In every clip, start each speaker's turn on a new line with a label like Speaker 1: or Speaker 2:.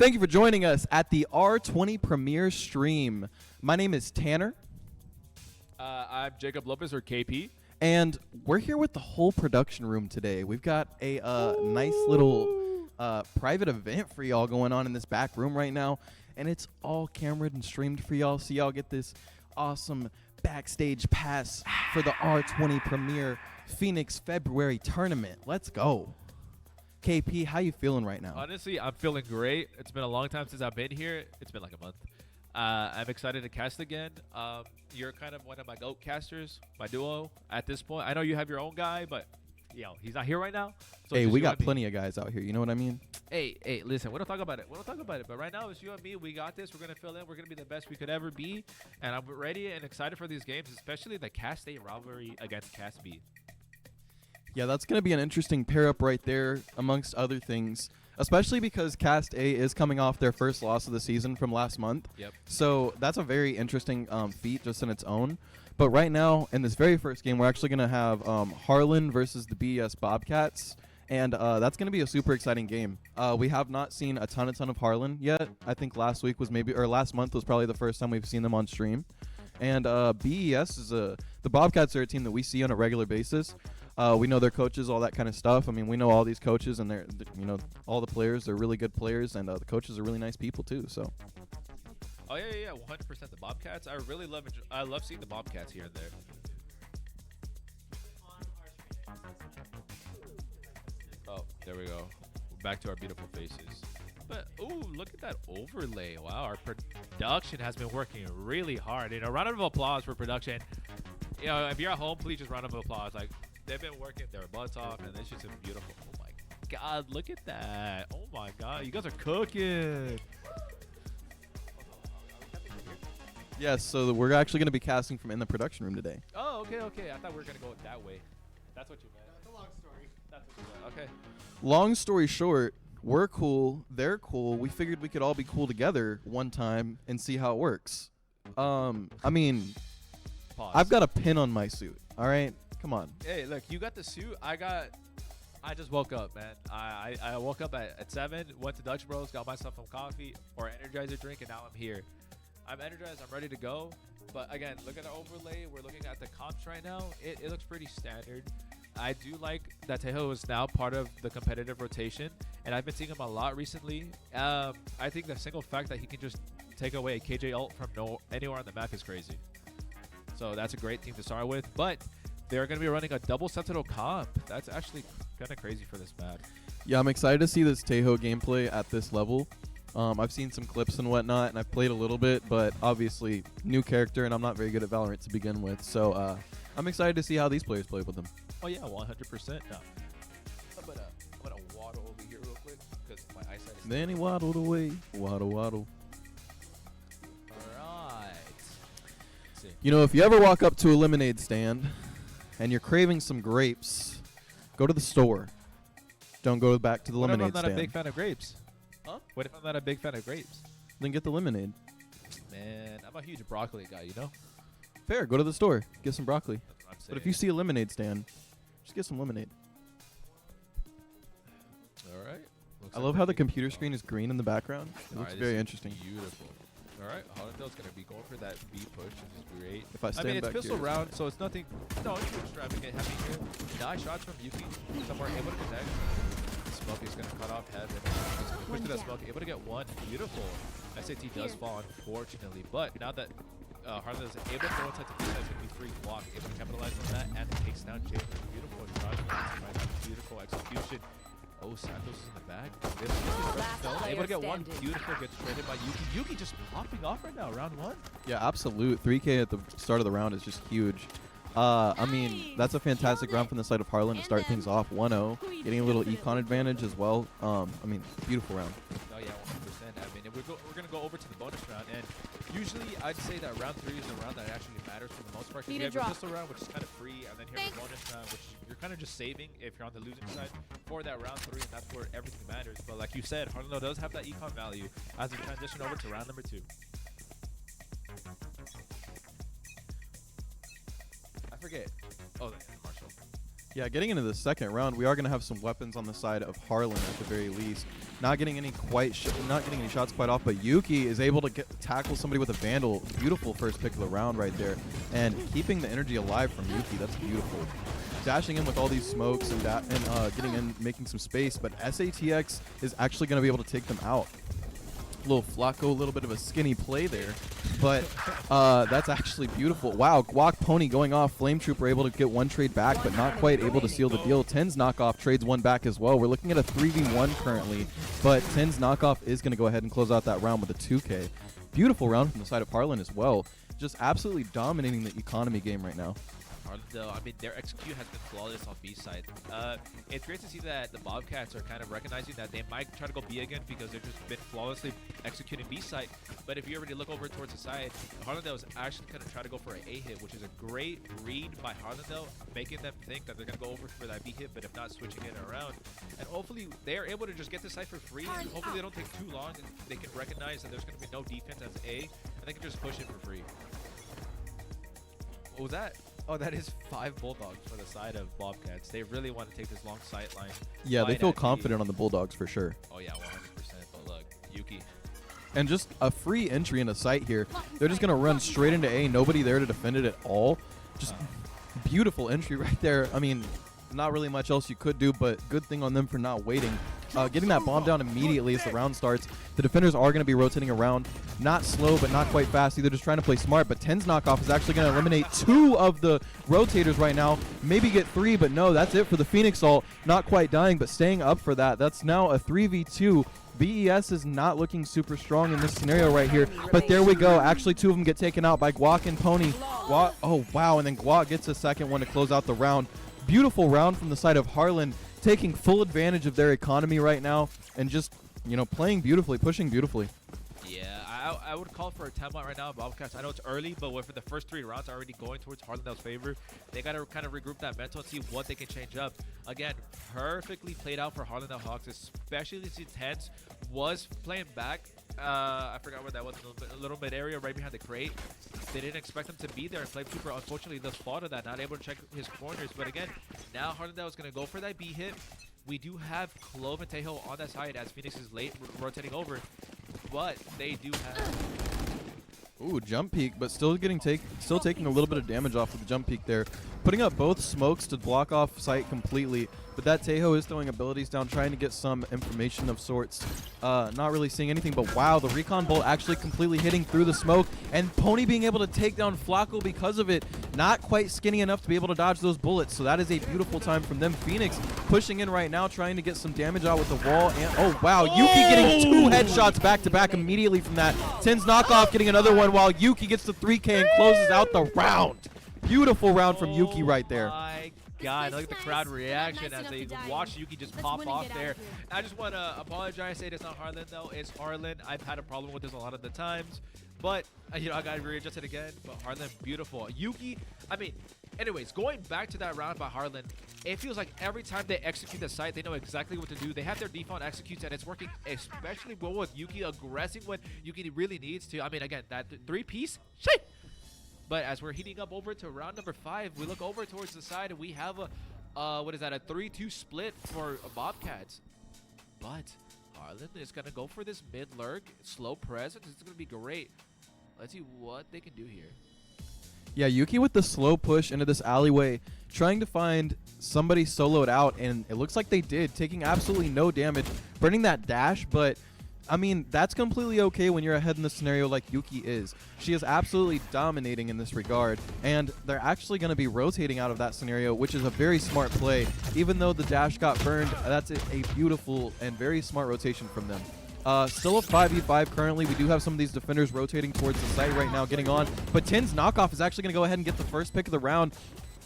Speaker 1: Thank you for joining us at the R20 premiere stream. My name is Tanner,
Speaker 2: I'm Jacob Lopez, or KP.
Speaker 1: and we're here with the whole production room today. We've got a nice little private event for y'all going on in this back room right now, and it's all cameraed and streamed for y'all, so y'all get this awesome backstage pass for the R20 premiere Phoenix February tournament. Let's go. KP, how you feeling right now?
Speaker 2: Honestly, I'm feeling great. It's been a long time since I've been here. It's been like a month. I'm excited to cast again. You're kind of one of my GOAT casters, my duo at this point. I know you have your own guy, but he's not here right now. So
Speaker 1: Hey, we got plenty of guys out here. You know what I mean?
Speaker 2: Hey, listen, we don't talk about it. But right now, it's you and me. We got this. We're going to fill in. We're going to be the best we could ever be. And I'm ready and excited for these games, especially the Cast A rivalry against Cast B.
Speaker 1: Yeah, that's going to be an interesting pair up right there, amongst other things, especially because Cast A is coming off their first loss of the season from last month.
Speaker 2: Yep.
Speaker 1: So that's a very interesting feat just in its own. But right now, in this very first game, we're actually going to have Harlan versus the BES Bobcats. And that's going to be a super exciting game. We have not seen a ton of Harlan yet. I think last month was probably the first time we've seen them on stream. And BES is the Bobcats are a team that we see on a regular basis. We know their coaches, all that kind of stuff. I mean, we know all these coaches, and they're all the players. They're really good players, and the coaches are really nice people too. So.
Speaker 2: Oh yeah, 100%. The Bobcats. I love seeing the Bobcats here and there. Oh, there we go. Back to our beautiful faces. But ooh, look at that overlay! Wow, our production has been working really hard. Round of applause for production. If you're at home, please just round of applause. Like, they've been working their butts off, and this is just beautiful. Oh my God, look at that! Oh my God, you guys are cooking.
Speaker 1: Yes, so we're actually going to be casting from in the production room today.
Speaker 2: Oh, okay. I thought we were gonna go that way. That's what you meant. That's a long story. That's what you meant. Okay.
Speaker 1: Long story short, we're cool, they're cool. We figured we could all be cool together one time and see how it works. I mean,
Speaker 2: Pause.
Speaker 1: I've got a pin on my suit. All right, come on.
Speaker 2: Hey, look, you got the suit. I just woke up, man. I woke up at 7, went to Dutch Bros, got myself some coffee or Energizer drink, and now I'm here. I'm energized. I'm ready to go. But again, look at the overlay. We're looking at the comps right now. It looks pretty standard. I do like that Tejo is now part of the competitive rotation, and I've been seeing him a lot recently. I think the single fact that he can just take away a KJ ult from anywhere on the map is crazy. So that's a great team to start with. But they're going to be running a double Sentinel comp. That's actually kind of crazy for this map.
Speaker 1: Yeah, I'm excited to see this Tejo gameplay at this level. I've seen some clips and whatnot, and I've played a little bit, but obviously new character, and I'm not very good at Valorant to begin with. So I'm excited to see how these players play with them.
Speaker 2: Oh yeah, 100%. Now, I'm gonna waddle over here real quick because my eyesight is.
Speaker 1: Then he waddled away. Waddle.
Speaker 2: All right. Let's see.
Speaker 1: If you ever walk up to a lemonade stand and you're craving some grapes, go to the store. Don't go back to the lemonade stand.
Speaker 2: What if I'm not a big fan of grapes?
Speaker 1: Huh?
Speaker 2: What if I'm not a big fan of grapes?
Speaker 1: Then get the lemonade.
Speaker 2: Man, I'm a huge broccoli guy,
Speaker 1: Fair. Go to the store. Get some broccoli.
Speaker 2: That's what I'm saying.
Speaker 1: But if you see a lemonade stand, just get some lemonade.
Speaker 2: All right.
Speaker 1: I love how the computer screen is green in the background. It
Speaker 2: All
Speaker 1: looks
Speaker 2: right,
Speaker 1: very
Speaker 2: this is
Speaker 1: interesting.
Speaker 2: Beautiful. All right, Hollandale's gonna be going for that B push, which is great.
Speaker 1: If I stand
Speaker 2: mean, it's
Speaker 1: back
Speaker 2: pistol
Speaker 1: here,
Speaker 2: round, so it's nothing. No, it's extravagant heavy here. Nice shots from Yuki. Somewhere able to connect. Smoke is gonna cut off heaven. He's gonna push to that smoke, able to get one. Beautiful. SAT does fall, unfortunately, but now that Harlan is able to go inside to defense, gonna be free walk, able to capitalize on that, and it takes down Jalen. Beautiful shot, beautiful execution. Oh, Santos is in the back. Able to get one. Beautiful, gets traded by Yuki. Yuki just popping off right now, round 1.
Speaker 1: Yeah, absolute. 3K at the start of the round is just huge. I mean, that's a fantastic round from the side of Harlan to start things off 1-0. Getting a little econ advantage as well. I mean, beautiful round.
Speaker 2: Oh, yeah, 100%. I mean, we're going to go over to the bonus round. And usually, I'd say that round 3 is the round that actually matters for the most part. Because you have your pistol round, which is kind of free. And then you have the bonus round, which you're kind of just saving if you're on the losing side for that round 3. And that's where everything matters. But like you said, Harlan does have that econ value as we transition over to round number 2. Forget. Oh, Marshall.
Speaker 1: Yeah, getting into the second round, we are going to have some weapons on the side of Harlan at the very least. not getting any shots quite off, but Yuki is able to tackle somebody with a Vandal. Beautiful first pick of the round right there, and keeping the energy alive from Yuki. That's beautiful. Dashing in with all these smokes and getting in, making some space, but SATX is actually going to be able to take them out. Little Flacco, a little bit of a skinny play there, but that's actually beautiful. Wow, Guac Pony going off. Flame Trooper able to get one trade back, but not quite able to seal the deal. Ten's knockoff trades one back as well. We're looking at a 3v1 currently, but Ten's knockoff is going to go ahead and close out that round with a 2K. Beautiful round from the side of Harlan as well. Just absolutely dominating the economy game right now.
Speaker 2: Though, I mean, their execute has been flawless on B side. It's great to see that the Bobcats are kind of recognizing that they might try to go B again because they've just been flawlessly executing B side. But if you already look over towards the side, Harlandale is actually going to try to go for an A hit, which is a great read by Harlandale, making them think that they're going to go over for that B hit, but if not, switching it around. And hopefully, they are able to just get the side for free, and hopefully they don't take too long, and they can recognize that there's going to be no defense as A, and they can just push it for free. What was that? Oh, that is 5 Bulldogs for the side of Bobcats. They really want to take this long sight line.
Speaker 1: Yeah, they feel confident on the Bulldogs for sure.
Speaker 2: Oh, yeah, 100%. But look, Yuki.
Speaker 1: And just a free entry into sight here. They're just going to run straight into A. Nobody there to defend it at all. Just beautiful entry right there. I mean, not really much else you could do, but good thing on them for not waiting. Getting that bomb down immediately as the round starts. The defenders are going to be rotating around. Not slow, but not quite fast either. Just trying to play smart. But Ten's knockoff is actually going to eliminate 2 of the rotators right now. Maybe get 3, but no, that's it for the Phoenix ult. Not quite dying, but staying up for that. That's now a 3v2. BES is not looking super strong in this scenario right here. But there we go. Actually, 2 of them get taken out by Guac and Pony. Guac, oh, wow. And then Guac gets a second one to close out the round. Beautiful round from the side of Harlan, taking full advantage of their economy right now and just, you know, playing beautifully, pushing beautifully.
Speaker 2: Yeah, I would call for a timeout right now, Bobcats. I know it's early, but for the first 3 rounds already going towards Harlandale's favor, they got to kind of regroup that mental and see what they can change up. Again, perfectly played out for Harlandale Hawks, especially since Tense was playing back. I forgot where that was, a little bit area right behind the crate. They didn't expect him to be there, and Flame Trooper unfortunately does fall to that, not able to check his corners. But again, now Harlandale is going to go for that B hit. We do have Clove and Tejo on that side as Phoenix is late rotating over, but they do have...
Speaker 1: Ooh, jump peek, but still taking a little bit of damage off of the jump peek there. Putting up both smokes to block off sight completely, but that Tejo is throwing abilities down, trying to get some information of sorts. Not really seeing anything, but wow, the recon bolt actually completely hitting through the smoke, and Pony being able to take down Flacco because of it. Not quite skinny enough to be able to dodge those bullets, so that is a beautiful time from them. Phoenix pushing in right now, trying to get some damage out with the wall, and oh wow, Yuki getting 2 headshots back to back immediately from that. Ten's knockoff getting another one while Yuki gets the 3K and closes out the round. Beautiful round from Yuki right there.
Speaker 2: Oh my God, look at the crowd reaction as they watch Yuki just pop off there. I just want to apologize, say it's not Harlan though, it's Harlan. I've had a problem with this a lot of the times, but you know, I got to readjust it again. But Harlan, beautiful. Yuki, I mean, anyways, going back to that round by Harlan, it feels like every time they execute the site, they know exactly what to do. They have their default executes, and it's working especially well with Yuki aggressing when Yuki really needs to. I mean, again, that 3-piece, shit. But as we're heating up over to round number 5, we look over towards the side, and we have a, what is that, a 3-2 split for Bobcats. But Harlan is going to go for this mid-lurk, slow presence. It's going to be great. Let's see what they can do here.
Speaker 1: Yeah, Yuki with the slow push into this alleyway, trying to find somebody soloed out, and it looks like they did, taking absolutely no damage, burning that dash, but I mean, that's completely okay when you're ahead in the scenario like Yuki is. She is absolutely dominating in this regard, and they're actually going to be rotating out of that scenario, which is a very smart play. Even though the dash got burned, that's a beautiful and very smart rotation from them. Still a 5v5 currently. We do have some of these defenders rotating towards the site right now, getting on. But Ten's knockoff is actually going to go ahead and get the first pick of the round,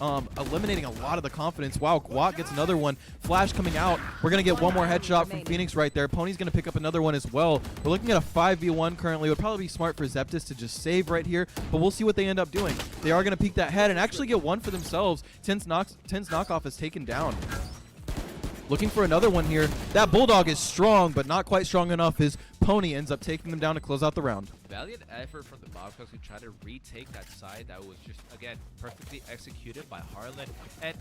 Speaker 1: eliminating a lot of the confidence. Wow, Guac gets another one. Flash coming out. We're going to get one more headshot from Phoenix right there. Pony's going to pick up another one as well. We're looking at a 5v1 currently. It would probably be smart for Zeptis to just save right here, but we'll see what they end up doing. They are going to peek that head and actually get one for themselves. Ten's knockoff is taken down. Looking for another one here. That Bulldog is strong, but not quite strong enough. His Pony ends up taking them down to close out the round.
Speaker 2: Valiant effort from the Bobcats who try to retake that side that was just, again, perfectly executed by Harlan. And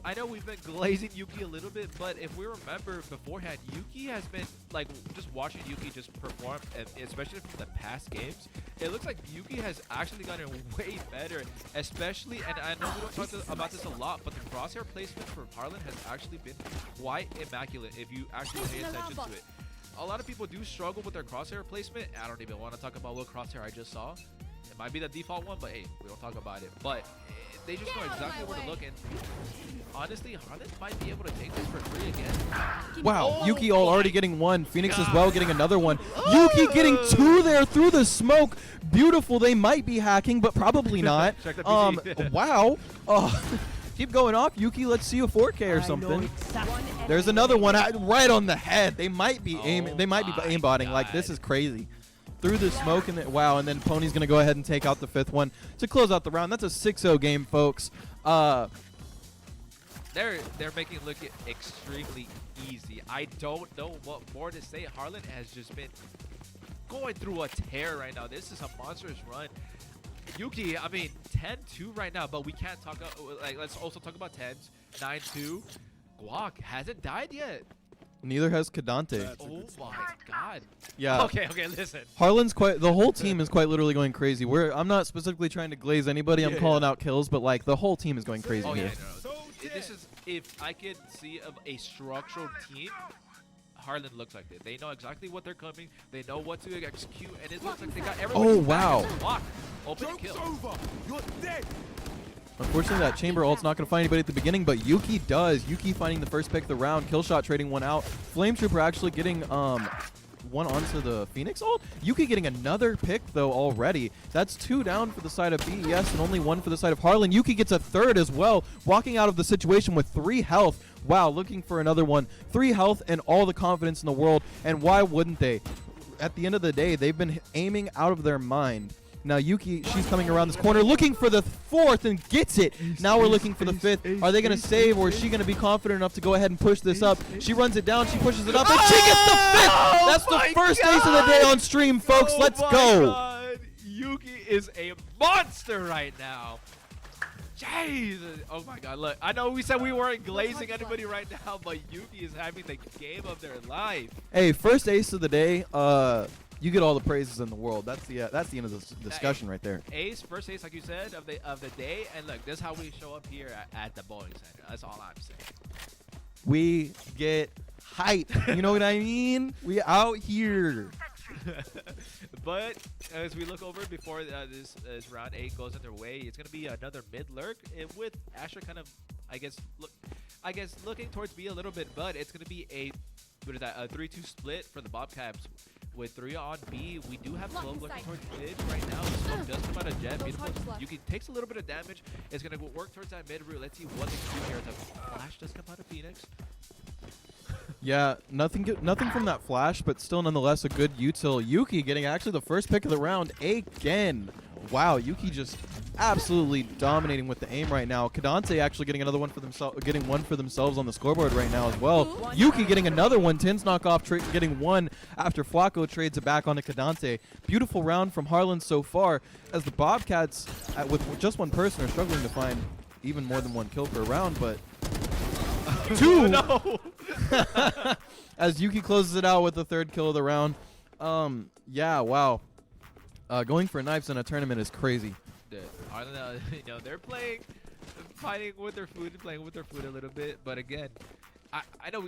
Speaker 2: I know we've been glazing Yuki a little bit, but if we remember beforehand, Yuki has been, like, just watching Yuki just perform, and especially from the past games, it looks like Yuki has actually gotten way better, especially, and I know we don't talk about this a lot, but the crosshair placement for Harlan has actually been quite immaculate if you actually pay attention to it. A lot of people do struggle with their crosshair placement. I don't even want to talk about what crosshair I just saw. It might be the default one, but hey, we don't talk about it. But they just know exactly where to look. And honestly, Harlan might be able to take this for 3 again.
Speaker 1: Wow, Yuki already getting 1. Phoenix as well getting another one. Yuki getting 2 there through the smoke. Beautiful. They might be hacking, but probably not.
Speaker 2: Check the PC.
Speaker 1: Wow. Keep going off, Yuki. Let's see a 4K or something. There's another one right on the head. They might be aiming. They might be aimbotting. Like, this is crazy. Through the smoke and wow, and then Pony's gonna go ahead and take out the 5th one to close out the round. That's a 6-0 game, folks.
Speaker 2: They're making it look extremely easy. I don't know what more to say. Harlan has just been going through a tear right now. This is a monstrous run. Yuki, I mean, 10-2 right now, but we can't talk like, let's also talk about 10s. 9-2. Guac hasn't died yet.
Speaker 1: Neither has Kadante.
Speaker 2: Oh my god.
Speaker 1: Yeah.
Speaker 2: Okay, listen.
Speaker 1: Harlan's the whole team is quite literally going crazy. I'm not specifically trying to glaze anybody. I'm calling out kills, but like the whole team is going crazy here.
Speaker 2: Yeah, no. This is, if I could see a structural team, Harlan looks like it. They know exactly what they're coming. They know what to execute, and it looks like they got everyone.
Speaker 1: Oh wow!
Speaker 2: Open kill.
Speaker 3: You're dead.
Speaker 1: Unfortunately, that chamber ult's not going to find anybody at the beginning, but Yuki does. Yuki finding the first pick of the round. Killshot trading one out. Flame Trooper actually getting one onto the Phoenix ult. Yuki getting another pick though already. That's 2 down for the side of BES and only 1 for the side of Harlan. Yuki gets a 3rd as well, walking out of the situation with 3 health. Wow, looking for another one. 3 health and all the confidence in the world, and why wouldn't they? At the end of the day, they've been aiming out of their mind. Now Yuki, she's coming around this corner looking for the 4th and gets it. Now we're looking for the 5th. Are they going to save, or is she going to be confident enough to go ahead and push this up? She runs it down, she pushes it up, and she gets the 5th! That's the first ace of the day on stream, folks. Let's go.
Speaker 2: God. Yuki is a monster right now. Jesus. Oh my god, look. I know we said we weren't glazing anybody right now, but Yuki is having the game of their life.
Speaker 1: Hey, first ace of the day. You get all the praises in the world. That's the end of this discussion right there.
Speaker 2: First ace, like you said, of the day, and look, this is how we show up here at the bowling center. That's all I'm saying.
Speaker 1: We get hype. You know what I mean? We out here.
Speaker 2: But as we look over before this round 8 goes underway, it's gonna be another mid lurk with Asher kind of, I guess looking towards B a little bit, but it's gonna be a 3-2 split for the Bobcats. With 3 on B, we do have Slope looking towards mid right now. Slope does come out of Jet. Beautiful. Yuki takes a little bit of damage. It's going to work towards that mid route. Let's see what they can do here. The flash does come out of Phoenix.
Speaker 1: Yeah, nothing from that flash, but still nonetheless a good util. Yuki getting actually the first pick of the round again. Wow, Yuki just absolutely dominating with the aim right now. Kadante actually getting another one for themselves on the scoreboard right now as well. Yuki getting another one. Tins knockoff getting 1 after Flacco trades it back onto Kadante. Beautiful round from Harlan so far, as the Bobcats with just 1 person are struggling to find even more than 1 kill per round, but 2.
Speaker 2: No.
Speaker 1: As Yuki closes it out with the 3rd kill of the round. Yeah, wow. Going for knives in a tournament is crazy.
Speaker 2: I don't know. They're fighting with their food, playing with their food a little bit. But again, I know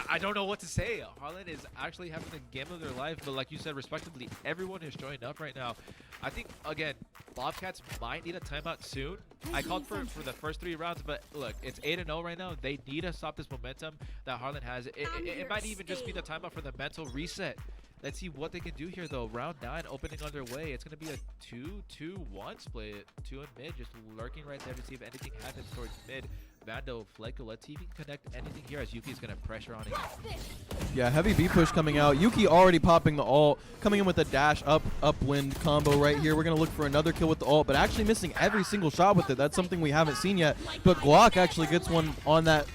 Speaker 2: I don't know what to say. Harlan is actually having the game of their life. But like you said, respectively, everyone is joining up right now. I think, again, Bobcats might need a timeout soon. I called for the first 3 rounds, but look, it's 8-0 right now. They need to stop this momentum that Harlan has. It might even just be the timeout for the mental reset. Let's see what they can do here, though. Round 9 opening underway. It's going to be a 2-2-1 split. 2 in mid, just lurking right there to see if anything happens towards mid. Vando, Fleco, let's see if he can connect anything here, as Yuki is going to pressure on him.
Speaker 1: Yeah, heavy B push coming out. Yuki already popping the ult, coming in with a dash upwind combo right here. We're going to look for another kill with the ult, but actually missing every single shot with it. That's something we haven't seen yet. But Guac actually gets one on that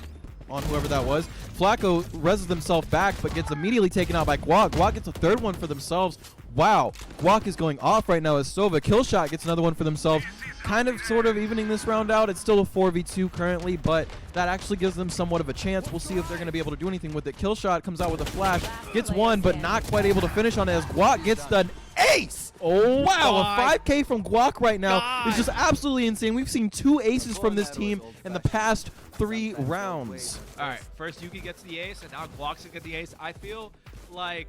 Speaker 1: on whoever that was. Flacco reses himself back, but gets immediately taken out by Guac. Guac gets a third one for themselves. Wow, Guac is going off right now as Sova. Killshot gets another one for themselves. Kind of sort of evening this round out. It's still a 4v2 currently, but that actually gives them somewhat of a chance. We'll see if they're going to be able to do anything with it. Killshot comes out with a flash, gets one, but not quite able to finish on it as Guac gets the ace.
Speaker 2: Oh,
Speaker 1: wow, a 5K from Guac right now is just absolutely insane. We've seen 2 aces from this team in the past 3 rounds.
Speaker 2: All right, first Yuki gets the ace, and now Guac's gonna get the ace. I feel like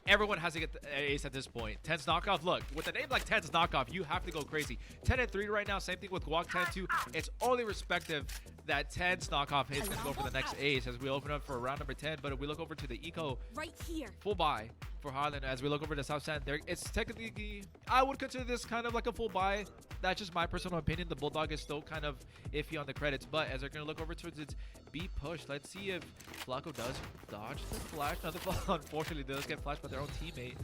Speaker 2: everyone has to get the ace at this point. Ten's knockoff. Look, with a name like Ten's knockoff, you have to go crazy. 10-3 right now. Same thing with Guac 10-2. It's only respective that Ten's knockoff is going to go for the next ace as we open up for round number 10. But if we look over to the Eco,
Speaker 3: right here,
Speaker 2: full buy for Harlan. As we look over to South Sand, there it's technically, I would consider this kind of like a full buy. That's just my personal opinion. The Bulldog is still kind of iffy on the credits, but as they're going to look over towards its B push, let's see if Flacco does dodge the flash. Now, unfortunately, does get flashed by their own teammate.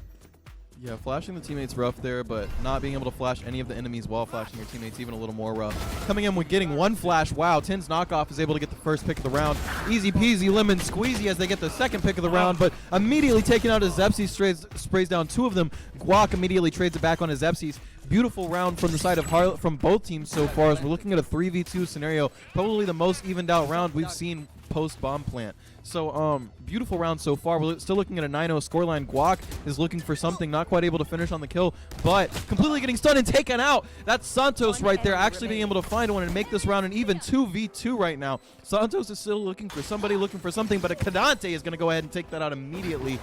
Speaker 1: Yeah, flashing the teammates rough there, but not being able to flash any of the enemies while flashing your teammates even a little more rough. Coming in with getting one flash. Wow, Ten's knockoff is able to get the first pick of the round. Easy peasy lemon squeezy as they get the second pick of the round, but immediately taken out as Zepsi sprays down 2 of them. Guac immediately trades it back on his Zepsis. Beautiful round from the side of from both teams so far as we're looking at a 3v2 scenario. Probably the most evened out round we've seen post bomb plant. So beautiful round so far. We're still looking at a 9-0 scoreline. Guac is looking for something, not quite able to finish on the kill, but completely getting stunned and taken out. That's Santos right there, actually being able to find one and make this round an even 2v2 right now. Santos is still looking for somebody, looking for something, but a Kadante is going to go ahead and take that out immediately,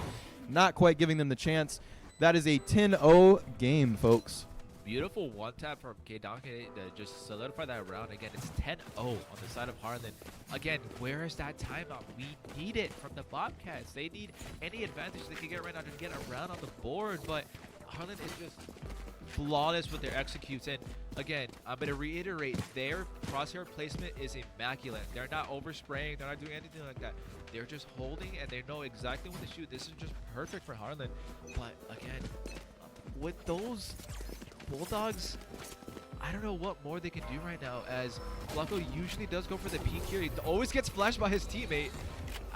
Speaker 1: not quite giving them the chance. That is a 10-0 game, folks.
Speaker 2: Beautiful one tap from K-Donkey to just solidify that round. Again, it's 10-0 on the side of Harlan. Again, where is that timeout? We need it from the Bobcats. They need any advantage they can get right now to get a round on the board, but Harlan is just flawless with their executes. And again, I'm going to reiterate, their crosshair placement is immaculate. They're not overspraying. They're not doing anything like that. They're just holding, and they know exactly when to shoot. This is just perfect for Harlan. But again, with those Bulldogs, I don't know what more they can do right now, as Flacco usually does go for the peek here. He always gets flashed by his teammate.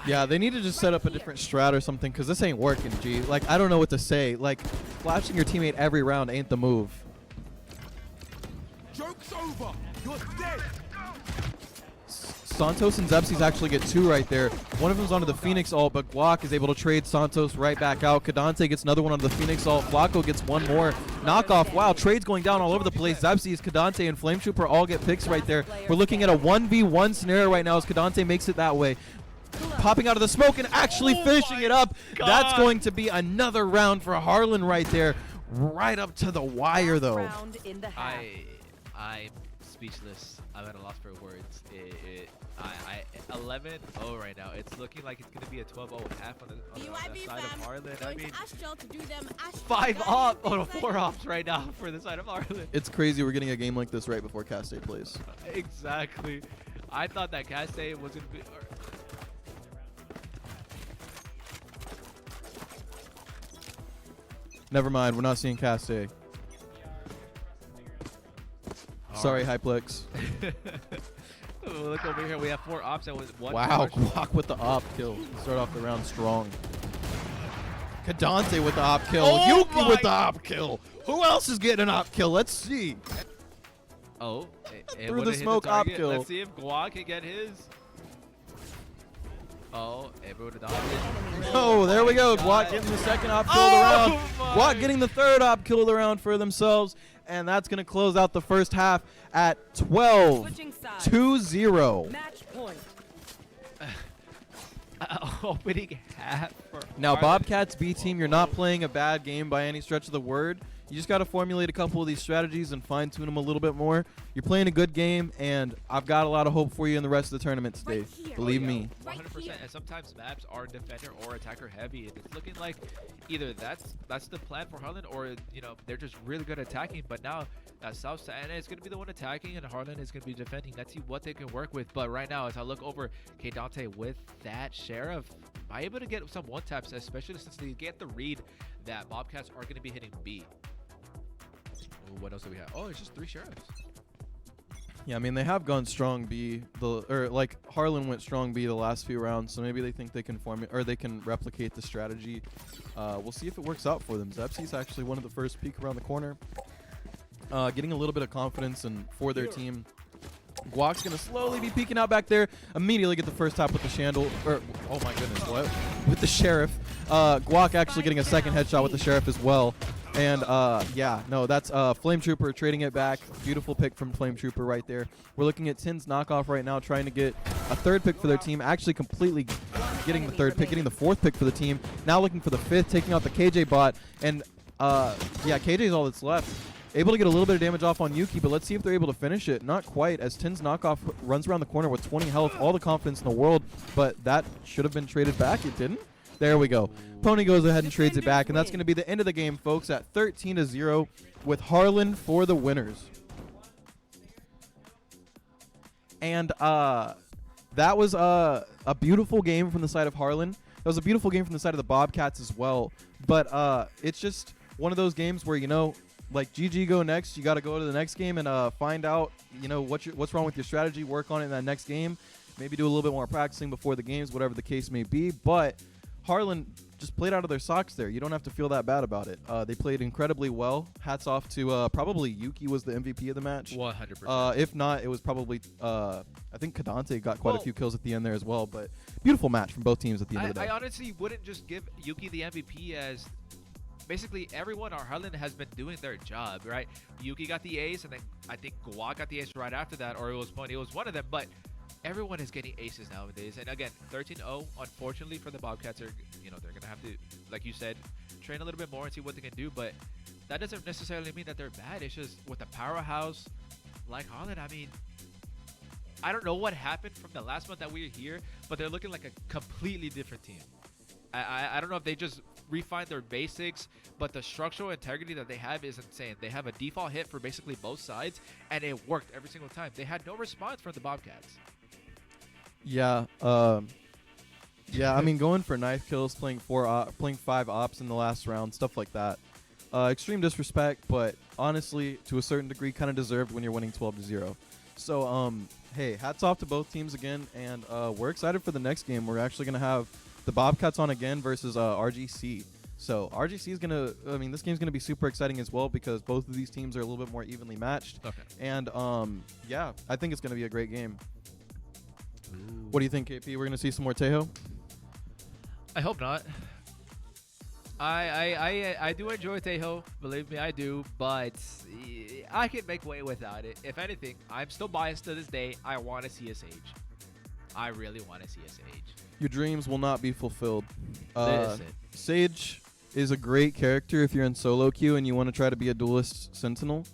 Speaker 1: Yeah, they need to just set up a different strat or something, because this ain't working, G. Like, I don't know what to say. Like, flashing your teammate every round ain't the move.
Speaker 4: Joke's over. You're dead.
Speaker 1: Santos and Zepsis actually get 2 right there. One of them's onto the Phoenix ult, but Guac is able to trade Santos right back out. Kadante gets another one onto the Phoenix ult. Flacco gets one more. Knockoff. Wow, trades going down all over the place. Zepsis, Kadante, and Flame Trooper all get picks right there. We're looking at a 1v1 scenario right now as Kadante makes it that way. Popping out of the smoke and actually finishing it up.
Speaker 2: God.
Speaker 1: That's going to be another round for Harlan right there. Right up to the wire, though.
Speaker 2: I'm speechless. I'm at a loss for words. 11-0 right now. It's looking like it's going to be a 12-0 half on the side of Harlan. I mean, 5 off, oh, 4 offs right now for the side of Harlan.
Speaker 1: It's crazy we're getting a game like this right before Caste plays.
Speaker 2: Exactly. I thought that Caste was going to be...
Speaker 1: Never mind, we're not seeing Caste. Sorry, Hyplex.
Speaker 2: Look over here. We have 4 ops and with 1.
Speaker 1: Wow, Guac with the op kill. Start off the round strong. Kadante with the op kill.
Speaker 2: Oh
Speaker 1: Yuki with the op kill. Who else is getting an op kill? Let's see.
Speaker 2: Oh,
Speaker 1: Through the smoke op kill.
Speaker 2: Let's see if Guac can get his. Oh, everyone dodged it.
Speaker 1: Oh, there we go. Guac getting the second op kill of the round. Guac getting the third op kill of the round for themselves. And that's going to close out the first half at 12-2-0.
Speaker 3: Match point.
Speaker 2: Opening half.
Speaker 1: Now, Bobcats B team, you're not playing a bad game by any stretch of the word. You just got to formulate a couple of these strategies and fine-tune them a little bit more. You're playing a good game, and I've got a lot of hope for you in the rest of the tournament today. Believe me.
Speaker 2: 100%. And sometimes maps are defender or attacker heavy, and it's looking like either that's the plan for Harlan, or they're just really good at attacking. But now South Santa is going to be the one attacking, and Harlan is going to be defending. Let's see what they can work with. But right now, as I look over, K-Dante with that Sheriff, am I able to get some one-taps, especially since they get the read that Bobcats are going to be hitting B. What else do we have? Oh, it's just 3 Sheriffs.
Speaker 1: Yeah, I mean they have gone strong B like Harlan went strong B the last few rounds, so maybe they think they can they can replicate the strategy. We'll see if it works out for them. Zepsi's actually one of the first peek around the corner, getting a little bit of confidence and for their team. Guac's gonna slowly be peeking out back there. Immediately get the first tap with the Shandle. Oh my goodness, what? With the Sheriff. Guac actually getting a second headshot with the Sheriff as well. And yeah, no, that's Flame Trooper trading it back. Beautiful pick from Flame Trooper right there. We're looking at Tin's knockoff right now, trying to get a third pick for their team. Actually completely getting the third pick, getting the fourth pick for the team. Now looking for the fifth, taking out the KJ bot. And yeah, KJ's all that's left. Able to get a little bit of damage off on Yuki, but let's see if they're able to finish it. Not quite, as Tin's knockoff runs around the corner with 20 health, all the confidence in the world, but that should have been traded back. It didn't. There we go. Pony goes ahead and trades it back, and that's going to be the end of the game, folks, at 13-0 with Harlan for the winners. And that was a beautiful game from the side of Harlan. That was a beautiful game from the side of the Bobcats as well. But it's just one of those games where, you know, like GG go next, you got to go to the next game and find out, you know, what's wrong with your strategy, work on it in that next game, maybe do a little bit more practicing before the games, whatever the case may be. But Harlan just played out of their socks there. You don't have to feel that bad about it. They played incredibly well. Hats off to probably Yuki was the MVP of the match.
Speaker 2: 100%.
Speaker 1: If not, it was probably I think Kadante got quite a few kills at the end there as well. But beautiful match from both teams at the end of the day.
Speaker 2: I honestly wouldn't just give Yuki the MVP, as basically everyone on Harlan has been doing their job, right? Yuki got the ace, and then I think Guac got the ace right after that, or it was Pony. It was one of them, but everyone is getting aces nowadays. And again, 13-0, unfortunately for the Bobcats, are, you know, they're going to have to, like you said, train a little bit more and see what they can do. But that doesn't necessarily mean that they're bad. It's just with a powerhouse like Harlan, I mean, I don't know what happened from the last month that we were here, but they're looking like a completely different team. I don't know if they just refined their basics, but the structural integrity that they have is insane. They have a default hit for basically both sides, and it worked every single time. They had no response from the Bobcats.
Speaker 1: Yeah, yeah. I mean, going for knife kills, playing 5 ops in the last round, stuff like that. Extreme disrespect, but honestly, to a certain degree, kind of deserved when you're winning 12-0. So, hey, hats off to both teams again, and we're excited for the next game. We're actually gonna have the Bobcats on again versus RGC. So RGC is gonna, I mean, this game's gonna be super exciting as well because both of these teams are a little bit more evenly matched.
Speaker 2: Okay.
Speaker 1: And yeah, I think it's gonna be a great game. What do you think, KP? We're gonna see some more Tejo?
Speaker 2: I hope not. I do enjoy Tejo, believe me, I do, but I can make way without it. If anything, I'm still biased to this day. I want to see a Sage. I really want to see a Sage.
Speaker 1: Your dreams will not be fulfilled.
Speaker 2: Listen.
Speaker 1: Sage is a great character if you're in solo queue and you want to try to be a duelist sentinel.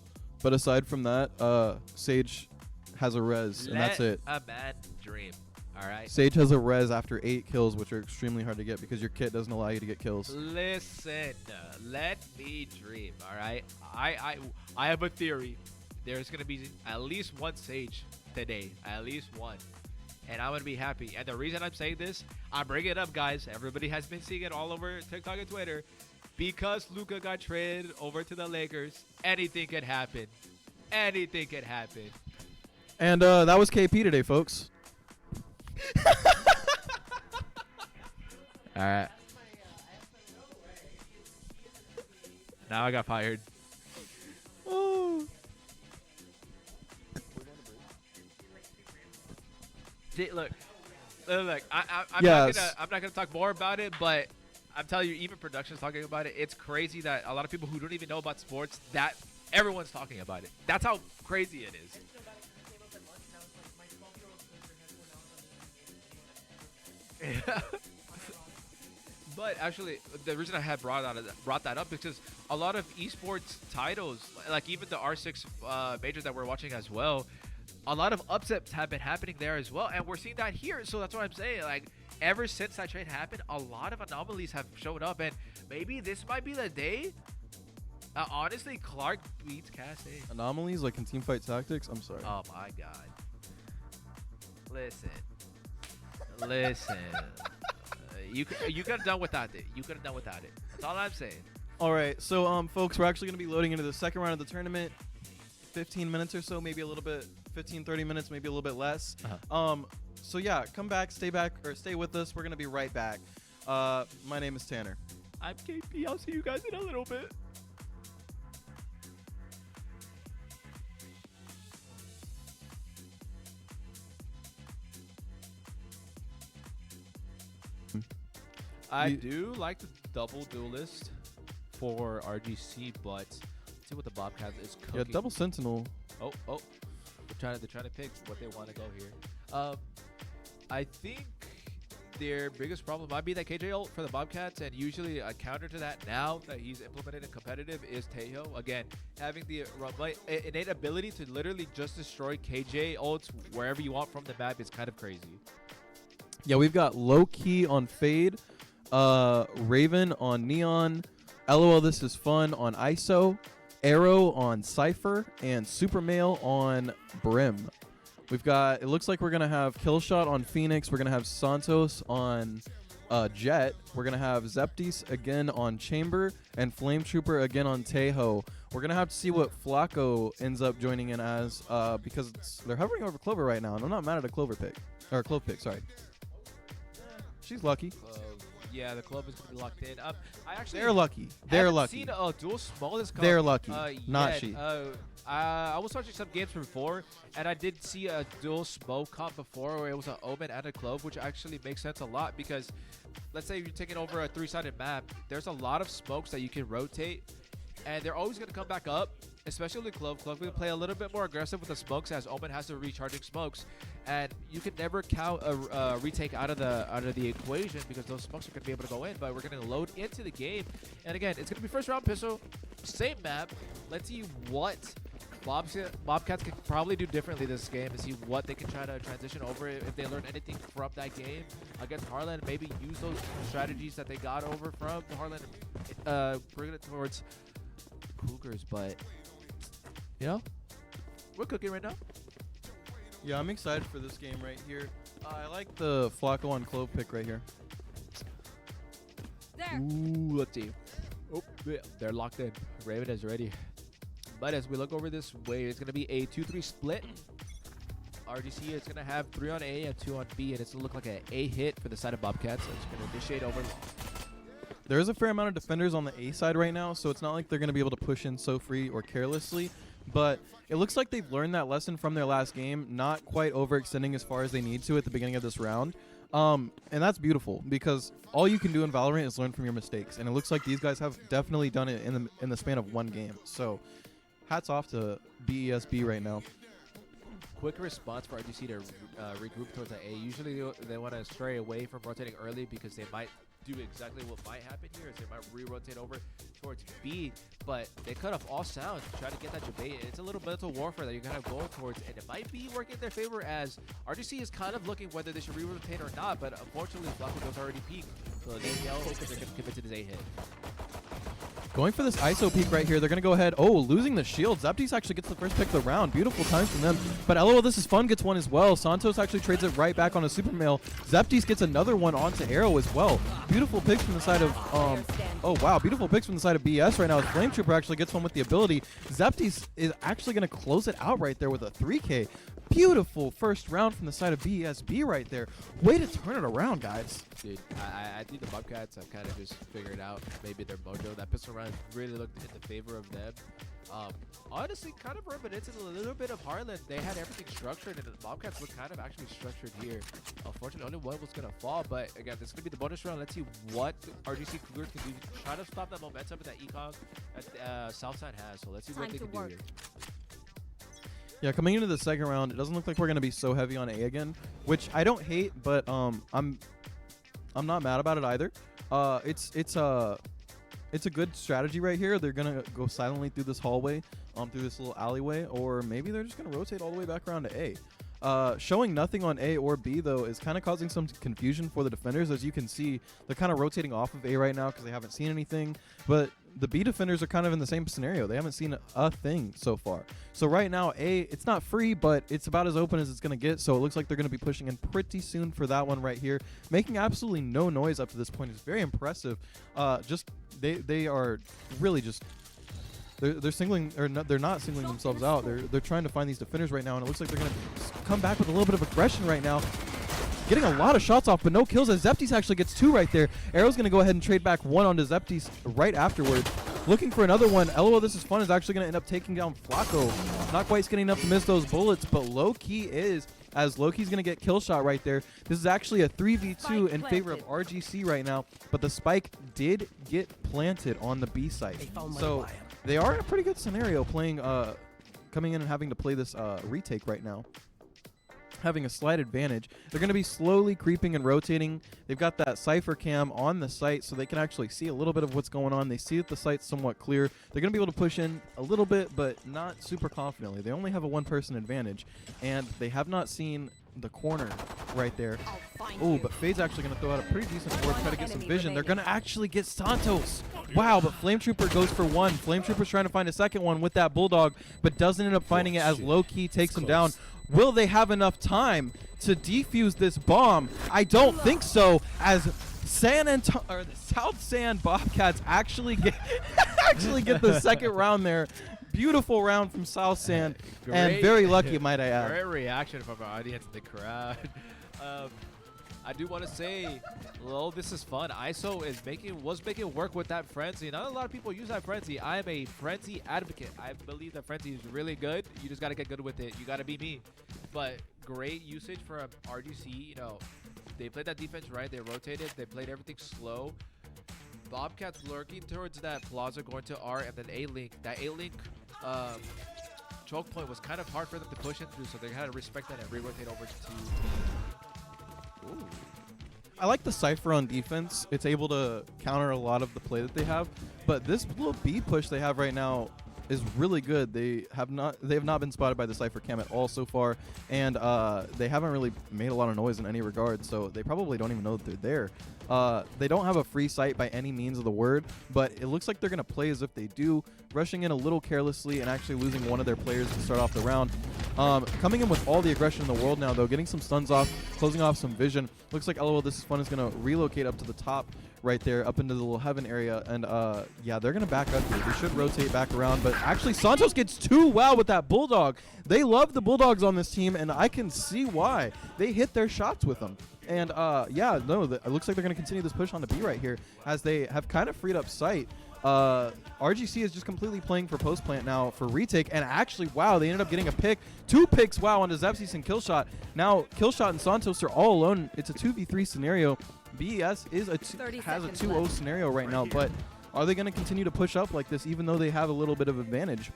Speaker 1: But aside from that, Sage has a res, and that's it.
Speaker 2: A man dream. All right.
Speaker 1: Sage has a res after 8 kills, which are extremely hard to get because your kit doesn't allow you to get kills.
Speaker 2: Listen, let me dream. All right. I have a theory. There's gonna be at least one Sage today, at least one, and I'm gonna be happy. And the reason I'm saying this, I bring it up, guys. Everybody has been seeing it all over TikTok and Twitter. Because Luka got traded over to the Lakers, anything could happen. Anything could happen.
Speaker 1: And that was KP today, folks.
Speaker 2: All right. Now I got fired.
Speaker 1: Oh.
Speaker 2: See, look. I'm
Speaker 1: Yes.
Speaker 2: not gonna talk more about it, but I'm telling you, even production's talking about it. It's crazy that a lot of people who don't even know about sports, that everyone's talking about it. That's how crazy it is. But actually, the reason I had brought that up because a lot of esports titles, like even the R6 majors that we're watching as well, a lot of upsets have been happening there as well, and we're seeing that here. So that's what I'm saying. Like ever since that trade happened, a lot of anomalies have showed up, and maybe this might be the day. Honestly, Clark beats Cass A.
Speaker 1: Anomalies like in Teamfight Tactics? I'm sorry.
Speaker 2: Oh my god. Listen. You could have done without it. You could have done without it. That's all I'm saying.
Speaker 1: All right, so folks, we're actually going to be loading into the second round of the tournament. 15 minutes or so, maybe a little bit 15, 30 minutes, maybe a little bit less.
Speaker 2: Uh-huh.
Speaker 1: So yeah, come back, stay with us. We're gonna be right back. My name is Tanner.
Speaker 2: I'm KP. I'll see you guys in a little bit. I do like the double duelist for RGC, but let's see what the Bobcats is cooking.
Speaker 1: Yeah, double sentinel.
Speaker 2: Oh, they're trying to pick what they want to go here. I think their biggest problem might be that KJ ult for the Bobcats, and usually a counter to that now that he's implemented in competitive is Tejo. Again, having the innate ability to literally just destroy KJ ults wherever you want from the map is kind of crazy.
Speaker 1: Yeah, we've got low key on Fade, Raven on Neon, LOL This Is Fun on ISO, Arrow on Cypher, and Super Male on Brim. We've got, it looks like we're going to have Killshot on Phoenix. We're going to have Santos on Jet. We're going to have Zeptis again on Chamber, and Flame Trooper again on Tejo. We're going to have to see what Flacco ends up joining in as, because they're hovering over Clover right now, and I'm not mad at a Clover pick. Or a Clove pick, sorry. She's lucky.
Speaker 2: Yeah, the club is going to be locked in.
Speaker 1: They're lucky. They're lucky.
Speaker 2: Seen a dual smallest comp.
Speaker 1: They're lucky. Not
Speaker 2: yet.
Speaker 1: she.
Speaker 2: I was watching some games before, and I did see a dual smoke comp before where it was an Omen and a Clove, which actually makes sense a lot because let's say you're taking over a 3-sided map. There's a lot of smokes that you can rotate, and they're always going to come back up, especially with Clove. Clove will play a little bit more aggressive with the smokes as Omen has to recharging smokes, and you can never count a retake out of the equation because those smokes are going to be able to go in. But we're going to load into the game, and again, it's going to be first round pistol, same map. Let's see what Bobcats can probably do differently this game and see what they can try to transition over if they learn anything from that game against Harlan. Maybe use those strategies that they got over from Harlan, bring it towards Cougars. But you know, we're cooking right now.
Speaker 1: Yeah, I'm excited for this game right here. I like the Flacco on Clove pick right here.
Speaker 3: There.
Speaker 2: Ooh, let's see. Oh, they're locked in. Raven is ready. But as we look over this way, it's going to be a 2-3 split. RGC is going to have 3 on A and 2 on B, and it's going to look like an A hit for the side of Bobcats. So it's going to initiate over.
Speaker 1: There is a fair amount of defenders on the A side right now, so it's not like they're going to be able to push in so free or carelessly. But it looks like they've learned that lesson from their last game, not quite overextending as far as they need to at the beginning of this round. And that's beautiful because all you can do in Valorant is learn from your mistakes, and it looks like these guys have definitely done it in the span of one game. So hats off to BESB right now.
Speaker 2: Quick response for RGC to regroup towards the A. Usually they want to stray away from rotating early because they might do exactly what might happen here is they might re-rotate over towards B, but they cut off all sounds to try to get that debate. It's a little mental warfare that you're kind of going towards, and it might be working in their favor as RGC is kind of looking whether they should re-rotate or not, but unfortunately Flacco does already peak, so they yell because they're going to commit to this A hit.
Speaker 1: Going for this ISO peek right here. They're going to go ahead. Oh, losing the shield. Zeptis actually gets the first pick of the round. Beautiful times from them. But LOL This Is Fun gets one as well. Santos actually trades it right back on a Super Male. Zeptis gets another one onto Arrow as well. Beautiful picks from the side of, oh wow, beautiful picks from the side of BS right now as Flame Trooper actually gets one with the ability. Zeptis is actually going to close it out right there with a 3K. Beautiful first round from the side of BSB right there. Way to turn it around, guys.
Speaker 2: Dude, I think the Bobcats have kind of just figured out maybe their mojo. That pistol round really looked in the favor of them. Honestly, kind of reminiscent a little bit of Harlan. They had everything structured, and the Bobcats look kind of actually structured here. Unfortunately, only one was going to fall, but again, this is going to be the bonus round. Let's see what RGC Cougars can do to try to stop that momentum that Econ that Southside has. So let's see what they can do here.
Speaker 1: Yeah, coming into the second round, it doesn't look like we're going to be so heavy on A again, which I don't hate, but I'm not mad about it either. It's a good strategy right here. They're going to go silently through this hallway, through this little alleyway, or maybe they're just going to rotate all the way back around to A. Showing nothing on A or B, though, is kind of causing some confusion for the defenders. As you can see, they're kind of rotating off of A right now because they haven't seen anything. But the B defenders are kind of in the same scenario. They haven't seen a thing so far. So right now, A, it's not free, but it's about as open as it's going to get. So it looks like they're going to be pushing in pretty soon for that one right here. Making absolutely no noise up to this point is very impressive. They are really just they're singling, or no, they're not singling themselves out. They're trying to find these defenders right now, and it looks like they're gonna come back with a little bit of aggression right now. Getting a lot of shots off, but no kills as Zeptis actually gets 2 right there. Arrow's going to go ahead and trade back 1 onto Zeptis right afterward. Looking for another one. LOL, this is fun, is actually going to end up taking down Flacco. Not quite getting enough to miss those bullets, but Low-Key is, as Low-Key's going to get kill shot right there. This is actually a 3v2 in favor of RGC right now, but the spike did get planted on the B site. So they are in a pretty good scenario playing, coming in and having to play this retake right now. Having a slight advantage. They're going to be slowly creeping and rotating. They've got that Cypher cam on the site so they can actually see a little bit of what's going on. They see that the site's somewhat clear. They're going to be able to push in a little bit, but not super confidently. They only have a 1-person advantage, and they have not seen the corner right there. Oh, but Fade's actually going to throw out a pretty decent forward to try to get some vision. They're going to actually get Santos. Wow, but Flame Trooper goes for 1. Flame Trooper's trying to find a second one with that Bulldog, but doesn't end up finding it as Low-Key takes him down. Will they have enough time to defuse this bomb? I don't think so, as the South Sand Bobcats actually get get the second round there. Beautiful round from South Sand, and very lucky, might I add.
Speaker 2: Great reaction from our audience in the crowd. I do want to say, well, this is fun. ISO was making work with that frenzy. Not a lot of people use that frenzy. I am a frenzy advocate. I believe that frenzy is really good. You just got to get good with it. You got to be me. But great usage from RGC. You know, they played that defense right. They rotated. They played everything slow. Bobcats lurking towards that plaza, going to R and then A-Link. That A-Link choke point was kind of hard for them to push into, so they had to respect that and re-rotate over to...
Speaker 1: Ooh. I like the Cypher on defense. It's able to counter a lot of the play that they have, but this little B push they have right now is really good. They have not been spotted by the Cypher cam at all so far, and they haven't really made a lot of noise in any regard, so they probably don't even know that they're there. They don't have a free sight by any means of the word, but it looks like they're going to play as if they do, rushing in a little carelessly and actually losing one of their players to start off the round. Coming in with all the aggression in the world now, though, getting some stuns off, closing off some vision. Looks like LOL This Is Fun is going to relocate up to the top right there, up into the little heaven area, and yeah, they're going to back up here. They should rotate back around, but actually Santos gets 2 wow with that Bulldog. They love the Bulldogs on this team, and I can see why. They hit their shots with them. And yeah, no, it looks like they're going to continue this push on the B right here, as they have kind of freed up sight. RGC is just completely playing for post plant now for retake, and actually, wow, they ended up getting a pick. 2 picks, wow, onto Zepsis and Killshot. Now, Killshot and Santos are all alone. It's a 2v3 scenario. BES has a 2-0 scenario right now, but are they going to continue to push up like this, even though they have a little bit of advantage?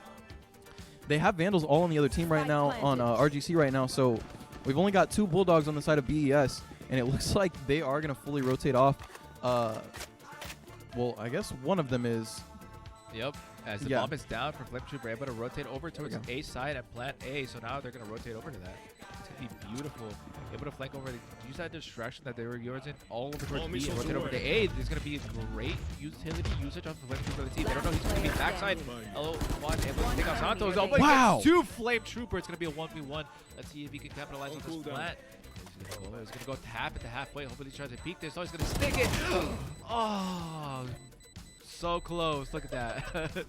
Speaker 1: They have Vandals all on the other team right now, on RGC right now, so we've only got 2 Bulldogs on the side of BES, and it looks like they are going to fully rotate off. Well, I guess one of them is.
Speaker 2: Yep. As the bomb is down from Flame Trooper, able to rotate over towards A side and plant A. So now they're going to rotate over to that. It's going to be beautiful. Able to flank over. Use that distraction that they were using all over towards B and rotate over to A. There's going to be a great utility usage on the Flame Trooper team. They don't know he's going to be backside. L1 able to take out Santos. Oh,
Speaker 1: wow.
Speaker 2: 2 Flame Trooper. It's going to be a 1v1. Let's see if he can capitalize on this plant. He's going to go tap at the halfway. Hopefully he tries to peek this. Oh, he's going to stick it. Oh, so close. Look at that.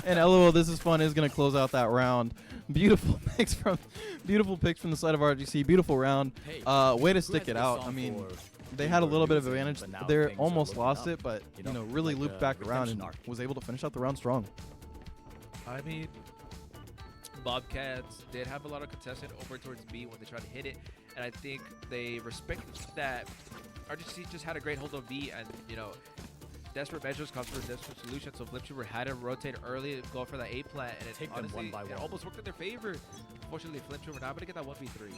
Speaker 1: And LOL This Is Fun is going to close out that round. Beautiful picks from the side of RGC. Beautiful round. Way to stick it out. I mean, they had a little bit of advantage. They almost lost it, but you know, really looped back around and was able to finish out the round strong.
Speaker 2: I mean, Bobcats did have a lot of contested over towards B when they tried to hit it, and I think they respect that RGC just had a great hold on B, and you know, desperate measures comes for desperate solutions. So Flip Trooper had to rotate early and go for that A plant, and it honestly it almost worked in their favor. Unfortunately, Flip Trooper not able to get that 1v3.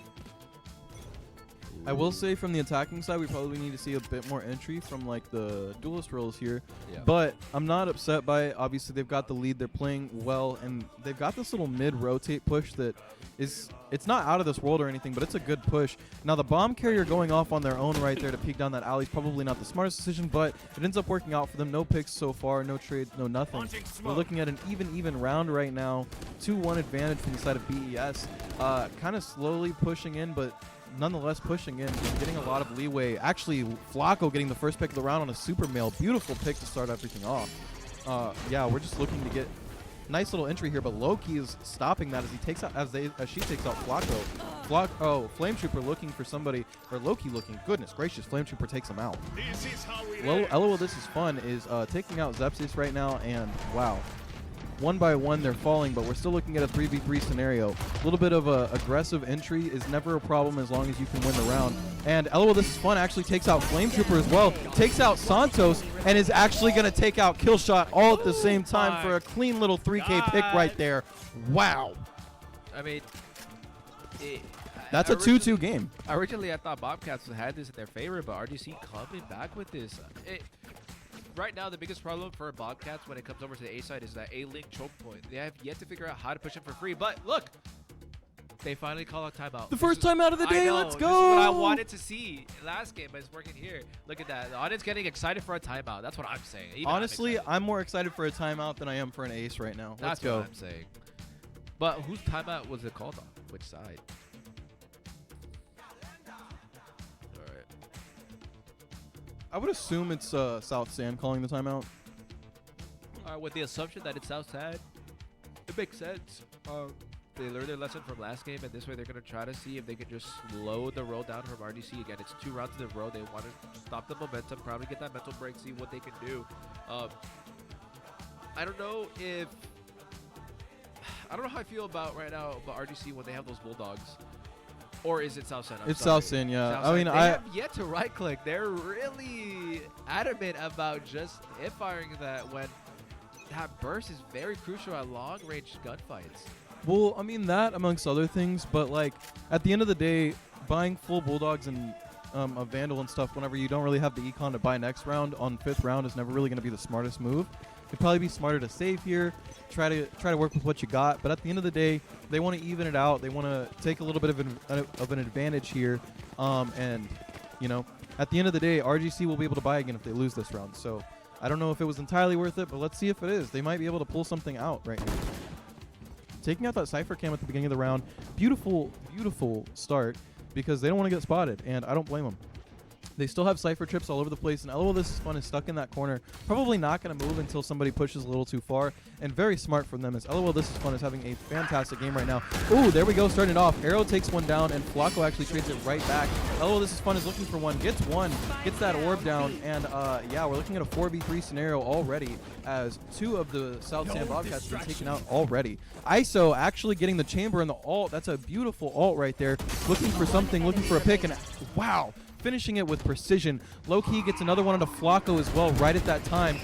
Speaker 1: I will say from the attacking side, we probably need to see a bit more entry from like the duelist roles here. Yeah. But I'm not upset by it. Obviously, they've got the lead. They're playing well, and they've got this little mid-rotate push that is, it's not out of this world or anything, but it's a good push. Now, the bomb carrier going off on their own right there to peek down that alley is probably not the smartest decision, but it ends up working out for them. No picks so far, no trades, no nothing. We're looking at an even round right now. 2-1 advantage from the side of BES. Kind of slowly pushing in, but nonetheless pushing in and getting a lot of leeway. Actually, Flacco getting the first pick of the round on a super male. Beautiful pick to start everything off. Yeah, we're just looking to get Nice little entry here, but Loki is stopping that as he takes out as she takes out Flacco. Flame Trooper looking for somebody, or Loki looking. Goodness gracious, Flame Trooper takes him out.
Speaker 4: This is how we
Speaker 1: LOL, this is fun. Is taking out Zepsys right now, and wow. One by one, they're falling, but we're still looking at a 3v3 scenario. A little bit of a aggressive entry is never a problem as long as you can win the round. And LOL, this is fun, actually takes out Flame Trooper as well. Takes out Santos and is actually going to take out Killshot all at the same time for a clean little 3K pick right there. Wow.
Speaker 2: I mean,
Speaker 1: that's a 2-2 game.
Speaker 2: Originally, I thought Bobcats had this in their favor, but RGC coming back with this. Right now, the biggest problem for Bobcats when it comes over to the A side is that A-Link choke point. They have yet to figure out how to push him for free. But look, they finally call a timeout.
Speaker 1: The first timeout of the day. Let's go.
Speaker 2: This is what I wanted to see last game, but it's working here. Look at that. The audience getting excited for a timeout. That's what I'm saying. Even
Speaker 1: honestly, I'm more excited for a timeout than I am for an ace right now. Let's go.
Speaker 2: That's what I'm saying. But whose timeout was it called on? Which side?
Speaker 1: I would assume it's South Sand calling the timeout.
Speaker 2: With the assumption that it's South Sand, it makes sense. They learned their lesson from last game, and this way they're going to try to see if they can just slow the roll down from RDC. Again, it's 2 rounds in a row. They want to stop the momentum, probably get that mental break, see what they can do. I don't know how I feel about right now about RDC when they have those Bulldogs. Or is it South Sand?
Speaker 1: It's South Sand, yeah.
Speaker 2: South
Speaker 1: I mean,
Speaker 2: they have yet to right click. They're really adamant about just hip firing that when that burst is very crucial at long range gunfights.
Speaker 1: Well, I mean that amongst other things, but like at the end of the day, buying full Bulldogs and a Vandal and stuff whenever you don't really have the econ to buy next round on 5th round is never really going to be the smartest move. It'd probably be smarter to save here, try to work with what you got. But at the end of the day, they want to even it out. They want to take a little bit of an advantage here, and you know, at the end of the day, RGC will be able to buy again if they lose this round. So I don't know if it was entirely worth it, but let's see if it is. They might be able to pull something out right here. Taking out that Cypher cam at the beginning of the round, beautiful, beautiful start because they don't want to get spotted, and I don't blame them. They still have Cypher trips all over the place, and LOL, this is fun, is stuck in that corner. Probably not going to move until somebody pushes a little too far, and very smart from them as LOL, this is fun, is having a fantastic game right now. Ooh, there we go, starting it off. Arrow takes one down, and Flacco actually trades it right back. LOL, this is fun, is looking for one, gets that orb down, and yeah, we're looking at a 4v3 scenario already as 2 of the South Sand Bobcats have been taken out already. ISO actually getting the chamber and the ult. That's a beautiful ult right there. Looking for something, looking for a pick, and wow. Finishing it with precision. Low-key gets another one onto Flacco as well right at that time.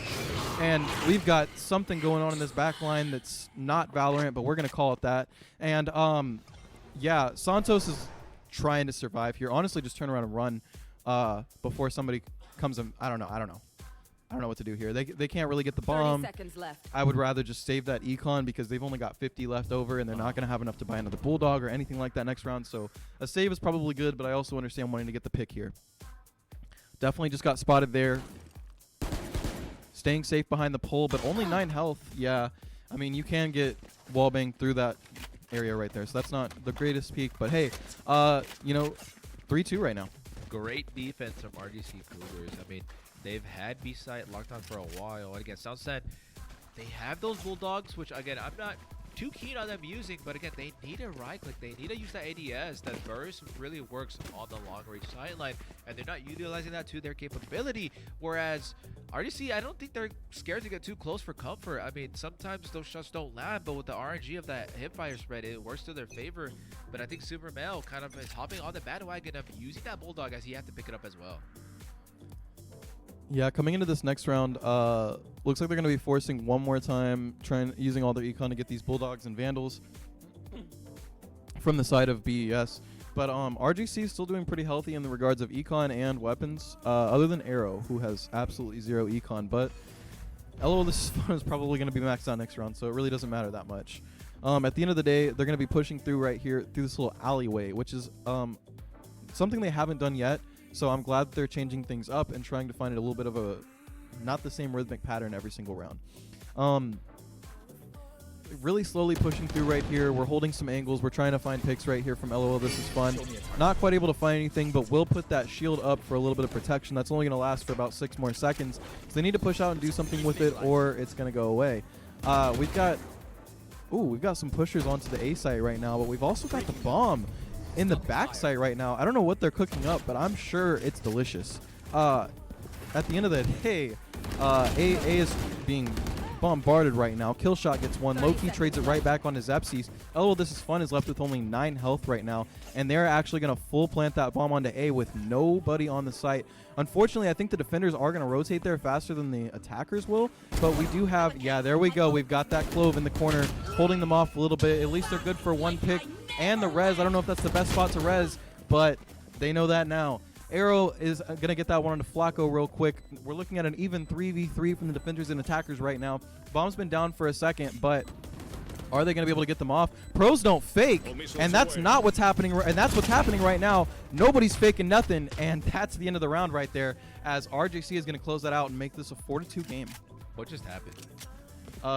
Speaker 1: And we've got something going on in this back line that's not Valorant, but we're going to call it that. And, yeah, Santos is trying to survive here. Honestly, just turn around and run before somebody comes in. I don't know what to do here. They can't really get the bomb.
Speaker 3: 30 seconds left.
Speaker 1: I would rather just save that econ because they've only got 50 left over and they're not going to have enough to buy another Bulldog or anything like that next round. So a save is probably good, but I also understand wanting to get the pick here. Definitely just got spotted there. Staying safe behind the pole, but only 9 health. Yeah, I mean, you can get wallbang through that area right there. So that's not the greatest peak, but hey, you know, 3-2 right now.
Speaker 2: Great defense from RGC Cougars. I mean, they've had B-site locked on for a while. And again, South Sand, they have those Bulldogs, which again, I'm not too keen on them using, but again, they need a right click. They need to use that ADS. That burst really works on the long range sideline, and they're not utilizing that to their capability. Whereas RDC, I don't think they're scared to get too close for comfort. I mean, sometimes those shots don't land, but with the RNG of that hipfire spread, it works to their favor. But I think Super Mel kind of is hopping on the bandwagon of using that Bulldog as he has to pick it up as well.
Speaker 1: Yeah, coming into this next round, looks like they're going to be forcing one more time, using all their econ to get these Bulldogs and Vandals from the side of BES. But RGC is still doing pretty healthy in the regards of econ and weapons, other than Arrow, who has absolutely 0 econ. But LOL, this is probably going to be maxed out next round, so it really doesn't matter that much. At the end of the day, they're going to be pushing through right here, through this little alleyway, which is something they haven't done yet. So I'm glad they're changing things up and trying to find a little bit of a, not the same rhythmic pattern every single round. Really slowly pushing through right here. We're holding some angles. We're trying to find picks right here from LOL. This is fun. Not quite able to find anything, but we'll put that shield up for a little bit of protection. That's only going to last for about 6 more seconds. So they need to push out and do something with it, or it's going to go away. We've got Ooh, we've got some pushers onto the A site right now, but we've also got the bomb in the back site right now. I don't know what they're cooking up, but I'm sure it's delicious. At the end of the day, A is being bombarded right now. Killshot gets one. Loki trades it right back onto Zepsies. LOL, This Is Fun is left with only 9 health right now, and they're actually going to full plant that bomb onto A with nobody on the site. Unfortunately, I think the defenders are going to rotate there faster than the attackers will, but we do have, yeah, there we go. We've got that Clove in the corner, holding them off a little bit. At least they're good for one pick and the res. I don't know if that's the best spot to res, but they know that now. Arrow is going to get that one onto Flacco real quick. We're looking at an even 3v3 from the defenders and attackers right now. Bomb's been down for a second, but are they going to be able to get them off? Pros don't fake, and that's not what's happening. And that's what's happening right now. Nobody's faking nothing, and that's the end of the round right there, as RJC is going to close that out and make this a 4-2 game.
Speaker 2: What just happened?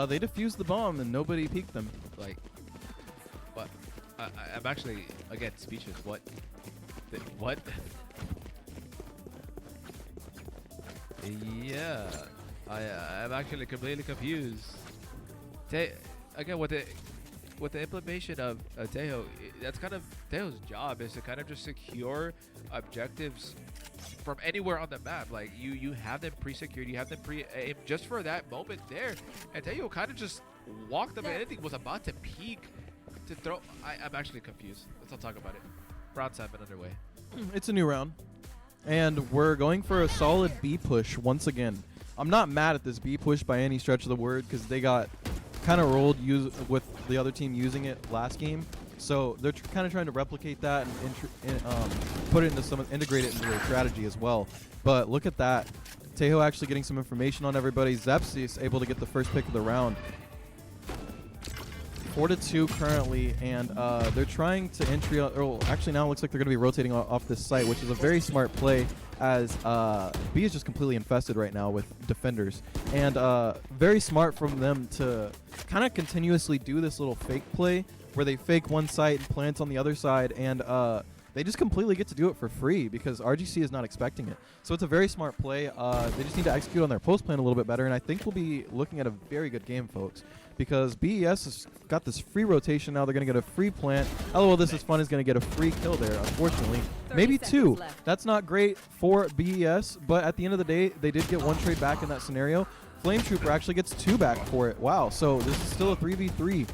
Speaker 1: They defused the bomb, and nobody peeked them.
Speaker 2: Like, what? I'm actually, again, speechless. What? What? Yeah, I'm actually completely confused. Again, with the implementation of Tejo, that's kind of Tejo's job, is to kind of just secure objectives from anywhere on the map. Like you have them pre-secured, you have them pre-aimed just for that moment there, and Tejo kind of just walked them. Anything was about to peek to throw. I'm actually confused. Let's not talk about it. Round 7 underway.
Speaker 1: It's a new round. And we're going for a solid B push once again. I'm not mad at this B push by any stretch of the word, because they got kind of rolled with the other team using it last game. So they're kind of trying to replicate that and put it into integrate it into their strategy as well. But look at that. Tejo actually getting some information on everybody. Zepsis able to get the first pick of the round. 4-2 currently, and they're trying to entry. Actually, now it looks like they're going to be rotating off this site, which is a very smart play, as B is just completely infested right now with defenders, and very smart from them to kind of continuously do this little fake play where they fake one site and plant on the other side, and they just completely get to do it for free because RGC is not expecting it. So it's a very smart play. They just need to execute on their post plan a little bit better, and I think we'll be looking at a very good game, folks, because BES has got this free rotation now. They're going to get a free plant. LOL, This Is Fun is going to get a free kill there, unfortunately. Maybe 2. That's not great for BES, but at the end of the day, they did get 1 trade back in that scenario. Flame Trooper actually gets 2 back for it. Wow, so this is still a 3v3.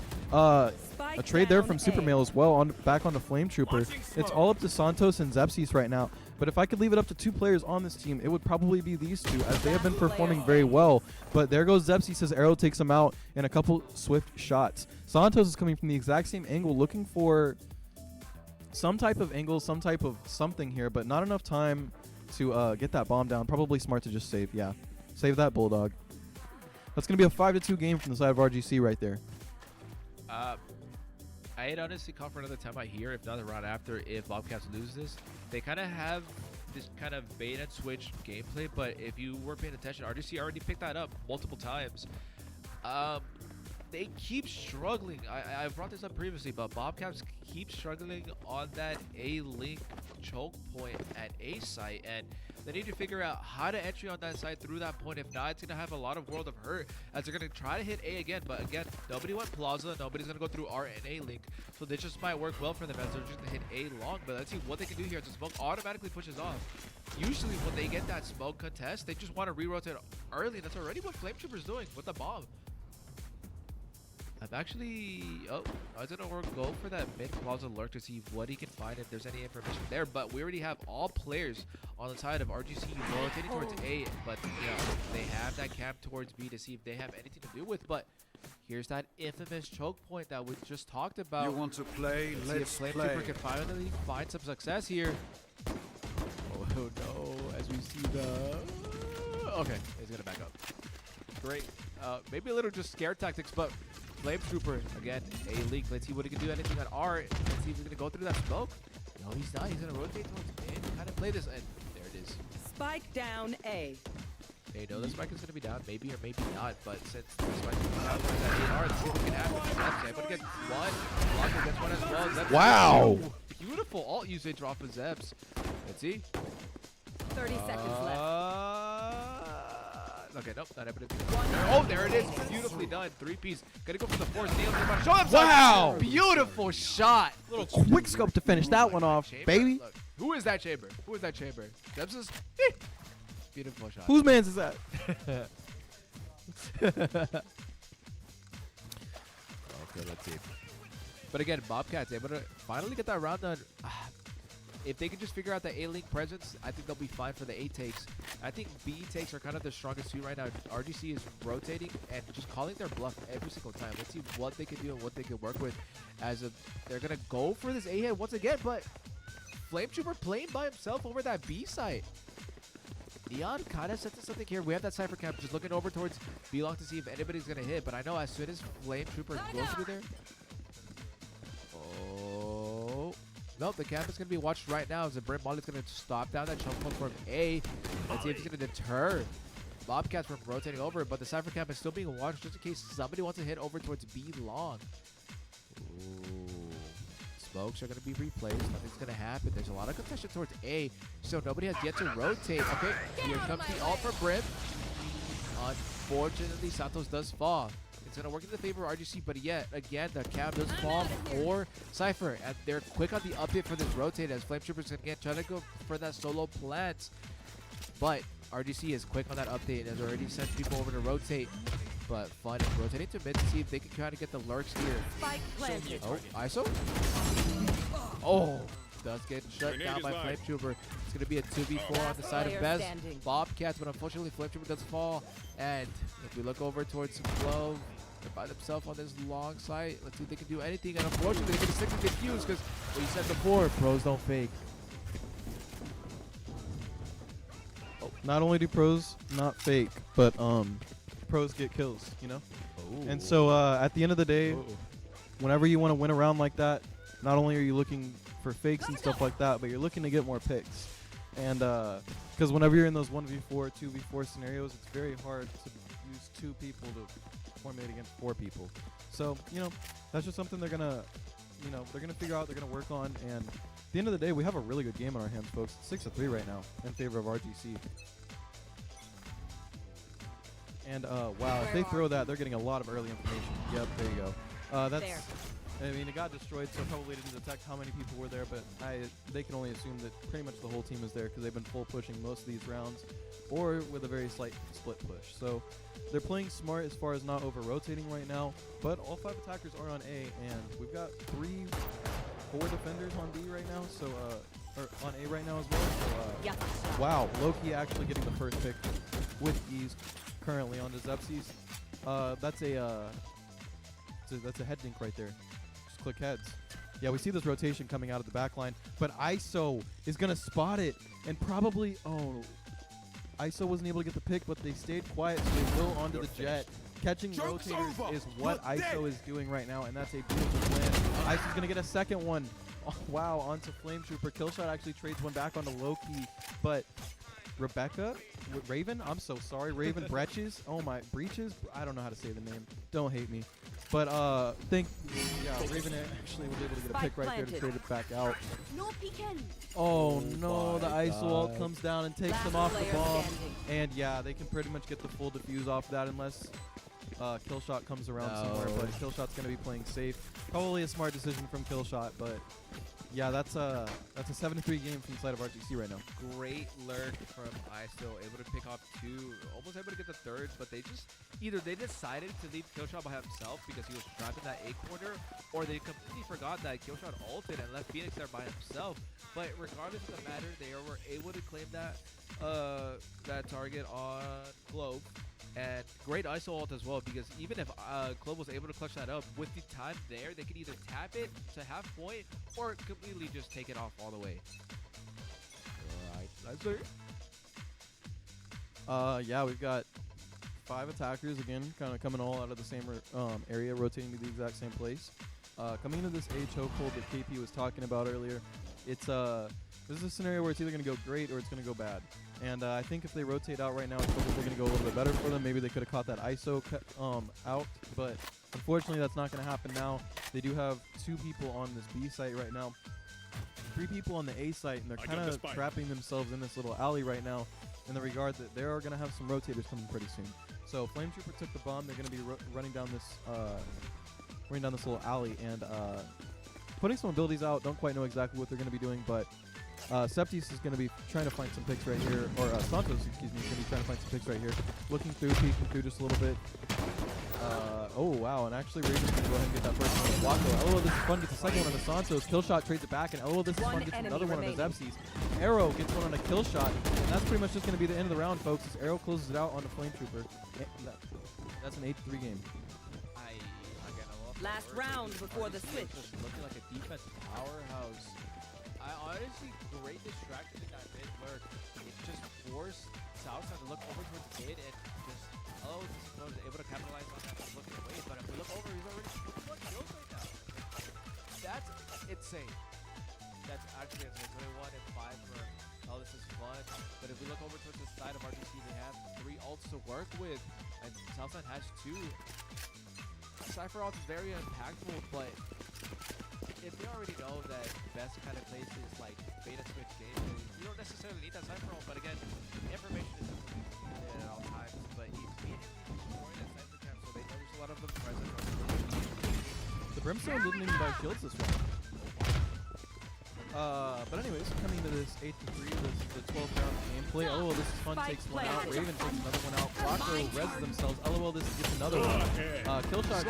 Speaker 1: A trade there from Supermail as well, back onto Flame Trooper. It's all up to Santos and Zepsis right now. But if I could leave it up to 2 players on this team, it would probably be these 2, as they have been performing very well. But there goes Zepsis as Arrow takes him out in a couple swift shots. Santos is coming from the exact same angle, looking for some type of angle, some type of something here, but not enough time to get that bomb down. Probably smart to just save. Yeah, save that Bulldog. That's going to be a 5-2 game from the side of RGC right there.
Speaker 2: I'd honestly call for another time out here, if not the round after, if Bobcats lose this. They kind of have this kind of bait and switch gameplay, but if you were paying attention, RGC already picked that up multiple times. They keep struggling. I brought this up previously, but Bobcats keep struggling on that A-Link choke point at A site, and they need to figure out how to entry on that side through that point. If not, it's going to have a lot of World of Hurt, as they're going to try to hit A again. But again, nobody went Plaza. Nobody's going to go through R and A-Link. So this just might work well for them, as they're just going to hit A long. But let's see what they can do here. The smoke automatically pushes off. Usually when they get that smoke contest, they just want to re-rotate early. That's already what Flame Trooper's doing with the bomb. I'm actually, I was gonna go for that mid Plaza lurk to see what he can find, if there's any information there. But we already have all players on the side of RGC rotating towards A, but you know, they have that camp towards B to see if they have anything to do with. But here's that infamous choke point that we just talked about.
Speaker 4: You want to play?
Speaker 2: Let's see if Flame Trooper can finally find some success here. Oh no, as we see the, okay, he's gonna back up. Great, maybe a little just scare tactics, but Flame Trooper, again, A-Link. Let's see what he can do. Anything on R. Let's see if he's going to go through that smoke. No, he's not. He's going to rotate towards A. Kind of play this, and there it is.
Speaker 3: Spike down A.
Speaker 2: They know the spike is going to be down, maybe or maybe not, but since the spike is down towards that A-R, let's see what can happen. That's able to get one. Blocker gets one as well. Zeb's
Speaker 1: wow.
Speaker 2: Beautiful alt usage off of Zebs. Let's see.
Speaker 3: 30 seconds left.
Speaker 2: Okay, nope, not able to do that. Oh, there it is. Beautifully done. 3-piece. Gonna go for the force. Nails him. Show himself.
Speaker 1: Wow.
Speaker 2: Beautiful shot.
Speaker 1: Little quick scope to finish that one off,
Speaker 2: Chamber?
Speaker 1: baby.
Speaker 2: Look, who is that chamber? Who is that chamber? Debs' beautiful shot.
Speaker 1: Whose man's is that?
Speaker 2: Okay, let's see. But again, Bobcats able to finally get that round done. If they can just figure out the A-Link presence, I think they'll be fine for the A takes. I think B takes are kind of the strongest suit right now. RGC is rotating and just calling their bluff every single time. Let's see what they can do and what they can work with. They're going to go for this A head once again, but Flame Trooper playing by himself over that B site. Neon kind of sets us something here. We have that Cypher Camp just looking over towards B-Long to see if anybody's going to hit. But I know as soon as Flame Trooper goes through there. Oh. Nope, the camp is going to be watched right now as the Brim Molly's going to stop down that chunk from A. Let's see if he's going to deter Bobcats from rotating over. But the Cypher Camp is still being watched just in case somebody wants to hit over towards B-Long. Ooh. Smokes are going to be replaced. Nothing's going to happen. There's a lot of contention towards A, so nobody has yet to rotate. Okay, here comes the ult for Brim. Unfortunately, Santos does fall. It's going to work in the favor of RGC, but yet again, the cap does fall for Cypher, and they're quick on the update for this rotate as Flame Troopers again trying to go for that solo plant. But RGC is quick on that update and has already sent people over to rotate. But fun is rotating to mid to see if they can kind of get the lurks here.
Speaker 3: Spike planted.
Speaker 2: Oh, ISO? Oh, does get shut down by Flame Trooper. It's going to be a 2v4 on the side of Bez. Bobcats, but unfortunately Flame Trooper does fall. And if we look over towards Clove, they're by themselves on this long site. Let's see if they can do anything. And unfortunately, they're going to stick to the defuse because what you said before, pros don't fake.
Speaker 1: Oh, not only do pros not fake, but pros get kills, you know?
Speaker 2: Ooh.
Speaker 1: And so at the end of the day, whenever you want to win a round like that, not only are you looking for fakes and stuff like that, but you're looking to get more picks. And because whenever you're in those 1v4, 2v4 scenarios, it's very hard to use 2 people to formulate against 4 people. So, you know, that's just something they're going to, you know, they're going to figure out, they're going to work on. And at the end of the day, we have a really good game on our hands, folks. 6-3 right now in favor of RGC. And wow, if they throw that, they're getting a lot of early information. Yep, there you go. That's, I mean, it got destroyed, so probably didn't detect how many people were there, but they can only assume that pretty much the whole team is there because they've been full pushing most of these rounds, or with a very slight split push. So they're playing smart as far as not over-rotating right now, but all 5 attackers are on A, and we've got 4 defenders on B right now, so or on A right now as well. So wow, Loki actually getting the first pick with ease currently on the Zepsies. That's a head dink right there. Just click heads. Yeah, we see this rotation coming out of the back line, but ISO is going to spot it and probably, ISO wasn't able to get the pick, but they stayed quiet, so they go onto the jet. Catching rotators is what ISO is doing right now, and that's a beautiful plan. ISO's going to get a second one. Oh, wow, onto Flame Trooper. Killshot actually trades one back onto Loki, but Raven? I'm so sorry. Raven Breaches? Oh my, Breaches? I don't know how to say the name. Don't hate me. But Raven actually was able to get a pick right there to trade it back out. Oh no, the ISO ult comes down and takes them off the bomb. And yeah, they can pretty much get the full defuse off that unless Killshot comes around somewhere. But Killshot's going to be playing safe. Probably a smart decision from Killshot, but yeah, that's a 7-3 game from the side of RGC right now.
Speaker 2: Great lurk from ISO, able to pick off 2, almost able to get the 3rd, but they decided to leave Killshot by himself because he was trapped in that A corner, or they completely forgot that Killshot ulted and left Phoenix there by himself. But regardless of the matter, they were able to claim that target on Clove. And great ISO ult as well, because even if Clove was able to clutch that up, with the time there, they could either tap it to half point or completely just take it off all the way. Alright, nice.
Speaker 1: Yeah, we've got 5 attackers again, kind of coming all out of the same area, rotating to the exact same place. Coming into this A chokehold that KP was talking about earlier, it's this is a scenario where it's either going to go great or it's going to go bad. And I think if they rotate out right now, it's probably going to go a little bit better for them. Maybe they could have caught that ISO out, but unfortunately that's not going to happen now. They do have 2 people on this B site right now, 3 people on the A site, and they're kind of trapping themselves in this little alley right now. in the regard that they are going to have some rotators coming pretty soon. So Flame Trooper took the bomb. They're going to be running down this little alley and putting some abilities out. Don't quite know exactly what they're going to be doing, but Septis is going to be trying to find some picks right here, or Santos, excuse me, is going to be trying to find some picks right here. Looking through, peeking through just a little bit. Oh, wow, and actually Raven's going to go ahead and get that first one. Wacko, LOL, this is fun, gets the second one on the Santos. Killshot trades it back, and LOL, this is fun, gets another one on his Epsies. Arrow gets one on a kill shot, and that's pretty much just going to be the end of the round, folks, as Arrow closes it out on the Flame Trooper. That's an 8-3 game.
Speaker 3: Last round before the switch.
Speaker 2: Just looking like a defense powerhouse. I honestly, great distraction in that mid lurk. It just forced Southside to look over towards mid and just, this was able to capitalize on that and look away. But if we look over, he's already 21 kills right now. That's insane. That's actually insane. So 1 and 5 for, this is fun. But if we look over towards the side of RGC, they have 3 ults to work with. And Southside has 2. Cypher ult is very impactful, but if you already know that best kind of place is like beta switch games, you don't necessarily need that Cypher ult, but again, information is needed at all times. But immediately destroying that Cypher camp, so they know there's a lot of them present.
Speaker 1: The Brimstone didn't even buy shields this round. But anyways, coming to this 8-3, this is the 12th round gameplay. LOL, this is fun, takes one out. Raven takes another one out. Flacco res themselves. LOL, this gets another one. Killshot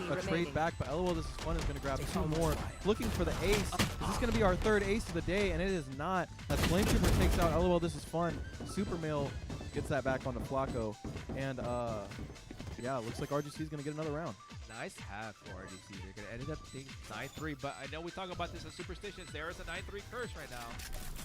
Speaker 1: gets a trade back, but LOL, this is fun, is going to grab 2 more. Looking for the ace. Is this going to be our 3rd ace of the day? And it is not. As Flame Trooper takes out LOL, this is fun. Super Male gets that back onto Flacco. And yeah, looks like RGC is going to get another round.
Speaker 2: Nice half for RGC. They're going to end up being 9-3, but I know we talk about this as Superstitions. There is a 9-3 curse right now.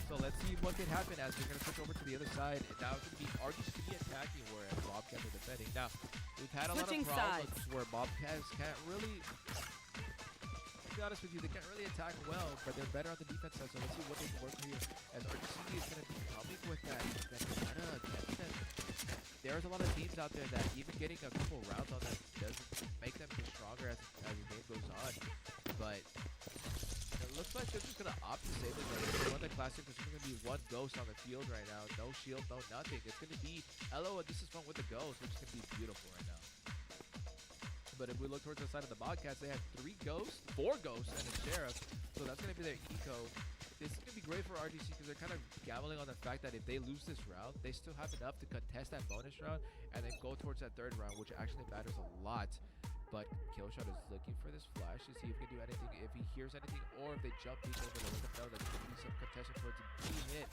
Speaker 2: So let's see what can happen as we're going to switch over to the other side. And now it's going to be RGC attacking, whereas Bobcats are defending. Now, we've had a lot of problems where Bobcats can't really, to be honest with you, they can't really attack well, but they're better on the defense side. So let's see what they can work here as RGC is going to be coming with that kind of defense. There's a lot of teams out there that even getting a couple rounds on them doesn't make them get stronger as the game goes on. But it looks like they're just going to opt to save it. One of the classics, there's going to be 1 ghost on the field right now. No shield, no nothing. It's going to be LO, this is fun with the ghost, which is going to be beautiful right now. But if we look towards the side of the Bobcats, they have 3 ghosts, 4 ghosts, and a sheriff. So that's going to be their eco. This is going to be great for RGC because they're kind of gambling on the fact that if they lose this round, they still have enough to contest that bonus round and then go towards that 3rd round, which actually matters a lot. But Killshot is looking for this flash to see if he can do anything, if he hears anything, or if they jump each over to let them know that there could be some contestation towards a B hit.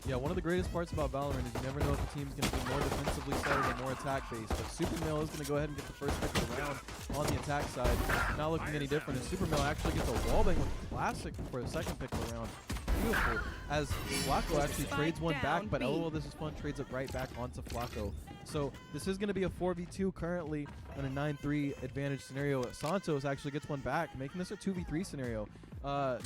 Speaker 1: Yeah, one of the greatest parts about Valorant is you never know if the team's going to be more defensively centered or more attack-based. But Supermail is going to go ahead and get the first pick of the round on the attack side. Not looking any different. And Supermail actually gets a wallbang with Classic for the 2nd pick of the round. Beautiful. As Flacco actually trades one back, but LOL, this is fun, trades it right back onto Flacco. So this is going to be a 4v2 currently in a 9-3 advantage scenario. Santos actually gets one back, making this a 2v3 scenario.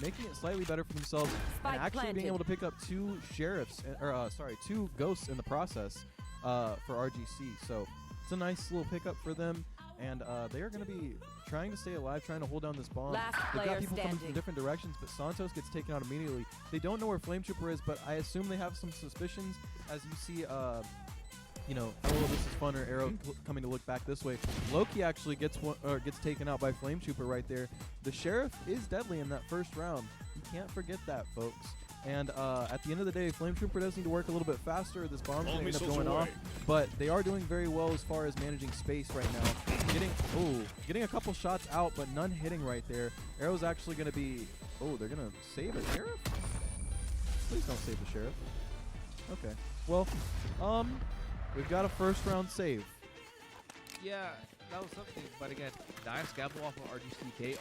Speaker 1: Making it slightly better for themselves and actually being able to pick up 2 sheriffs, or 2 ghosts in the process for RGC. So it's a nice little pickup for them, and they are going to be trying to stay alive, trying to hold down this bomb. They've got people coming from different directions, but Santos gets taken out immediately. They don't know where Flame Trooper is, but I assume they have some suspicions as you see you know, oh, this is fun, or Arrow coming to look back this way. Loki actually gets taken out by Flame Trooper right there. The Sheriff is deadly in that first round. You can't forget that, folks. And at the end of the day, Flame Trooper does need to work a little bit faster. This bomb's going to end up going off. But they are doing very well as far as managing space right now. Getting a couple shots out, but none hitting right there. Arrow's actually going to be... Oh, they're going to save a Sheriff? Please don't save the Sheriff. Okay. Well, we've got a first round save.
Speaker 2: Yeah, that was something. But again, nice gamble off of RGC. They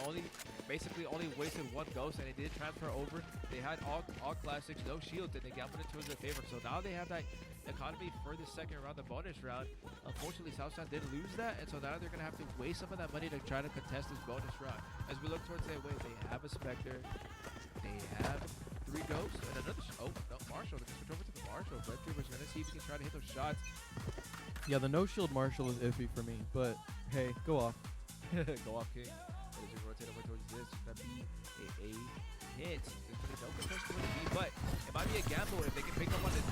Speaker 2: basically only wasted 1 ghost, and it did transfer over. They had all classics, no shields, and they gambled it towards their favor. So now they have that economy for the 2nd round, the bonus round. Unfortunately, Southside did lose that, and so now they're going to have to waste some of that money to try to contest this bonus round. As we look towards their way, they have a Spectre. They have 3 ghosts and another. Oh, no, Marshall. They just switch over to the Marshall. Flame Trooper's going to see if he can try to hit those shots.
Speaker 1: Yeah, the no shield Marshall is iffy for me, but hey, go off.
Speaker 2: Go off, King. As we rotate over towards this, it's going to be a hits. There's going to be no contest for the B, but it might be a gamble if they can pick up on it.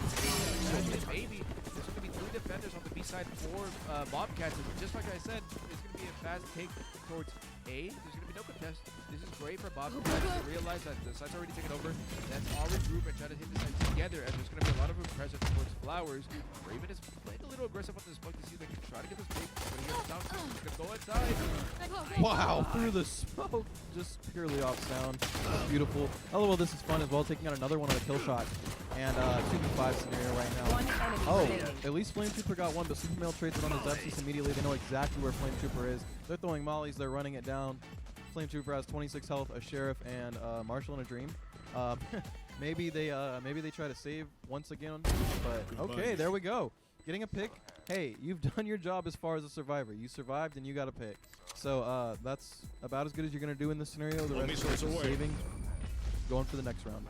Speaker 2: Maybe there's going to be 2 defenders on the B side for Bobcats. And just like I said, it's going to be a fast take towards A. There's going to be no contest. This is great for Bobcats to realize that the site's already taken over. Let's all regroup and try to hit the site together, as there's going to be a lot of presence towards Flowers. Raven is playing a little aggressive on this point to see if they can try to get this big. But here's down. He's going to go inside.
Speaker 1: Wow, through the smoke, just purely off sound. That's beautiful. LOL, this is fun as well, taking out another one on a kill shot. And 2v5 scenario right now.
Speaker 3: One enemy
Speaker 1: Oh,
Speaker 3: remaining.
Speaker 1: at least Flame Trooper got one, but Super Male trades it on the Zepsys immediately. They know exactly where Flame Trooper is. They're throwing mollies, they're running it down. Flame Trooper has 26 health, a Sheriff, and Marshall and a Dream. Maybe they try to save once again, but okay, there we go. Getting a pick. Hey, you've done your job as far as a survivor. You survived and you got a pick. So that's about as good as you're going to do in this scenario. The rest of it is saving. Going for the next round.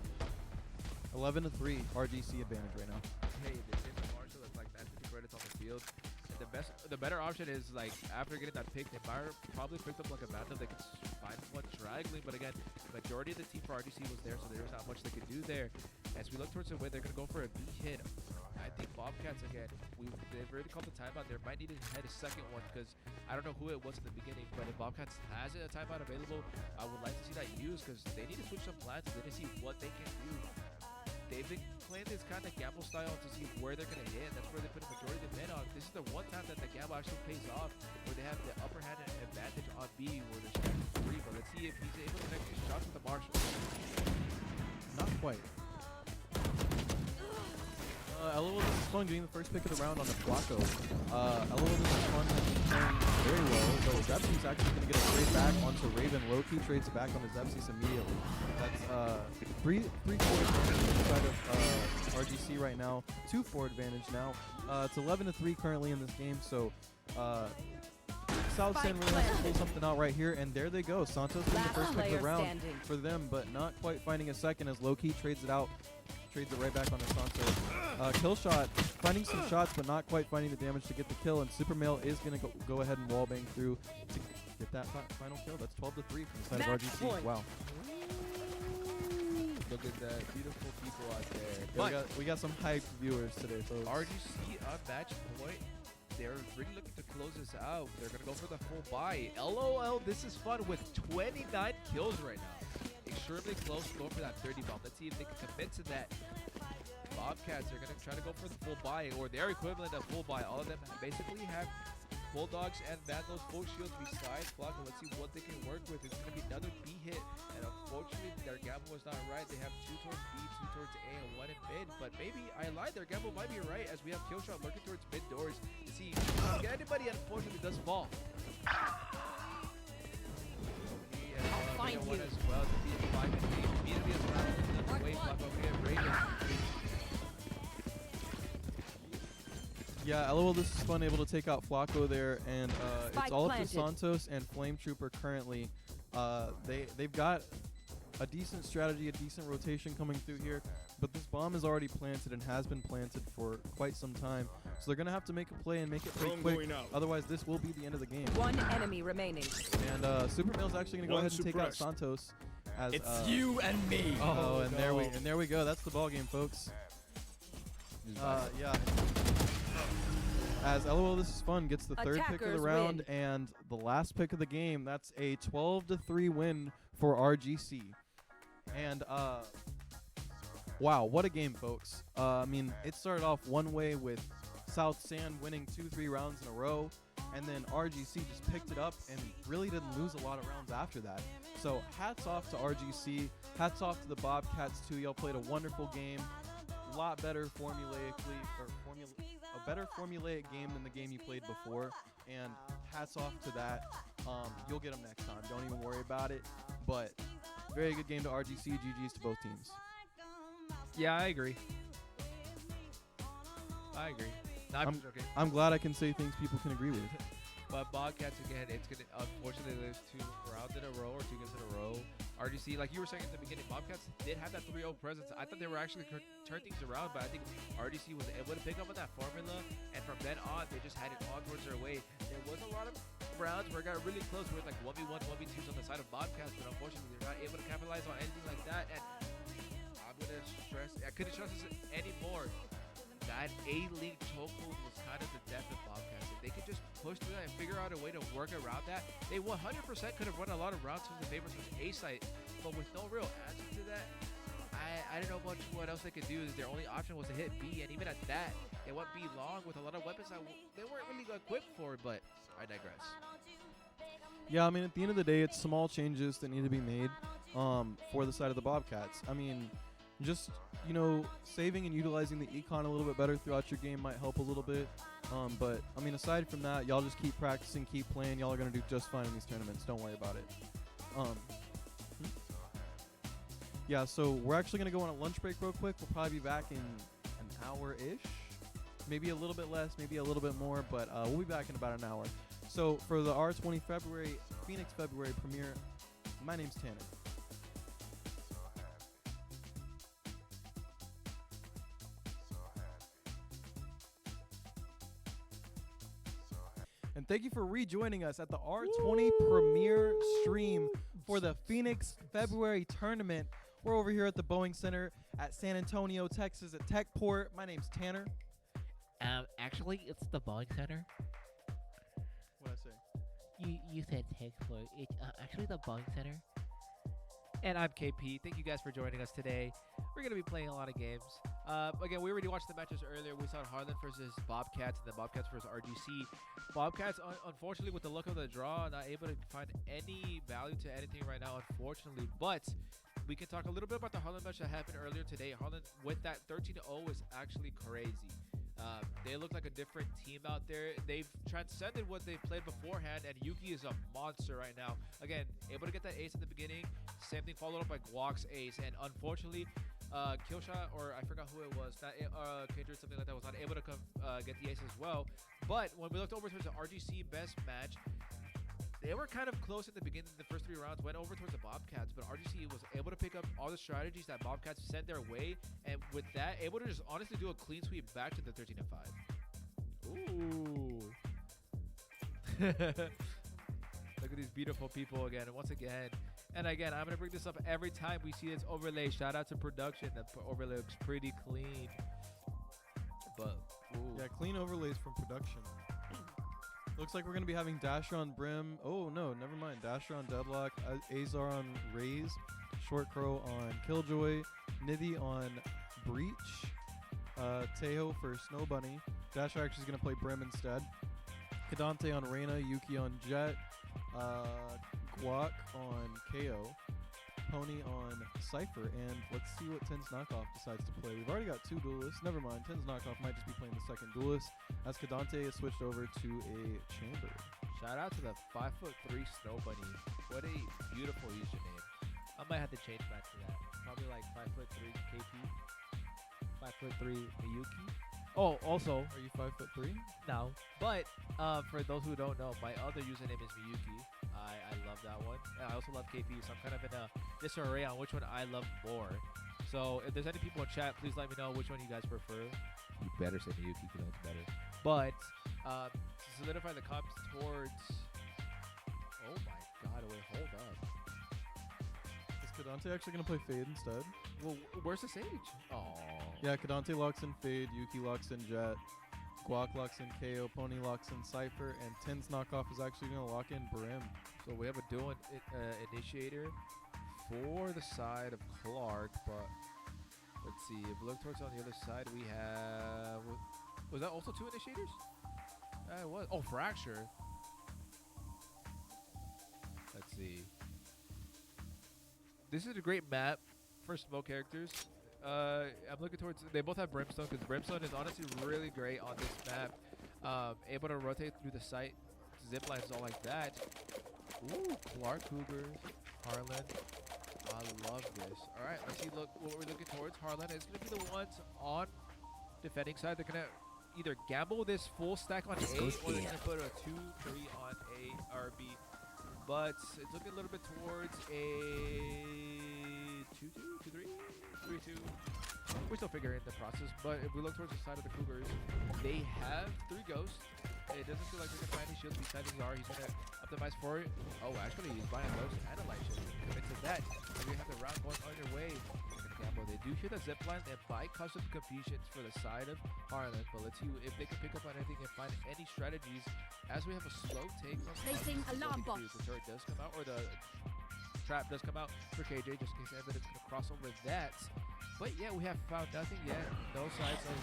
Speaker 1: 11-3 RGC advantage right now.
Speaker 2: Hey, this is Marshall. That's like 950 credits on the field. And the better option is like after getting that pick, they might probably picked up like a matchup they could find one straggling. But again, the majority of the team for RGC was there, so there's not much they could do there. As we look towards the win, they're gonna go for a B hit. I think Bobcats again. They've already called the timeout. They might need to head a second one because I don't know who it was in the beginning. But if Bobcats has a timeout available, I would like to see that used because they need to switch some plans. They need to see what they can do. They've been playing this kind of gamble style to see where they're going to hit. That's where they put a majority of the men on. This is the one time that the gamble actually pays off, where they have the upper hand advantage on B, where they're striking 3. But let's see if he's able to connect his shots with the Marshall.
Speaker 1: Not quite. LOL, this is fun getting the first pick of the round on the Flacco. LOL, this is fun playing very well. So Zepsys actually going to get a trade back onto Raven. Low-key trades it back onto Zepsys immediately. That's 3-4 advantage inside of RGC right now. 2-4 advantage now. It's 11-3 currently in this game. So South San really has to pull something out right here. And there they go. Santos getting the first pick of the round for them, but not quite finding a second as Low-key trades it out. Trades it right back on the Santos. Kill shot, finding some shots, but not quite finding the damage to get the kill. And Super Male is going to go ahead and wallbang through to get that final kill. That's 12-3 from the side of RGC.
Speaker 3: Point.
Speaker 1: Wow.
Speaker 2: Look at that beautiful people out there.
Speaker 1: Yeah, we got some hyped viewers today, folks.
Speaker 2: RGC on match point. They're really looking to close this out. They're going to go for the full buy. LOL, this is fun with 29 kills right now. Extremely close to going for that 30 bomb. Let's see if they can commit to that. Bobcats are going to try to go for the full buy, or their equivalent of full buy. All of them basically have Bulldogs and Vandals full shields besides Flacco. Let's see what they can work with. It's going to be another B hit, and unfortunately their gamble was not right. They have 2 towards B, 2 towards A, and 1 in mid. But maybe I lied. Their gamble might be right, as we have Killshot lurking towards mid doors to see if anybody unfortunately does fall.
Speaker 3: I'll find you.
Speaker 2: As well to be 5 and 8 immediately as well. Wait, Flacco get Raven.
Speaker 1: Yeah, LOL, this is fun, able to take out Flacco there, and it's all up to Santos and Flame Trooper currently. They've got a decent strategy, a decent rotation coming through here, but this bomb is already planted and has been planted for quite some time. So they're going to have to make a play and make it pretty quick. Otherwise, this will be the end of the game.
Speaker 3: One enemy remaining.
Speaker 1: And Super Male's actually going to go ahead and take out Santos. As,
Speaker 4: It's you and me.
Speaker 1: Oh, and there we go. That's the ball game, folks. Yeah. As LOL, this is fun, gets the third pick of the round and the last pick of the game. That's a 12-3 win for RGC. And wow, what a game, folks. I mean, it started off one way with South San winning 2-3 rounds in a row, and then RGC just picked it up and really didn't lose a lot of rounds after that. So hats off to RGC, hats off to the Bobcats too. Y'all played a wonderful game, a lot better a better formulaic game than the game you played before, and hats off to that. You'll get them next time. Don't even worry about it. But very good game to RGC. GG's to both teams.
Speaker 2: Yeah, I agree.
Speaker 1: I'm glad I can say things people can agree with.
Speaker 2: But Bobcats, again, it's going to, unfortunately, there's 2 rounds in a row or 2 games in a row. RGC, like you were saying at the beginning, Bobcats did have that 3-0 presence. I thought they were actually going to turn things around, but I think RGC was able to pick up on that formula, and from then on, they just had it all towards their way. There was a lot of rounds where it got really close. We're like 1v1, 1v2s on the side of Bobcats, but unfortunately they're not able to capitalize on anything like that. And I'm gonna stress, I couldn't stress this anymore. That A-League chokehold was kind of the death of Bobcats. If they could just push through that and figure out a way to work around that, they 100% could have run a lot of rounds from the favorites with A site, but with no real answer to that, I don't know much what else they could do. Their only option was to hit B, and even at that, they went B long with a lot of weapons that they weren't really equipped for, but I digress.
Speaker 1: Yeah, I mean, at the end of the day, it's small changes that need to be made for the side of the Bobcats. I mean, just, you know, saving and utilizing the econ a little bit better throughout your game might help a little bit. But, I mean, aside from that, y'all just keep practicing, keep playing. Y'all are going to do just fine in these tournaments. Don't worry about it. Yeah, so we're actually going to go on a lunch break real quick. We'll probably be back in an hour-ish. Maybe a little bit less, maybe a little bit more, but we'll be back in about an hour. So for the R20 February Phoenix February premiere, my name's Tanner. And thank you for rejoining us at the R20 premiere stream for the Phoenix February tournament. We're over here at the Boeing Center at San Antonio, Texas at Techport. My name's Tanner.
Speaker 5: Actually, it's the Boeing Center.
Speaker 1: What'd I say?
Speaker 5: You said Techport. It's actually the Boeing Center.
Speaker 2: And I'm KP. Thank you guys for joining us today. We're going to be playing a lot of games. Again, we already watched the matches earlier. We saw Harlan versus Bobcats and then Bobcats versus RGC. Bobcats, unfortunately, with the luck of the draw, not able to find any value to anything right now, unfortunately. But we can talk a little bit about the Harlan match that happened earlier today. Harlan, with that 13-0, is actually crazy. They look like a different team out there. They've transcended what they played beforehand, and Yuki is a monster right now. Again, able to get that ace at the beginning. Same thing followed up by Guak's ace, and unfortunately, Killshot, or I forgot who it was, not Kindred, something like that, was not able to get the ace as well. But when we looked over towards the RGC best match, they were kind of close at the beginning. The first 3 rounds went over towards the Bobcats, but RGC was able to pick up all the strategies that Bobcats sent their way, and with that, able to just honestly do a clean sweep back to the 13-5. Ooh. Look at these beautiful people again, and once again, and again, I'm going to bring this up every time we see this overlay. Shout out to production. The overlay looks pretty clean. But, ooh.
Speaker 1: Yeah, clean overlays from production. Looks like we're going to be having Dasher on Brim. Oh, no, never mind. Dasher on Deadlock, Azar on Raze, Short Crow on Killjoy, Nithy on Breach, Teho for Snow Bunny. Dasher actually is going to play Brim instead. Kadante on Reyna, Yuki on Jet, Guac on KO, Pony on Cypher, and let's see what Ten's Knockoff decides to play. We've already got 2 duelists. Never mind. Ten's Knockoff might just be playing the second duelist, as Kadante is switched over to a chamber.
Speaker 2: Shout out to the 5'3" Snow Bunny. What a beautiful username. I might have to change back to that. Probably like 5'3" KP, 5'3" Miyuki. Oh, also,
Speaker 1: Are you 5'3"?
Speaker 2: no. But for those who don't know, my other username is Miyuki. I love that one. And I also love KP, so I'm kind of in a disarray on which one I love more. So if there's any people in chat, please let me know which one you guys prefer. You better say Miyuki, because that's better. But to solidify the comps towards... Oh my god, wait, hold up.
Speaker 1: Is Kadante actually going to play Fade instead?
Speaker 2: Well, where's the Sage? Oh.
Speaker 1: Yeah, Kadante locks in Fade, Yuki locks in Jet, Guac locks in KO, Pony locks in Cypher, and Ten's Knockoff is actually going to lock in Brim.
Speaker 2: So we have a dual initiator for the side of Clark, but let's see. If we look towards on the other side, we have... Was that also 2 initiators? It was. Oh, Fracture. Let's see. This is a great map for smoke characters. I'm looking towards... They both have Brimstone, because Brimstone is honestly really great on this map. Able to rotate through the site, zip lines, all like that. Ooh, Clark Cougars, Harlan. I love this. All right, let's see what we're looking towards. Harlan is going to be the ones on defending side. They're going to either gamble this full stack on A, or they're going to put a 2-3 on A or B. But it's looking a little bit towards a 2-2, 2-3, 3-2. We're still figuring the process, but if we look towards the side of the Cougars, they have 3 ghosts. It doesn't feel like they're gonna find any shields besides his R. He's gonna optimize for it. Oh, actually, he's buying those and a light shield. Commit to that. Maybe you have the round going on your way. Gamble. They do hear the zip line and buy custom confusions for the side of Harlan, but let's see if they can pick up on anything and find any strategies as we have a slow take from
Speaker 3: Placing alarm bot.
Speaker 2: The turret does come out, or the trap does come out for KJ, just in case Evidence going to cross over that. But yeah, we have found nothing yet. No sides of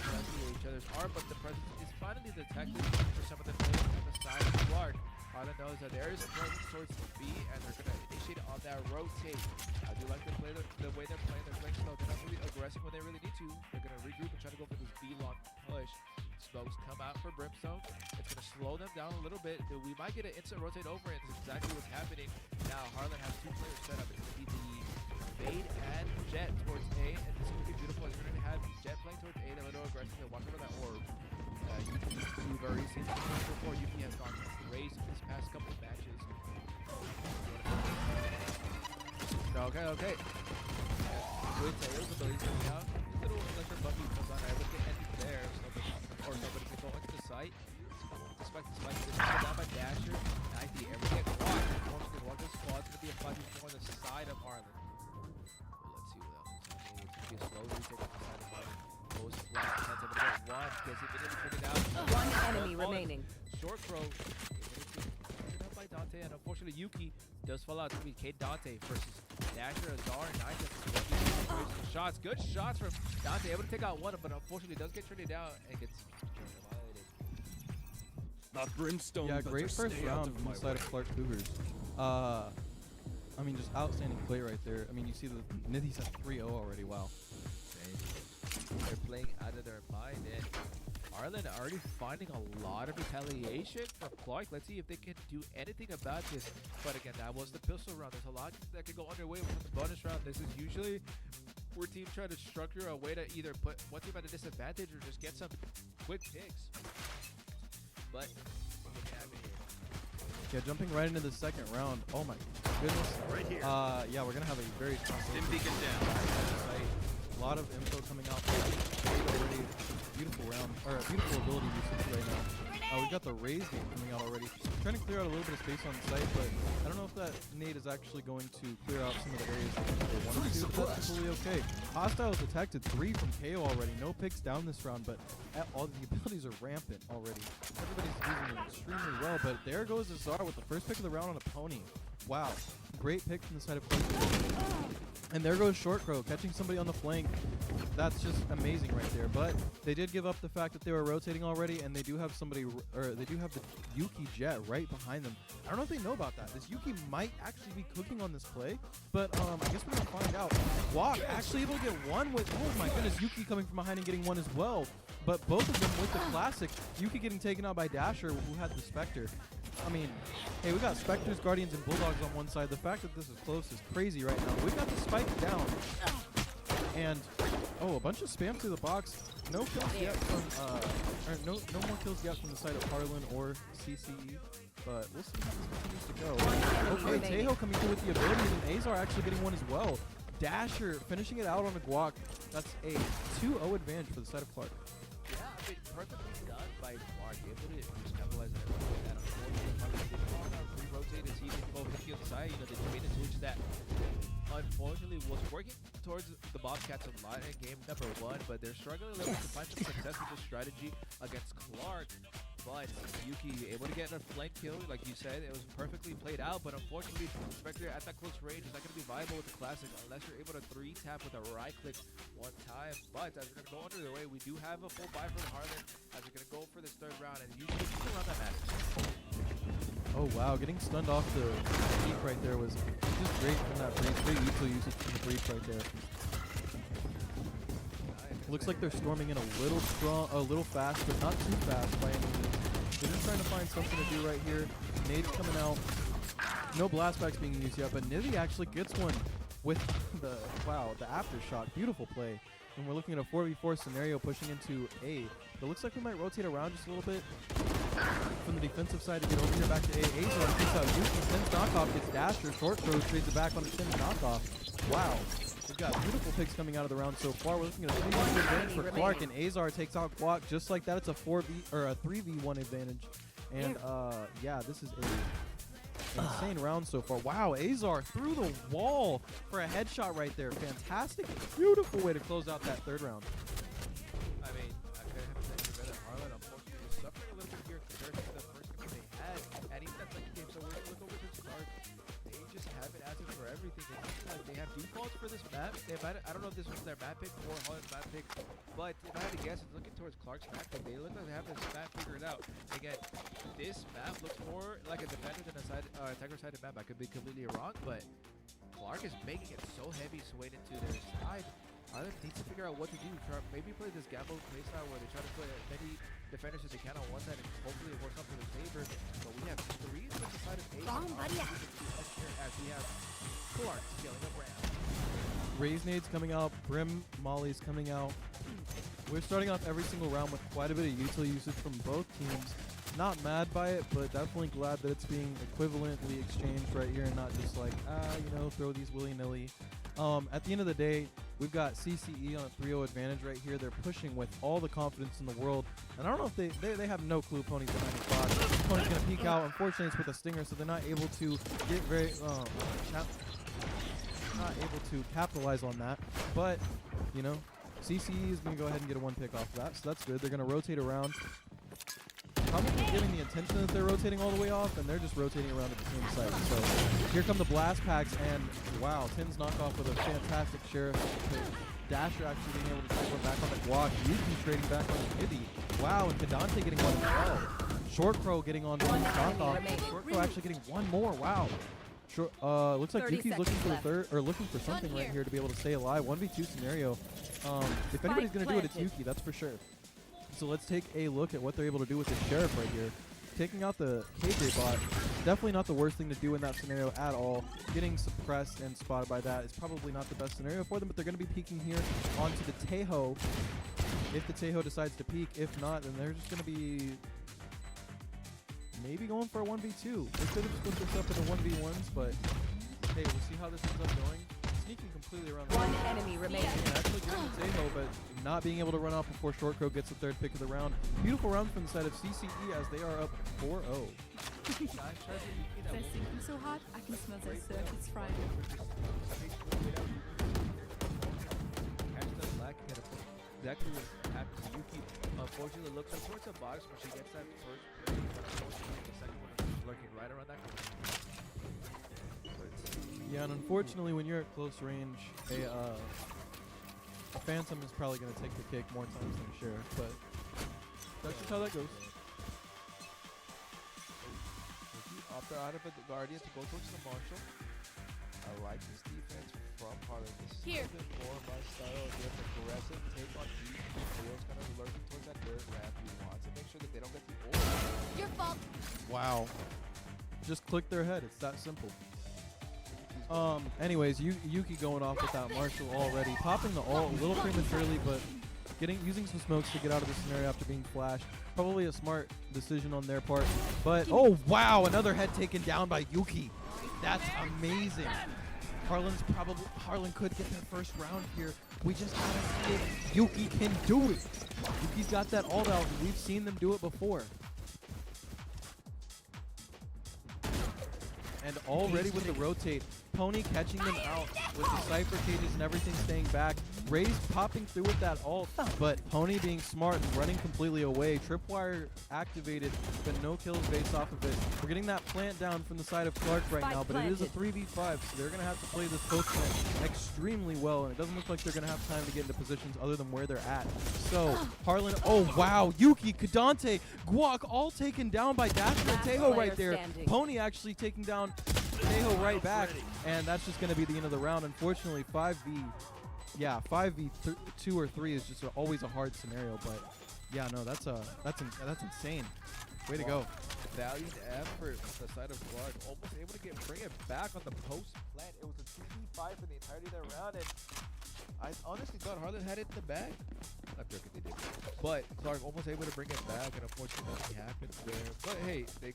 Speaker 2: each other's arm, but the presence is finally detected for some of the players on the side of Clark. Harlan knows that there is a presence towards the B, and they're going to initiate on that rotate. I do like the way they're playing. They're playing slow. They're not really aggressive when they really need to. They're going to regroup and try to go for this B-long push. Smokes come out for Brimstone. It's going to slow them down a little bit. We might get an instant rotate over, and this is exactly what's happening. Now, Harlan has two players set up. It's going to be the Fade and Jet towards A, and this is going to be beautiful. You're going to have Jet playing towards A. They're a little aggressive. They'll walk over that orb. You've already seen this before. Yuki has gone crazy this past couple of matches. Okay. Good tails, abilities coming out. This little electric bucky comes on. I look at Andy there, or somebody can go into the site. Despite the spike, this is down by Dasher. Nice, the air will get blocked. Unfortunately, one of the squad's going to be a 5v4 on the side of Harlan. Let's see what else is happening. It's going to be a slow retake on the side of Harlan. Goes flat, that's a bit one. Gets it figured out.
Speaker 3: One enemy remaining.
Speaker 2: Short throw. Up by Dante, and unfortunately Yuki does fall out. It's going to be Kate Dante versus Dasher, Azar, and Nigel. Shots, good shots from Dante. Able to take out one, but unfortunately does get turned down and gets violated.
Speaker 4: Not Brimstone.
Speaker 1: Yeah, great first round from the side of Clark Cougars. I mean, just outstanding play right there. I mean, you see the Nithy's at 3-0 already. Wow.
Speaker 2: They're playing out of their mind, and Harlan already finding a lot of retaliation from Clark. Let's see if they can do anything about this. But again, that was the pistol round. There's a lot that could go underway from the bonus round. This is usually where teams try to structure a way to either put one team at a disadvantage or just get some quick picks. But what do we have in here?
Speaker 1: Yeah, jumping right into the second round. Oh my goodness.
Speaker 4: Right here.
Speaker 1: Yeah, we're gonna have a very
Speaker 4: Stim beacon down.
Speaker 1: a lot of info coming out already. Beautiful round, or beautiful ability usage right now. We've got the Raze game coming out already. Trying to clear out a little bit of space on site, but I don't know if that nade is actually going to clear out some of the areas that they wanted to. But that's completely okay. Hostiles detected 3 from KO already. No picks down this round, but all the abilities are rampant already. Everybody's using them extremely well, but there goes Azar with the first pick of the round on a pony. Wow. Great pick from the side of Clark. And there goes Short Crow, catching somebody on the flank. That's just amazing right there. But they did give up the fact that they were rotating already, and they do have somebody, or they do have the Yuki Jet right behind them. I don't know if they know about that. This Yuki might actually be cooking on this play, but I guess we're gonna find out. Walk actually able to get one with, oh my goodness, Yuki coming from behind and getting one as well. But both of them with the classic. Yuki getting taken out by Dasher, who had the Spectre. I mean, hey, we got Spectres, Guardians, and Bulldogs on one side. The fact that this is close is crazy right now. We've got the spike down. And, oh, a bunch of spam through the box. No kills yet from, or no more kills yet from the side of Harlan or CCE. But we'll see how this continues to go. Okay, Tejo coming through with the abilities, and Azar actually getting one as well. Dasher finishing it out on the guac. That's a 2-0 advantage for the side of Clark.
Speaker 2: Yeah, I mean, perfectly done by Clark. Able to just capitalize on everything that unfortunately re-rotate as he did both the field side. You know, they made a switch that unfortunately was working towards the Bobcats a lot in game number 1, but they're struggling a little bit to find some success with this strategy against Clark. But Yuki able to get a flank kill, like you said, it was perfectly played out, but unfortunately, Spectre at that close range is not going to be viable with the classic unless you're able to 3-tap with a right click one time. But as we're going to go under the way, we do have a full buy for Harlan as we're going to go for this third round, and usually it's the round that matters.
Speaker 1: Oh wow, getting stunned off the peak right there was just great from that breach. Great util usage from the breach right there. Looks like they're storming in a little fast, but not too fast by any means. They're just trying to find something to do right here. Nades coming out. No blastbacks being used yet, but Nivy actually gets one with the aftershock. Beautiful play. And we're looking at a 4v4 scenario pushing into A. It looks like we might rotate around just a little bit from the defensive side to get over here back to A. Azor picks out Yuki, sends knockoff, gets Dasher, short throws, trades it back on a 10 knockoff. Wow. We've got beautiful picks coming out of the round so far. We're looking at a 3v1 advantage for Clark, and Azar takes out Guac just like that. It's a 3v1 advantage. And yeah, this is a insane round so far. Wow, Azar through the wall for a headshot right there. Fantastic, beautiful way to close out that third round.
Speaker 2: I mean, I could have said you're better than Harlan. Unfortunately, you're suffering a little bit here compared to the first game they had. And even that second game, so we're going to look over to Clark. They just have it as it for everything. It seems like they have defaults for this map. They might, I don't know if this was their map pick or Harlan's map pick, but if I had to guess, it's looking towards Clark's map pick. They look like they have this map figured out. Again, this map looks more like a defender than a side, attacker-sided map. I could be completely wrong, but Clark is making it so heavy swayed into their side. Harlan needs to figure out what to do. Maybe play this gamble playstyle where they try to play as many defenders as they can on one side and hopefully it works out for their favor. But we have three on the side of eight. As we have Clark scaling up round.
Speaker 1: Raise nades coming out, Brim Molly's coming out. We're starting off every single round with quite a bit of util usage from both teams. Not mad by it, but definitely glad that it's being equivalently exchanged right here and not just like, you know, throw these willy-nilly. At the end of the day, we've got CCE on a 3-0 advantage right here. They're pushing with all the confidence in the world. And I don't know if they have no clue Pony's behind the box. Pony's going to peek out. Unfortunately, it's with a stinger, so they're not able to get very, not able to capitalize on that. But, you know, CCE is going to go ahead and get a one pick off of that, so that's good. They're going to rotate around. Probably giving the intention that they're rotating all the way off, and they're just rotating around at the same site. So here come the blast packs, and wow, Tin's knockoff with a fantastic sheriff. Dasher actually being able to take one back on the guac. Yuki trading back on the Gibby. Wow, and Kadante getting one as well. Short Crow getting on one knockoff. Short Crow actually getting one more. Wow. Looks like Yuki's looking for the third, or looking for something right here to be able to stay alive. 1v2 scenario. If anybody's going to do it, it's Yuki, that's for sure. So let's take a look at what they're able to do with the Sheriff right here. Taking out the KJ bot, definitely not the worst thing to do in that scenario at all. Getting suppressed and spotted by that is probably not the best scenario for them, but they're going to be peeking here onto the Tejo. If the Tejo decides to peek, if not, then they're just going to be maybe going for a 1v2. They could have split this up into 1v1s, but hey, we'll see how this ends up going. Sneaking completely around the
Speaker 3: One enemy remaining.
Speaker 1: actually getting the Tejo, but not being able to run off before Short Crow gets the third pick of the round. Beautiful round from the side of CCE as they are up 4-0.
Speaker 6: They're sinking so hard, I can smell their circuits frying.
Speaker 2: Exactly what happened to Yuki. Unfortunately, looks up towards the box when she gets that first pick. The second one is lurking right around that corner.
Speaker 1: Yeah, and unfortunately, when you're at close range, a Phantom is probably going to take the kick more times than a Sheriff, but that's just how that goes.
Speaker 2: Opted out of it, the Guardian to go towards the Marshall. I like this defense from Harlan. This is a bit more my style. They have aggressive take on deep. Leo's kind of lurking towards that dirt ramp. He wants to make sure that they don't get the ult.
Speaker 6: Your fault.
Speaker 1: Wow. Just click their head. It's that simple. Anyways, Yuki going off with that Marshall already. Popping the ult a little prematurely, but using some smokes to get out of the scenario after being flashed. Probably a smart decision on their part. But, oh, wow, another head taken down by Yuki. That's amazing. Harlan could get their first round here. We just gotta see if Yuki can do it. Yuki's got that ult out, and we've seen them do it before. And already with the rotate, Pony catching them out with the Cypher cages and everything staying back. Raze popping through with that ult, but Pony being smart and running completely away. Tripwire activated, but no kills based off of it. We're getting that plant down from the side of Clark right now, but it is a 3v5, so they're going to have to play this post plant extremely well, and it doesn't look like they're going to have time to get into positions other than where they're at. So, Harlan, oh wow, Yuki, Kadante, Guac, all taken down by Dasher and Tejo right there. Pony actually taking down Tejo right back, and that's just going to be the end of the round. Unfortunately, 5v2 or 3 is just always a hard scenario, but yeah, no, that's insane. Way to go.
Speaker 2: Valiant effort from the side of Clark, almost able to bring it back on the post plant. It was a 2v5 for the entirety of that round, and I honestly thought Harlan had it in the bag. I'm joking, they did. But Clark almost able to bring it back, and unfortunately nothing happened there. But hey, they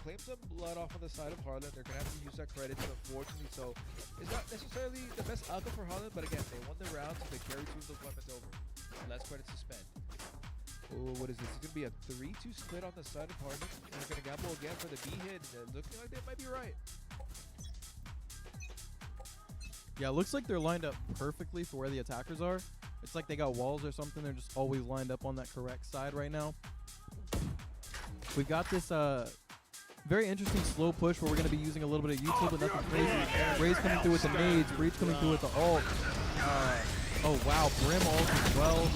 Speaker 2: claimed some blood off on the side of Harlan. They're going to have to use that credit, unfortunately. So it's not necessarily the best outcome for Harlan, but again, they won the round, so they carry 2 of those weapons over. Less credits to spend. what is this? It's going to be a 3-2 split on the side of Harden. And they're going to gamble again for the B hit. Looking like they might be right.
Speaker 1: Yeah, it looks like they're lined up perfectly for where the attackers are. It's like they got walls or something. They're just always lined up on that correct side right now. We've got this very interesting slow push where we're going to be using a little bit of YouTube, but nothing crazy. Ray's coming through with the nades. Breach coming through with the ult. Oh, wow. Brim ult as well.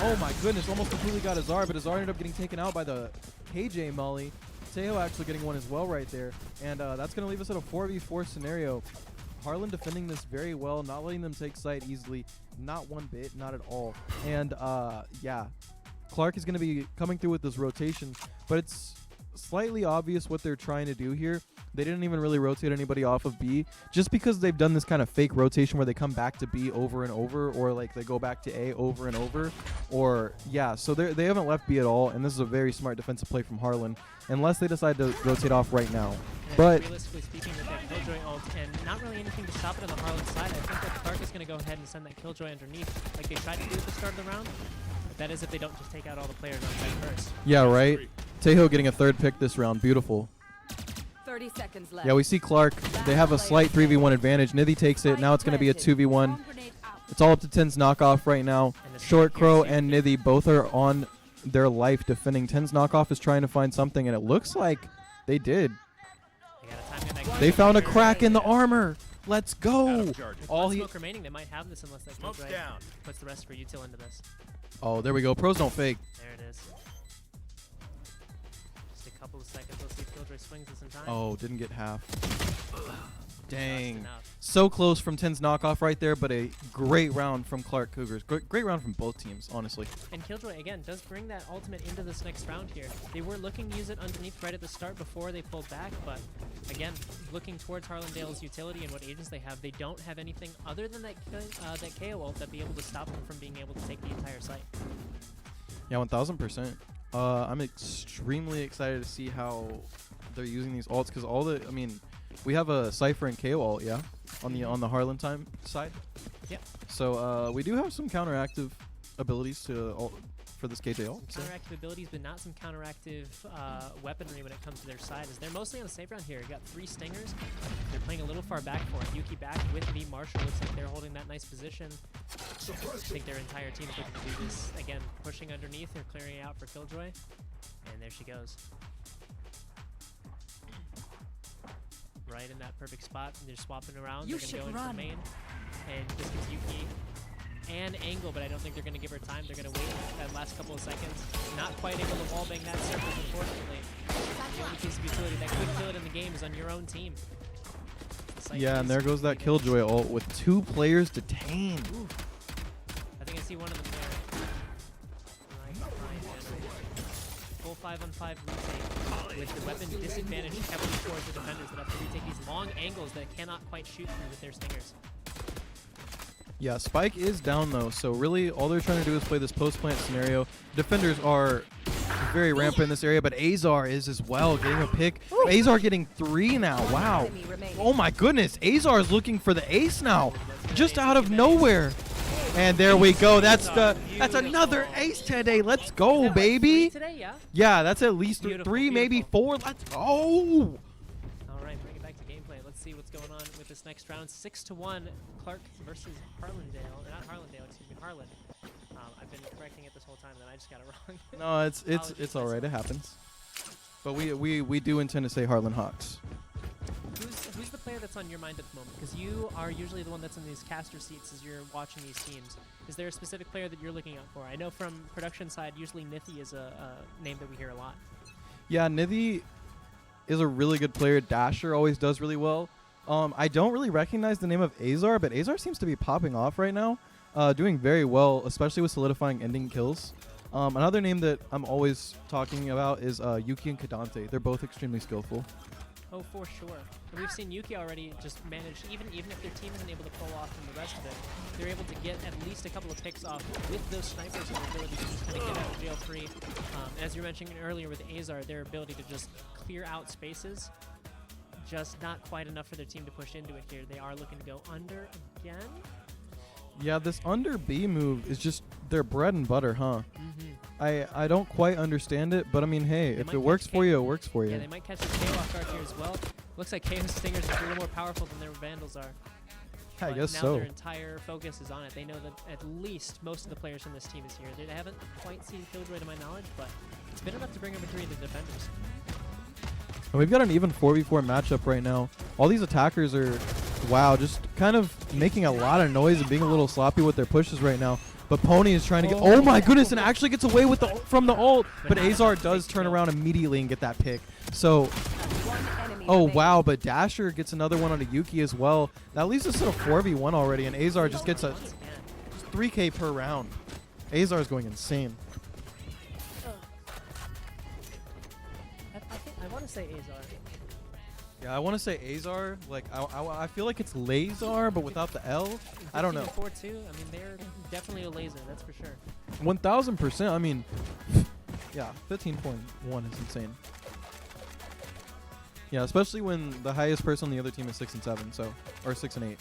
Speaker 1: Oh, my goodness. Almost completely got Azar, but Azar ended up getting taken out by the KJ Molly. Teo actually getting one as well right there. And that's going to leave us at a 4v4 scenario. Harlan defending this very well, not letting them take site easily. Not one bit, not at all. And, yeah. Clark is going to be coming through with this rotation, but it's slightly obvious what they're trying to do here. They didn't even really rotate anybody off of B, just because they've done this kind of fake rotation where they come back to B over and over, or like they go back to A over and over, or yeah. So they haven't left B at all, and this is a very smart defensive play from Harlan, unless they decide to rotate off right now. But
Speaker 7: realistically speaking, with that Killjoy ult and not really anything to stop it on the Harlan side, I think that Clark is going to go ahead and send that Killjoy underneath, like they tried to do at the start of the round. But that is if they don't just take out all the players on site first.
Speaker 1: yeah, right. Tejo getting a third pick this round, beautiful.
Speaker 3: 30 seconds left.
Speaker 1: Yeah, we see Clark. They have a slight 3v1 advantage. Nithy takes it. Now it's going to be a 2v1. It's all up to 10's knockoff right now. Short Crow and Nithy both are on their life defending. 10's knockoff is trying to find something, and it looks like they did. They found a crack in the armor. Let's go.
Speaker 7: All smoke remaining, they might have this unless that Killjoy puts the rest for util into this.
Speaker 1: Oh, there we go. Pros don't fake.
Speaker 7: There it is. Just a couple of seconds. Let's see if Killjoy swings this in time.
Speaker 1: Oh, didn't get half. Dang.
Speaker 7: Just enough.
Speaker 1: So close from 10's knockoff right there, but a great round from Clark Cougars. Great round from both teams, honestly.
Speaker 7: And Killjoy, again, does bring that ultimate into this next round here. They were looking to use it underneath right at the start before they pulled back, but again, looking towards Harlandale's utility and what agents they have, they don't have anything other than that KO ult that'd be able to stop them from being able to take the entire site.
Speaker 1: Yeah, 1000%. I'm extremely excited to see how they're using these ults, because we have a Cypher and KO ult, yeah, on the Harlan time side.
Speaker 7: Yep.
Speaker 1: So we do have some counteractive abilities for this KJ ult.
Speaker 7: Some counteractive abilities, but not some counteractive weaponry when it comes to their side. As they're mostly on the safe round here. Got 3 stingers. They're playing a little far back for it. Yuki back with V Marshall. Looks like they're holding that nice position. I think their entire team is looking to do this again, pushing underneath. They're clearing it out for Killjoy, and there she goes. Right in that perfect spot. They're swapping around. They're going to go in for main. And this gives Yuki an angle, but I don't think they're going to give her time. They're going to wait that last couple of seconds. Not quite able to wallbang that surface, unfortunately. The only piece of utility that could kill it in the game is on your own team.
Speaker 1: Yeah, and there goes that Killjoy ult with 2 players detained.
Speaker 7: Ooh. I think I see one of them there. Right, full 5-on-5 retake with the weapon disadvantage heavily towards the defenders that have to retake these long angles that cannot quite shoot through with their stingers.
Speaker 1: Yeah, Spike is down though, so really all they're trying to do is play this post-plant scenario. Defenders are very rampant in this area, but Azar is as well, getting a pick. Azar getting 3 now, wow. Oh my goodness, Azar is looking for the ace now, just out of nowhere. And there we go, that's another ace today, let's go, baby.
Speaker 7: Today, yeah?
Speaker 1: Yeah, that's at least 3,
Speaker 7: Beautiful,
Speaker 1: maybe 4, let's go.
Speaker 7: All right, bring it back to gameplay. Let's see what's going on with this next round. 6-1, Clark versus Harlandale. Not Harlandale, excuse me, Harlan. I've been correcting it this whole time, then I just got it wrong.
Speaker 1: No, it's all right, it happens. But we do intend to say Harlan Hawks.
Speaker 7: Who's the player that's on your mind at the moment? Because you are usually the one that's in these caster seats as you're watching these teams. Is there a specific player that you're looking out for? I know from production side, usually Nithy is a name that we hear a lot.
Speaker 1: Yeah, Nithy is a really good player. Dasher always does really well. I don't really recognize the name of Azar, but Azar seems to be popping off right now, doing very well, especially with solidifying ending kills. Another name that I'm always talking about is Yuki and Kadante. They're both extremely skillful.
Speaker 7: Oh, for sure. And we've seen Yuki already just manage, even if their team isn't able to pull off from the rest of it, they're able to get at least a couple of picks off with those snipers and their ability to just kind of get out of jail free. As you were mentioning earlier with Azar, their ability to just clear out spaces, just not quite enough for their team to push into it here. They are looking to go under again.
Speaker 1: Yeah, this under B move is just their bread and butter, huh?
Speaker 7: Mm-hmm.
Speaker 1: I don't quite understand it, but I mean, hey,
Speaker 7: They
Speaker 1: if
Speaker 7: might
Speaker 1: it works
Speaker 7: catch
Speaker 1: for
Speaker 7: K.
Speaker 1: you, it works for you.
Speaker 7: Yeah, they might catch the KO off guard here as well. Looks like KO's Stingers are a little more powerful than their Vandals are.
Speaker 1: I
Speaker 7: But
Speaker 1: guess
Speaker 7: now
Speaker 1: so.
Speaker 7: their entire focus is on it. They know that at least most of the players from this team is here. They haven't quite seen Killjoy to my knowledge, but it's been enough to bring over 3 of the defenders.
Speaker 1: And we've got an even 4v4 matchup right now. All these attackers are, wow, just kind of making a lot of noise and being a little sloppy with their pushes right now. But Pony is trying to get, oh my goodness, and actually gets away with from the ult. But Azar does turn around immediately and get that pick. So, oh wow, but Dasher gets another one on a Yuki as well. That leaves us at a 4v1 already, and Azar just gets a
Speaker 7: Once again.
Speaker 1: 3k per round. Azar is going insane.
Speaker 7: I want to say Azar.
Speaker 1: Yeah, I want to say Azar. Like, I feel like it's Lazar, but without the L. I don't know.
Speaker 7: 4-2. I mean, they're definitely a laser. That's for sure.
Speaker 1: 1000%. I mean, yeah, 15.1 is insane. Yeah, especially when the highest person on the other team is 6 and 7, so, or 6 and 8.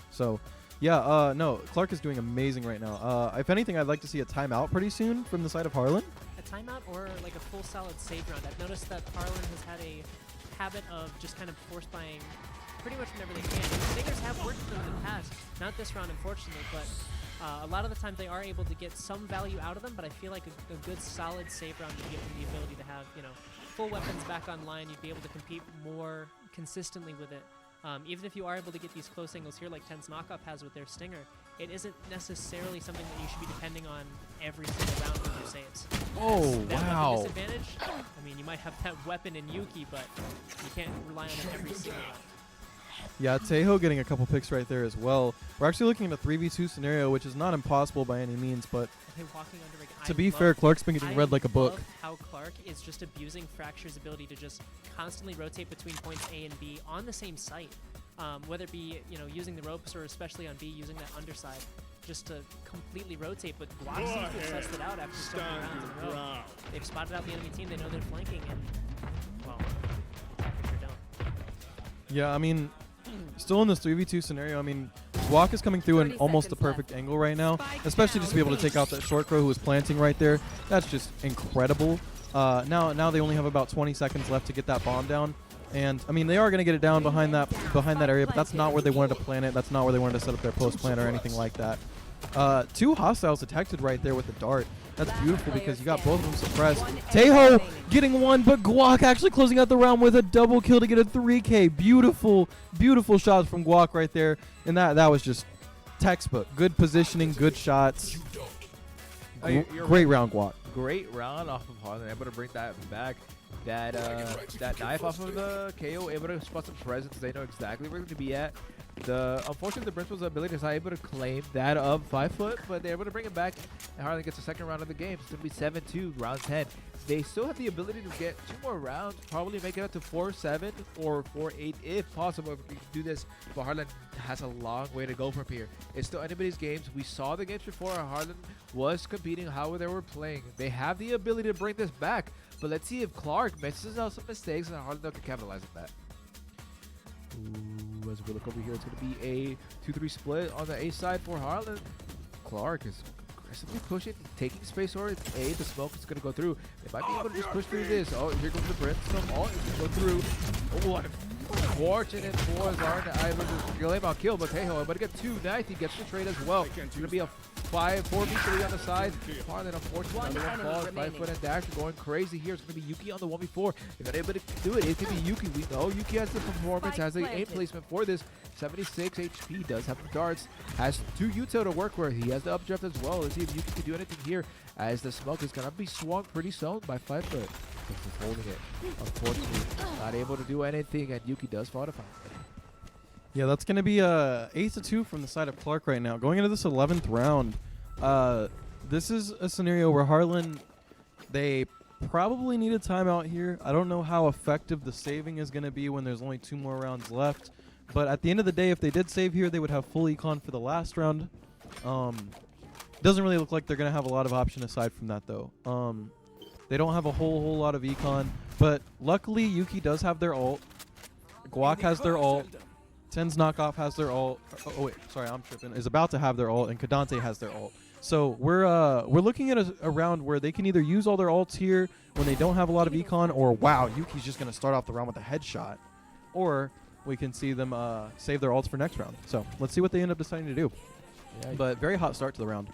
Speaker 1: So, yeah, no, Clark is doing amazing right now. If anything, I'd like to see a timeout pretty soon from the side of Harlan.
Speaker 7: A timeout or like a full solid save round. I've noticed that Harlan has had a habit of just kind of force buying pretty much whenever they can. And Stingers have worked for them in the past. Not this round, unfortunately, but a lot of the times they are able to get some value out of them, but I feel like a good solid save round would give them the ability to have, you know, full weapons back online. You'd be able to compete more consistently with it. Even if you are able to get these close angles here like Tense Knockup has with their Stinger, it isn't necessarily something that you should be depending on every single round with your saves.
Speaker 1: Oh,
Speaker 7: That weapon
Speaker 1: wow.
Speaker 7: disadvantage, I mean, you might have that weapon in Yuki, but you can't rely on it every single round.
Speaker 1: Yeah, Tejo getting a couple picks right there as well. We're actually looking at a 3v2 scenario, which is not impossible by any means, but
Speaker 7: Okay, walking under again.
Speaker 1: to be fair, Clark's been getting read like a book.
Speaker 7: love how Clark is just abusing Fracture's ability to just constantly rotate between points A and B on the same site. Whether it be, you know, using the ropes or especially on B, using that underside just to completely rotate. But Guac seems to have sussed it out after so many rounds in a row. They've spotted out the enemy team. They know they're flanking, and, well, attackers sure don't.
Speaker 1: Yeah, I mean, still in this 3v2 scenario, I mean, Guac is coming through in
Speaker 3: 30
Speaker 1: almost the
Speaker 3: seconds
Speaker 1: perfect angle right now, especially just to be able to take out that short crow who was planting right there. That's just incredible. Now they only have about 20 seconds left to get that bomb down. And I mean, they are going to get it down behind that area, but that's not where they wanted to plant it. That's not where they wanted to set up their post plant or anything like that. 2 hostiles detected right there with the dart. That's beautiful because you got both of them suppressed. Tejo getting one, but Guac actually closing out the round with a double kill to get a 3K. Beautiful, beautiful shots from Guac right there. And that was just textbook. Good positioning, good shots. Great round, Guac.
Speaker 2: Great round off of Harlan, able to bring that back. That knife off of the KO, able to spot some presence. They know exactly where they're going to be at. Unfortunately, the Principal's ability is not able to claim that of 5 foot, but they're able to bring it back, and Harlan gets the second round of the game. It's going to be 7-2, round 10. They still have the ability to get 2 more rounds, probably make it up to 4-7 or 4-8 if possible. If we can do this, but Harlan has a long way to go from here. It's still anybody's games. We saw the games before. Harlan was competing how they were playing. They have the ability to bring this back, but let's see if Clark messes up some mistakes and Harlan can capitalize on that. Ooh, as we look over here, it's going to be a 2-3 split on the A side for Harlan. Clark is aggressively pushing, taking space over A. The smoke is going to go through. They might be able to just push through this. Oh, here comes the brimstone. Oh, it's going to go through. Oh, what fortunate for Zarn able to claim out kill, but Tejo able to get 2. Nice, he gets the trade as well. It's going to be a 4v3 on the side. Harlan, unfortunately, another one falls. 5 foot and dash going crazy here. It's going to be Yuki on the 1v4. If they're able to do it, it can be Yuki. We know Yuki has the performance, has the aim placement for this. 76 HP, does have the darts, has 2 Util to work with. He has the updraft as well. Let's see if Yuki can do anything here, as the smoke is going to be swung pretty soon by 5 foot. Just holding it. Unfortunately, not able to do anything, and Yuki does fall to 5.
Speaker 1: Yeah, that's going to be 8-2 from the side of Clark right now. Going into this 11th round, this is a scenario where Harlan, they probably need a timeout here. I don't know how effective the saving is going to be when there's only 2 more rounds left. But at the end of the day, if they did save here, they would have full econ for the last round. Doesn't really look like they're going to have a lot of option aside from that, though. They don't have a whole lot of econ. But luckily, Yuki does have their ult. Guac has their ult. Ten's knockoff has their ult. Oh wait, sorry, I'm tripping. Is about to have their ult, and Kadante has their ult. So we're looking at a round where they can either use all their ults here when they don't have a lot of econ, or wow, Yuki's just gonna start off the round with a headshot, or we can see them save their ults for next round. So let's see what they end up deciding to do.
Speaker 8: Yeah,
Speaker 1: But very hot start to the round.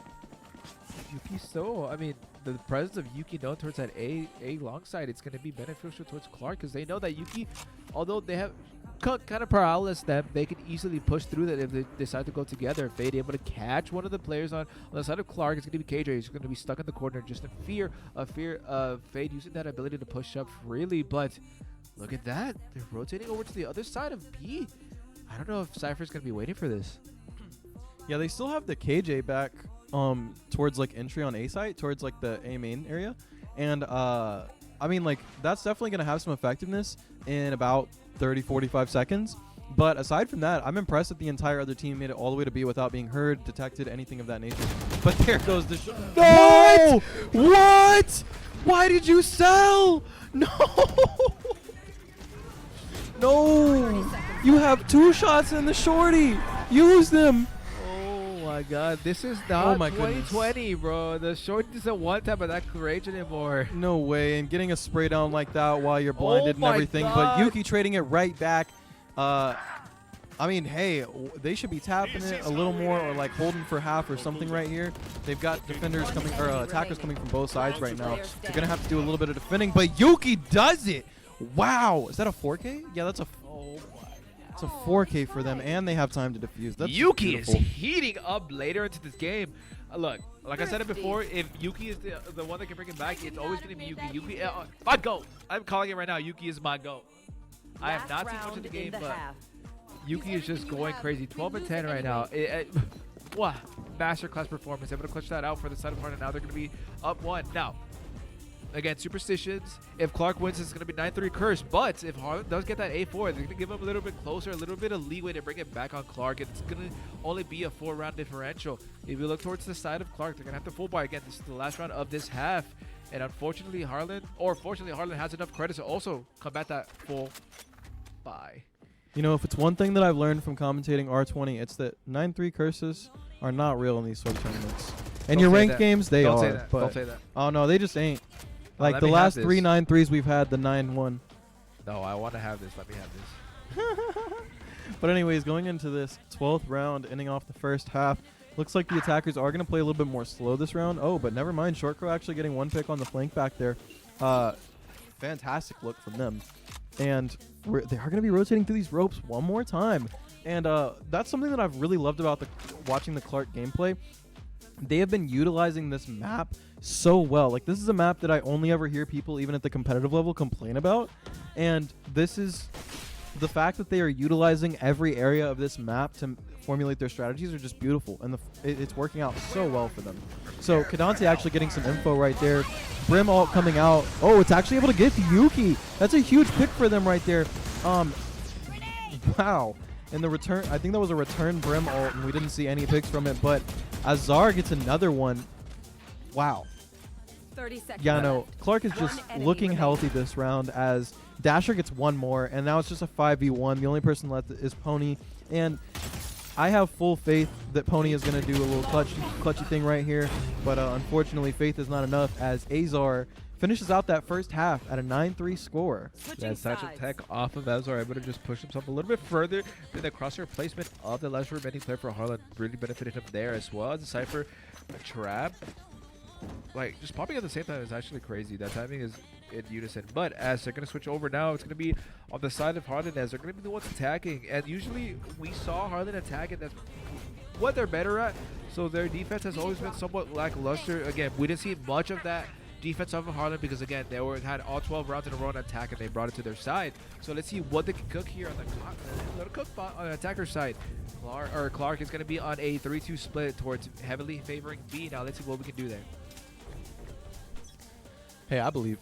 Speaker 8: Yuki still, I mean, the presence of Yuki known towards that A long side, it's going to be beneficial towards Clark because they know that Yuki, although they have kind of paralysis them, they can easily push through that if they decide to go together. If they're able to catch one of the players on the side of Clark, it's going to be KJ. He's going to be stuck in the corner just in fear of Fade using that ability to push up freely. But look at that. They're rotating over to the other side of B. I don't know if Cypher's going to be waiting for this.
Speaker 1: Yeah, they still have the KJ back towards like entry on A site, towards like the A main area. And I mean, like, that's definitely going to have some effectiveness in about 30-45 seconds. But aside from that, I'm impressed that the entire other team made it all the way to B without being heard, detected, anything of that nature. But there goes the
Speaker 8: No!
Speaker 1: What? Why did you sell? No! No! You have 2 shots in the shorty. Use them.
Speaker 8: Oh my god, this is not
Speaker 1: my goodness.
Speaker 8: 2020, bro. The short doesn't want that, but that courage anymore.
Speaker 1: No way. And getting a spray down like that while you're blinded and
Speaker 8: my
Speaker 1: everything. But
Speaker 8: God.
Speaker 1: Yuki trading it right back. I mean, hey, they should be tapping it a little more or like holding for half or something right here. They've got defenders coming, or attackers coming from both sides right now. They're going to have to do a little bit of defending, but Yuki does it. Wow. Is that a 4K? Yeah, that's a it's a 4K for them, and they have time to defuse. That's
Speaker 8: Yuki
Speaker 1: beautiful.
Speaker 8: is heating up later into this game. Look, like I said it before, if Yuki is the one that can bring him back, it's always going to be Yuki. Yuki, my GOAT. I'm calling it right now. Yuki is my GOAT. I have not seen much of the game, but Yuki is just going crazy. 12 and 10 right now. Wow, masterclass performance. Able to clutch that out for the side of Harden. Now they're going to be up 1. Now, again, superstitions. If Clark wins, it's going to be 9-3 curse. But if Harlan does get that A4, they're going to give him a little bit closer, a little bit of leeway to bring it back on Clark. It's going to only be a 4-round differential. If you look towards the side of Clark, they're going to have to full buy again. This is the last round of this half. And unfortunately, fortunately, Harlan has enough credits to also combat that full buy.
Speaker 1: You know, if it's one thing that I've learned from commentating R20, it's that 9-3 curses are not real in these sort of tournaments. And
Speaker 8: Don't
Speaker 1: your
Speaker 8: say
Speaker 1: ranked
Speaker 8: that.
Speaker 1: games, they
Speaker 8: Don't
Speaker 1: are.
Speaker 8: say that.
Speaker 1: But
Speaker 8: Don't say that.
Speaker 1: oh no, they just ain't. Like
Speaker 8: let
Speaker 1: the
Speaker 8: me have
Speaker 1: last
Speaker 8: this.
Speaker 1: 3 9-3s we've had, the 9-1.
Speaker 8: No, I want to have this. Let me have this.
Speaker 1: But anyways, going into this 12th round, ending off the first half, looks like the attackers are going to play a little bit more slow this round. Oh, but never mind. Short Crow actually getting 1 pick on the flank back there. Fantastic look from them. And they are going to be rotating through these ropes one more time. And that's something that I've really loved about watching the Clark gameplay. They have been utilizing this map so well. Like, this is a map that I only ever hear people, even at the competitive level, complain about. And this is the fact that they are utilizing every area of this map to formulate their strategies are just beautiful. And it's working out so well for them. So Kadante actually getting some info right there. Brim ult coming out. Oh, it's actually able to get to Yuki. That's a huge pick for them right there. Wow. And the return, I think that was a return Brim ult, and we didn't see any picks from it. But Azar gets another one. Wow.
Speaker 3: 30 seconds.
Speaker 1: Yeah, no.
Speaker 3: left.
Speaker 1: Clark is just looking healthy this round as Dasher gets 1 more, and now it's just a 5v1. The only person left is Pony. And I have full faith that Pony is going to do a little clutchy thing right here. But unfortunately, faith is not enough as Azar finishes out that first half at a 9-3 score.
Speaker 3: Switching
Speaker 8: Yeah, Satchel
Speaker 3: sides.
Speaker 8: Tech off of Azor able to just push himself a little bit further. Then the crosshair placement of the last remaining player for Harlan really benefited him there as well. As a Cypher, a trap. Like, just popping at the same time is actually crazy. That timing is in unison. But as they're going to switch over now, it's going to be on the side of Harlan as they're going to be the ones attacking. And usually we saw Harlan attack, and that's what they're better at. So their defense has always been somewhat lackluster. Again, we didn't see much of that defense of Harlan because, again, they had all 12 rounds in a row on attack, and they brought it to their side. So let's see what they can cook here on the cook on the attacker side. Clark is going to be on a 3-2 split towards heavily favoring B. Now let's see what we can do there.
Speaker 1: Hey, I believe.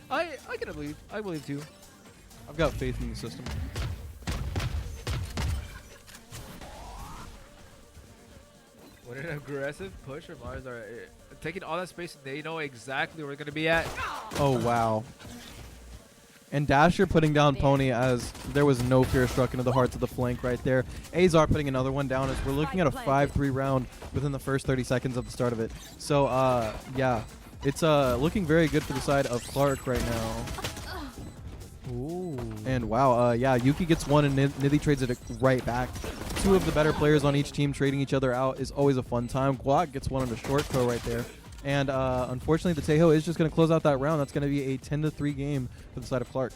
Speaker 8: I can believe. I believe too.
Speaker 1: I've got faith in the system.
Speaker 8: What an aggressive push from Mars. Are taking all that space, and they know exactly where we're going to be at.
Speaker 1: Oh, wow. And Dasher putting down Pony as there was no fear struck into the hearts of the flank right there. Azar putting another one down as we're looking at a 5-3 round within the first 30 seconds of the start of it. So, yeah, it's looking very good for the side of Clark right now.
Speaker 7: Ooh.
Speaker 1: And wow, yeah, Yuki gets one and Nidhi trades it right back. Two of the better players on each team trading each other out is always a fun time. Guac gets one on the short throw right there. And unfortunately, the Tejo is just going to close out that round. That's going to be a 10-3 game for the side of Clark.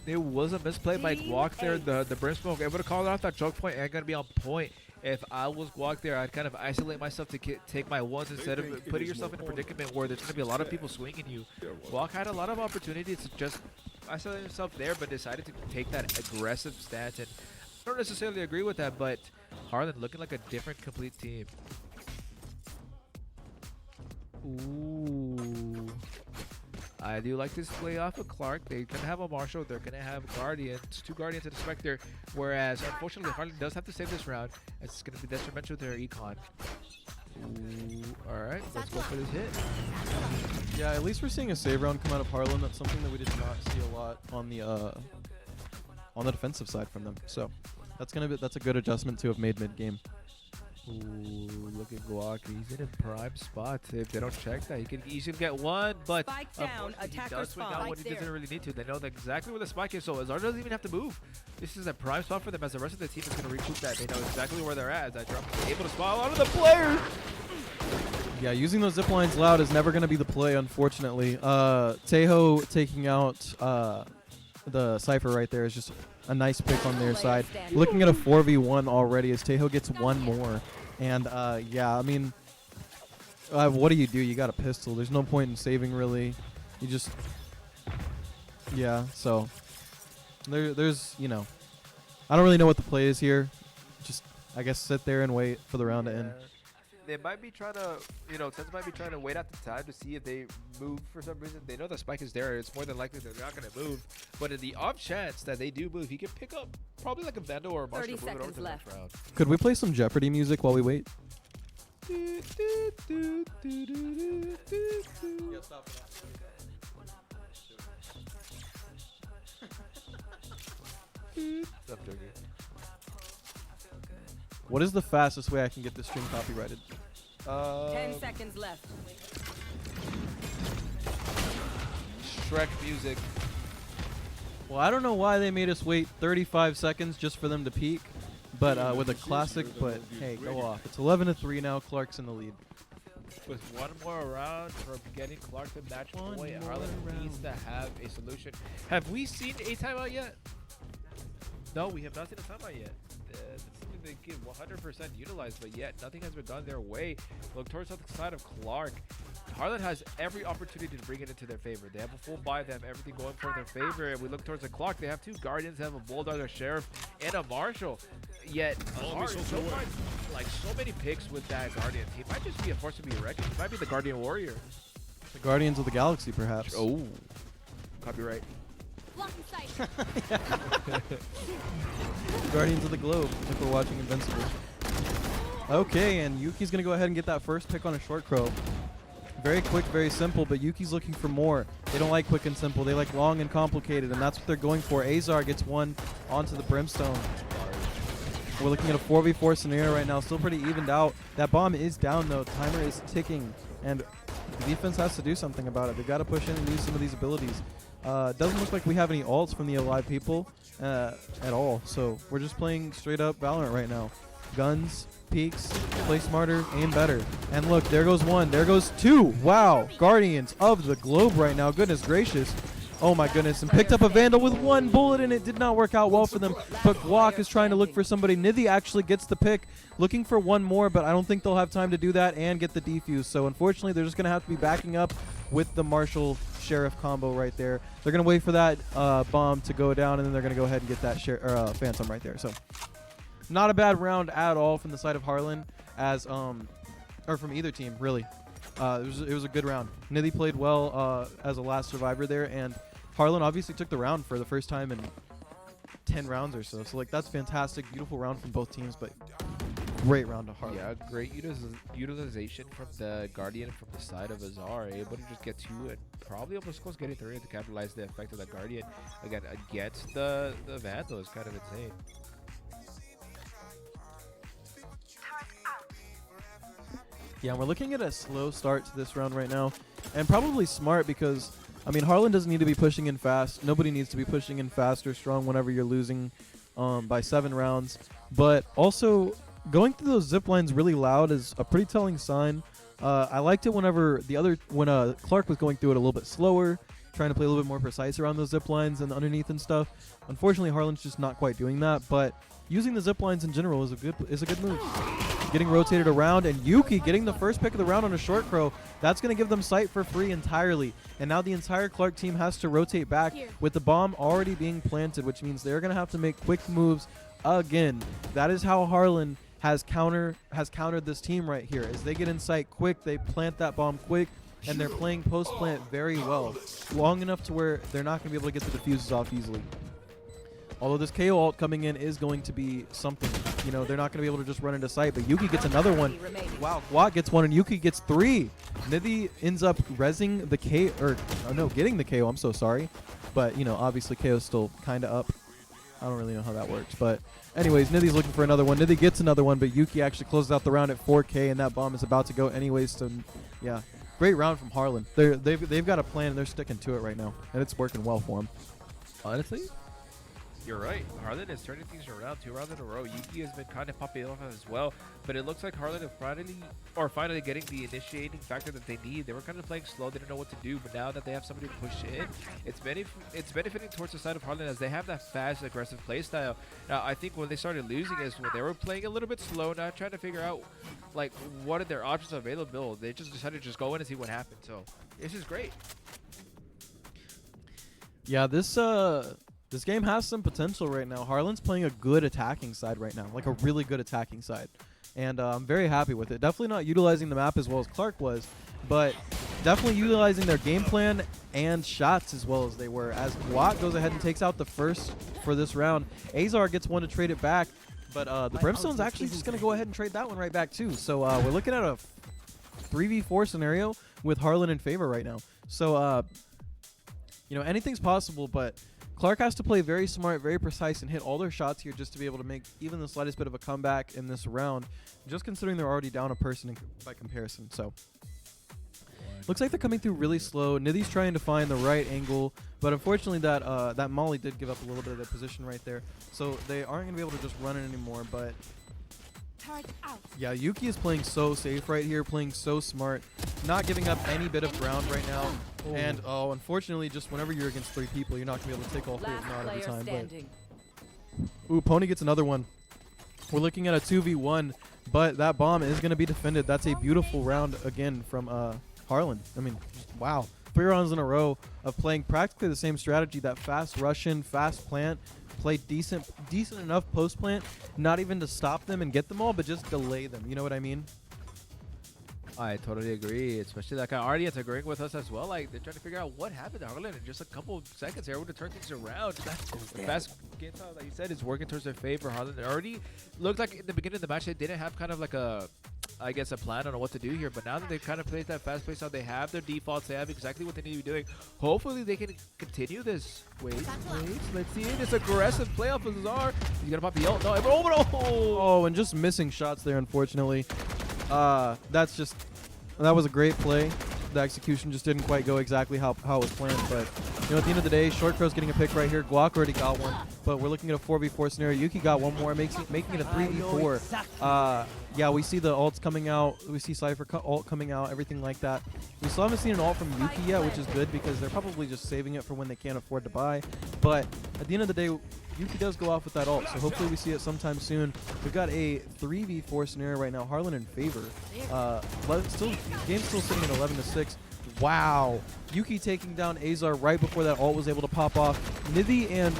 Speaker 8: It was a misplay by Guac there. The Brimstone able to call it off. That choke point ain't going to be on point. If I was Guac there, I'd kind of isolate myself to take my ones instead of putting yourself in a predicament where there's going to be a lot of people swinging you. Guac had a lot of opportunities to just isolate himself there, but decided to take that aggressive stance. And I don't necessarily agree with that, but Harlan looking like a different, complete team.
Speaker 7: Ooh.
Speaker 8: I do like this play off of Clark. They're going to have a Marshall. They're going to have Guardians, 2 Guardians and a Spectre. Whereas, unfortunately, Harlan does have to save this round. It's going to be detrimental to their econ. Ooh, all right, let's go for this hit.
Speaker 1: Yeah, at least we're seeing a save round come out of Harlan. That's something that we did not see a lot on the defensive side from them. So that's a good adjustment to have made mid game.
Speaker 8: Ooh, look at Guac. He's in a prime spot. If they don't check that, he can easily get one, but
Speaker 3: Spike down,
Speaker 8: he
Speaker 3: attacker
Speaker 8: does swing
Speaker 3: spawn.
Speaker 8: out when he doesn't really need to. They know exactly where the spike is, so Azar doesn't even have to move. This is a prime spot for them as the rest of the team is going to recoup that. They know exactly where they're at. As that drop is able to spawn a lot of the players.
Speaker 1: Yeah, using those zip lines loud is never going to be the play, unfortunately. Tejo taking out the Cypher right there is just a nice pick on their side. Looking at a 4v1 already as Tejo gets one more. And, yeah, I mean, what do? You got a pistol. There's no point in saving, really. You just... Yeah, so... There's, you know... I don't really know what the play is here. Just, I guess, sit there and wait for the round to end.
Speaker 8: They might be trying to, Tens might be trying to wait out the time to see if they move for some reason. They know the spike is there. It's more than likely they're not going to move. But in the off chance that they do move, he can pick up probably like a Vandal or a Marshall
Speaker 3: 30
Speaker 8: to move it over
Speaker 3: seconds
Speaker 8: to the next
Speaker 3: left.
Speaker 8: round.
Speaker 1: Could we play some Jeopardy music while we wait?
Speaker 8: I'm joking.
Speaker 1: What is the fastest way I can get this stream copyrighted?
Speaker 3: 10 seconds left.
Speaker 8: Shrek music.
Speaker 1: Well, I don't know why they made us wait 35 seconds just for them to peak, but with a classic. But hey, go off. It's 11-3 now. Clark's in the lead.
Speaker 8: With one more round from getting Clark to match point, Harlan needs to have a solution. Have we seen a timeout yet? No, we have not seen a timeout yet. That's something they get 100% utilized, but yet nothing has been gone their way. Look towards the side of Clark. Harlan has every opportunity to bring it into their favor. They have a full buy, they have everything going for their favor. And we look towards the clock. They have 2 Guardians, they have a Bulldog, a Sheriff, and a Marshal. Yet, so many picks with that Guardian. He might just be a force to be reckoned. He might be the Guardian Warrior.
Speaker 1: The Guardians of the Galaxy, perhaps.
Speaker 8: Oh, copyright.
Speaker 1: Guardians of the Globe, if we're watching Invincible. Okay, and Yuki's going to go ahead and get that first pick on a short crow. Very quick, very simple, but Yuki's looking for more. They don't like quick and simple. They like long and complicated, and that's what they're going for. Azar gets one onto the Brimstone. We're looking at a 4v4 scenario right now, still pretty evened out. That bomb is down, though. Timer is ticking, and the defense has to do something about it. They've got to push in and use some of these abilities. Doesn't look like we have any ults from the alive people at all, so we're just playing straight up Valorant right now. Guns, peeks, play smarter, aim better. And look, there goes one, there goes two. Wow, Guardians of the Globe right now. Goodness gracious. Oh my goodness, and picked up a Vandal with 1 bullet, and it did not work out well for them. But Guac is trying to look for somebody. Nidhi actually gets the pick, looking for one more, but I don't think they'll have time to do that and get the defuse. So unfortunately, they're just going to have to be backing up with the Marshall Sheriff combo right there. They're going to wait for that bomb to go down, and then they're going to go ahead and get that Phantom right there. So not a bad round at all from the side of Harlan, as or from either team, really. It was a good round. Nidhi played well as a last survivor there, and Harlan obviously took the round for the first time in 10 rounds or so. So, like, that's fantastic. Beautiful round from both teams. But great round to Harlan.
Speaker 8: Yeah, great utilization from the Guardian from the side of Azar, able to just get 2 and probably almost close getting 3 to capitalize the effect of the Guardian again against the Vandal is kind of insane.
Speaker 1: Yeah, we're looking at a slow start to this round right now, and probably smart because, I mean, Harlan doesn't need to be pushing in fast. Nobody needs to be pushing in fast or strong whenever you're losing by 7 rounds. But also, going through those zip lines really loud is a pretty telling sign. I liked it whenever when Clark was going through it a little bit slower, trying to play a little bit more precise around those zip lines and underneath and stuff. Unfortunately, Harlan's just not quite doing that, but using the zip lines in general is a good move. Getting rotated around, and Yuki getting the first pick of the round on a short crow. That's going to give them sight for free entirely. And now the entire Clark team has to rotate back with the bomb already being planted, which means they're going to have to make quick moves again. That is how Harlan has countered this team right here. As they get in sight quick, they plant that bomb quick, and they're playing post plant very well, long enough to where they're not going to be able to get the diffuses off easily. Although this KO ult coming in is going to be something. You know, they're not going to be able to just run into sight, but Yuki gets another one. Wow, Guat gets one, and Yuki gets 3. Nidhi ends up rezzing the getting the KO, I'm so sorry. But, you know, obviously KO's still kind of up. I don't really know how that works. But anyways, Nidhi's looking for another one. Nidhi gets another one, but Yuki actually closes out the round at 4K, and that bomb is about to go anyways. So, yeah, great round from Harlan. They've got a plan, and they're sticking to it right now, and it's working well for them. Honestly,
Speaker 8: You're right. Harlan is turning things around 2 rounds in a row. Yuki has been kind of popping off as well, but it looks like Harlan is finally getting the initiating factor that they need. They were kind of playing slow, they didn't know what to do, but now that they have somebody to push in, it's benefiting towards the side of Harlan as they have that fast, aggressive play style. Now, I think when they started losing is when they were playing a little bit slow, not trying to figure out like what are their options available. They just decided to just go in and see what happened. So this is great.
Speaker 1: yeah, this game has some potential right now. Harlan's playing a good attacking side right now, like a really good attacking side. And I'm very happy with it. Definitely not utilizing the map as well as Clark was, but definitely utilizing their game plan and shots as well as they were. As Guat goes ahead and takes out the first for this round, Azar gets one to trade it back, but the Brimstone's actually just going to go ahead and trade that one right back too. So we're looking at a 3v4 scenario with Harlan in favor right now. So, you know, anything's possible, but Clark has to play very smart, very precise, and hit all their shots here just to be able to make even the slightest bit of a comeback in this round, just considering they're already down a person by comparison. So looks like they're coming through really slow. Nidhi's trying to find the right angle, but unfortunately that Molly did give up a little bit of their position right there. So they aren't going to be able to just run it anymore, but yeah, Yuki is playing so safe right here, playing so smart, not giving up any bit of ground right now. Ooh. And unfortunately, just whenever you're against 3 people, you're not going to be able to take all 3 of them out every time. But, ooh, Pony gets another one. We're looking at a 2v1, but that bomb is going to be defended. That's a beautiful round again from Harlan. I mean, wow. 3 rounds in a row of playing practically the same strategy, that fast rush in, fast plant, play decent enough post plant, not even to stop them and get them all, but just delay them. You know what I mean?
Speaker 8: I totally agree, especially that guy Artie agreeing with us as well. Like, they're trying to figure out what happened to Harlan in just a couple of seconds. They're able to turn things around. The fast game style, like you said, is working towards their favor. Harlan already looked like in the beginning of the match they didn't have kind of like a plan on what to do here, but now that they've kind of played that fast play style, they have their defaults, they have exactly what they need to be doing. Hopefully they can continue this. Wait, let's see it. It's aggressive playoff of Azar. He's gonna pop the ult. No,
Speaker 1: oh, and just missing shots there, unfortunately. That was a great play. The execution just didn't quite go exactly how it was planned, but you know, at the end of the day, Short Crow's getting a pick right here. Guac already got one, but we're looking at a 4v4 scenario. Yuki got one more, making it a 3v4. Yeah, we see the ults coming out. We see Cypher ult coming out, everything like that. We still haven't seen an ult from Yuki yet, which is good because they're probably just saving it for when they can't afford to buy. But at the end of the day, Yuki does go off with that ult, so hopefully we see it sometime soon. We've got a 3v4 scenario right now. Harlan in favor. Game's still sitting at 11-6. Wow. Yuki taking down Azar right before that ult was able to pop off. Nidhi and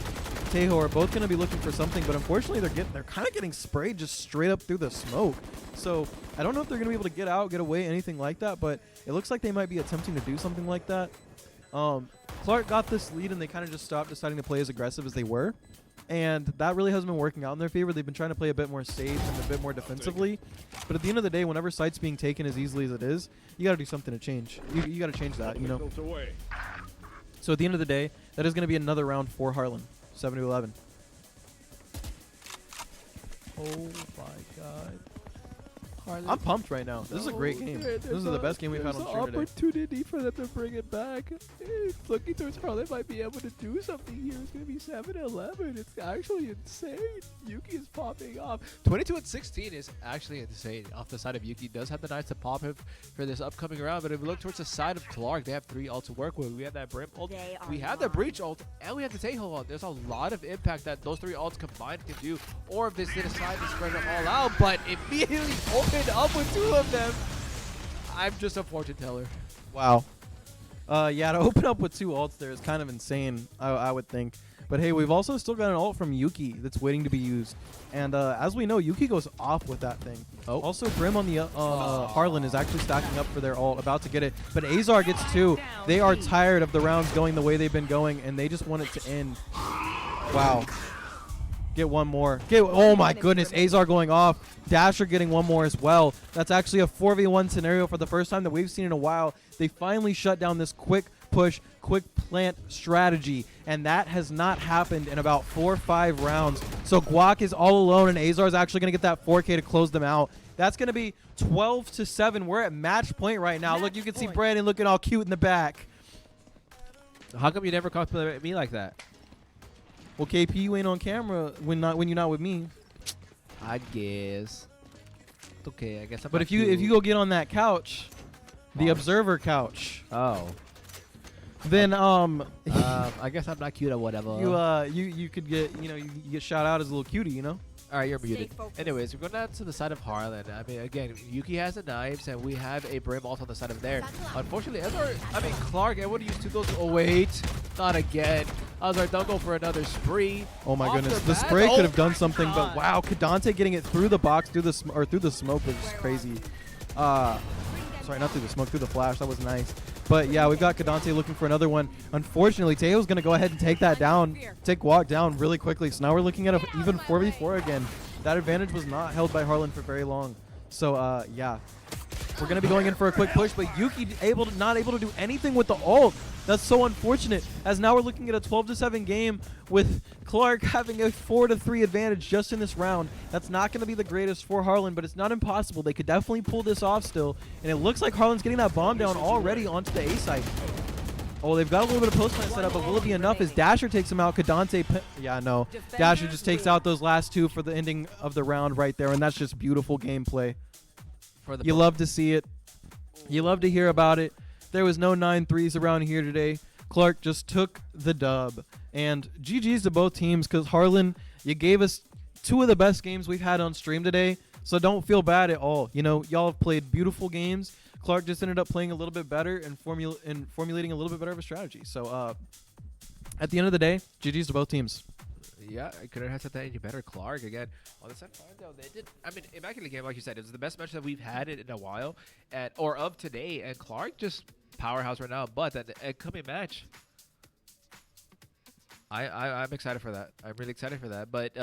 Speaker 1: Teho are both going to be looking for something, but unfortunately they're kind of getting sprayed just straight up through the smoke. So I don't know if they're going to be able to get out, get away, anything like that, but it looks like they might be attempting to do something like that. Clark got this lead and they kind of just stopped deciding to play as aggressive as they were. and that really hasn't been working out in their favor. They've been trying to play a bit more safe and a bit more defensively. But at the end of the day, whenever site's being taken as easily as it is, you got to do something to change. You got to change that, you know. So at the end of the day, that is going to be another round for Harlan, 7-11. Oh my God. I'm pumped right now. This is a great game. This is the best game we've had on stream today.
Speaker 8: Opportunity for them to bring it back. It's looking towards Harlan might be able to do something here. It's going to be 7-11. It's actually insane. Yuki is popping off. 22-16 is actually insane. Off the side of Yuki, does have the knights to pop him for this upcoming round. But if we look towards the side of Clark, they have 3 ults to work with. We have that Brim ult, we have the Breach ult, and we have the Taeho ult. There's a lot of impact that those 3 ults combined can do. Or if they decide to spread it all out, but immediately open up with 2 of them. I'm just a fortune teller.
Speaker 1: Wow. Yeah, to open up with 2 ults there is kind of insane, I would think. But hey, we've also still got an ult from Yuki that's waiting to be used. And as we know, Yuki goes off with that thing.
Speaker 8: Oh.
Speaker 1: Also, Brim on the Harlan is actually stacking up for their ult, about to get it. But Azar gets 2. They are tired of the rounds going the way they've been going, and they just want it to end. Wow. Get one more. Oh my goodness, Azar going off. Dasher getting one more as well. That's actually a 4v1 scenario for the first time that we've seen in a while. They finally shut down this quick push, quick plant strategy, and that has not happened in about 4 or 5 rounds. So Guac is all alone, and Azar is actually going to get that 4K to close them out. That's going to be 12-7. We're at match point right now. Look, you can see Brandon looking all cute in the back.
Speaker 8: How come you never compliment me like that?
Speaker 1: Well, KP, you ain't on camera when you're not with me.
Speaker 8: I guess. Okay, I guess.
Speaker 1: But if you go get on that couch, the observer couch,
Speaker 8: oh,
Speaker 1: then
Speaker 8: I guess I'm not cute or whatever.
Speaker 1: you could get you get shot out as a little cutie, you know.
Speaker 8: All right, you're muted. Anyways, we're going down to the side of Harlan. I mean, again, Yuki has the knives, and we have a Brim also on the side of there. Unfortunately, Clark, everyone used to go to. Oh, wait. Not again. Azar, don't go for another spree.
Speaker 1: Oh, my goodness. The
Speaker 8: bat.
Speaker 1: spray
Speaker 8: Oh
Speaker 1: could have done
Speaker 8: my
Speaker 1: something,
Speaker 8: God.
Speaker 1: but wow. Kadante getting it through the box, through the smoke was just crazy. Sorry, not through the smoke, through the flash. That was nice. But yeah, we've got Kadante looking for another one. Unfortunately, Teo's going to go ahead and take that down, take Guac down really quickly. So now we're looking at an even 4v4 again. That advantage was not held by Harlan for very long. So yeah, we're going to be going in for a quick push, but Yuki not able to do anything with the ult. That's so unfortunate, as now we're looking at a 12-7 game with Clark having a 4-3 advantage just in this round. That's not going to be the greatest for Harlan, but it's not impossible. They could definitely pull this off still, and it looks like Harlan's getting that bomb down already onto the A site. Oh, they've got a little bit of post plant set up, but will it be enough as Dasher takes him out? Kadante, yeah, no. Dasher just takes out those last 2 for the ending of the round right there, and that's just beautiful gameplay. You love to see it. You love to hear about it. There was no 9-3s around here today. Clark just took the dub. And GG's to both teams, because Harlan, you gave us 2 of the best games we've had on stream today, so don't feel bad at all. You know, y'all have played beautiful games. Clark just ended up playing a little bit better and formulating a little bit better of a strategy. So at the end of the day, GG's to both teams.
Speaker 8: Yeah, I couldn't have said that any better. Clark, again, on the side though, they did. I mean, immaculate game, like you said. It was the best match that we've had in a while, or of today. And Clark just powerhouse right now. But that coming match, I'm excited for that. I'm really excited for that. But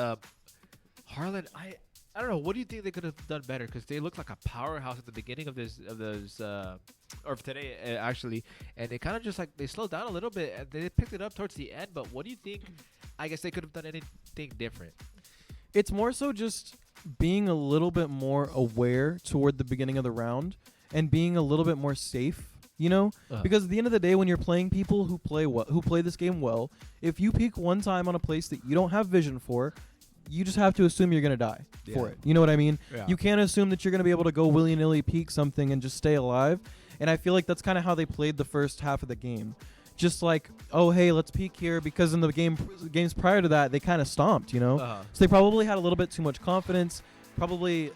Speaker 8: Harlan, I don't know. What do you think they could have done better? Because they looked like a powerhouse at the beginning of today actually, and they kind of just like they slowed down a little bit and they picked it up towards the end. But what do you think? I guess they could have done anything different.
Speaker 1: It's more so just being a little bit more aware toward the beginning of the round and being a little bit more safe, you know? Because at the end of the day, when you're playing people who play this game well, if you peek one time on a place that you don't have vision for, you just have to assume you're going to die for it. You know what I mean?
Speaker 8: Yeah.
Speaker 1: You can't assume that you're going to be able to go willy-nilly peek something and just stay alive. And I feel like that's kind of how they played the first half of the game. Just like, oh, hey, let's peek here, because in the games prior to that, they kind of stomped, you know? So they probably had a little bit too much confidence, probably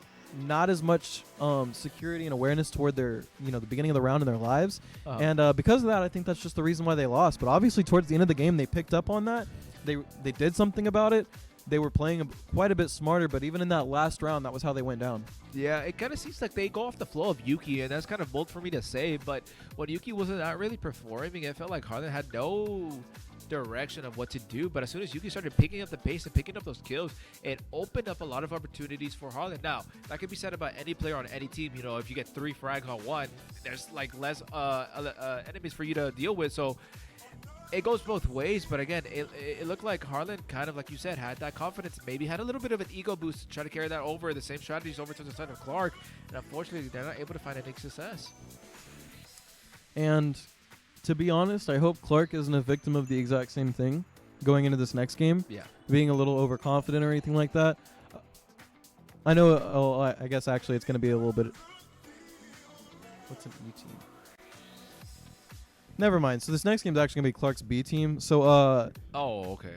Speaker 1: not as much security and awareness toward their, the beginning of the round in their lives. And because of that, I think that's just the reason why they lost. But obviously, towards the end of the game, they picked up on that. They did something about it. They were playing quite a bit smarter, but even in that last round, that was how they went down.
Speaker 8: Yeah, it kind of seems like they go off the flow of Yuki, and that's kind of bold for me to say, but when Yuki wasn't not really performing, it felt like Harlan had no direction of what to do. But as soon as Yuki started picking up the pace and picking up those kills, it opened up a lot of opportunities for Harlan. Now, that could be said about any player on any team. You know, if you get 3 frags on one, there's like less enemies for you to deal with. So it goes both ways. But again, it looked like Harlan, kind of like you said, had that confidence, maybe had a little bit of an ego boost to try to carry that over, the same strategies over to the side of Clark. And unfortunately, they're not able to find any success.
Speaker 1: And to be honest, I hope Clark isn't a victim of the exact same thing going into this next game.
Speaker 8: Yeah.
Speaker 1: Being a little overconfident or anything like that. I know, I guess actually it's going to be a little bit... What's an E team? Never mind. So this next game is actually going to be Clark's B team. So,
Speaker 8: Oh, okay.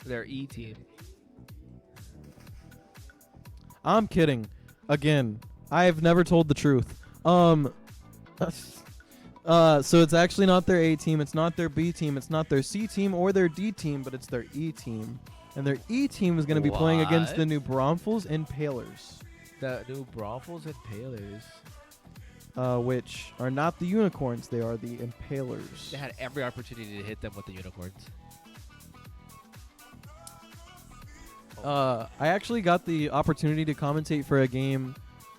Speaker 8: Their E team.
Speaker 1: I'm kidding. Again, I've never told the truth. So it's actually not their A team, it's not their B team, it's not their C team or their D team, but it's their E team. And their E team is going to be playing against the New Bromfels and Palers.
Speaker 8: The New Bromfels and Palers.
Speaker 1: Which are not the unicorns, they are the impalers.
Speaker 8: They had every opportunity to hit them with the unicorns.
Speaker 1: I actually got the opportunity to commentate for a game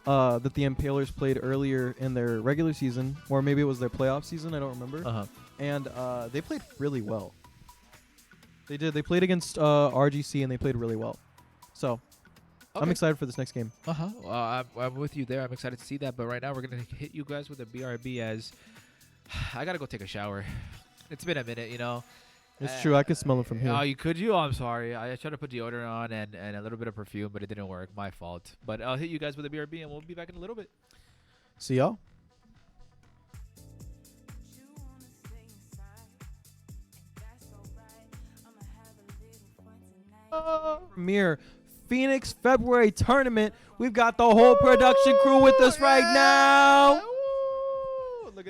Speaker 1: that the impalers played earlier in their regular season, or maybe it was their playoff season, I don't remember. And they played really well. They did. They played against RGC, and they played really well. So I'm excited for this next game.
Speaker 8: I'm with you there. I'm excited to see that. But right now, we're going to hit you guys with a BRB as I got to go take a shower. It's been a minute, you know.
Speaker 1: It's true. I can smell it from here.
Speaker 8: Oh, you could you? Oh, I'm sorry. I tried to put deodorant on and a little bit of perfume, but it didn't work. My fault. But I'll hit you guys with a BRB, and we'll be back in a little bit.
Speaker 1: See y'all. Premier Phoenix February tournament. We've got the whole production crew with us right now.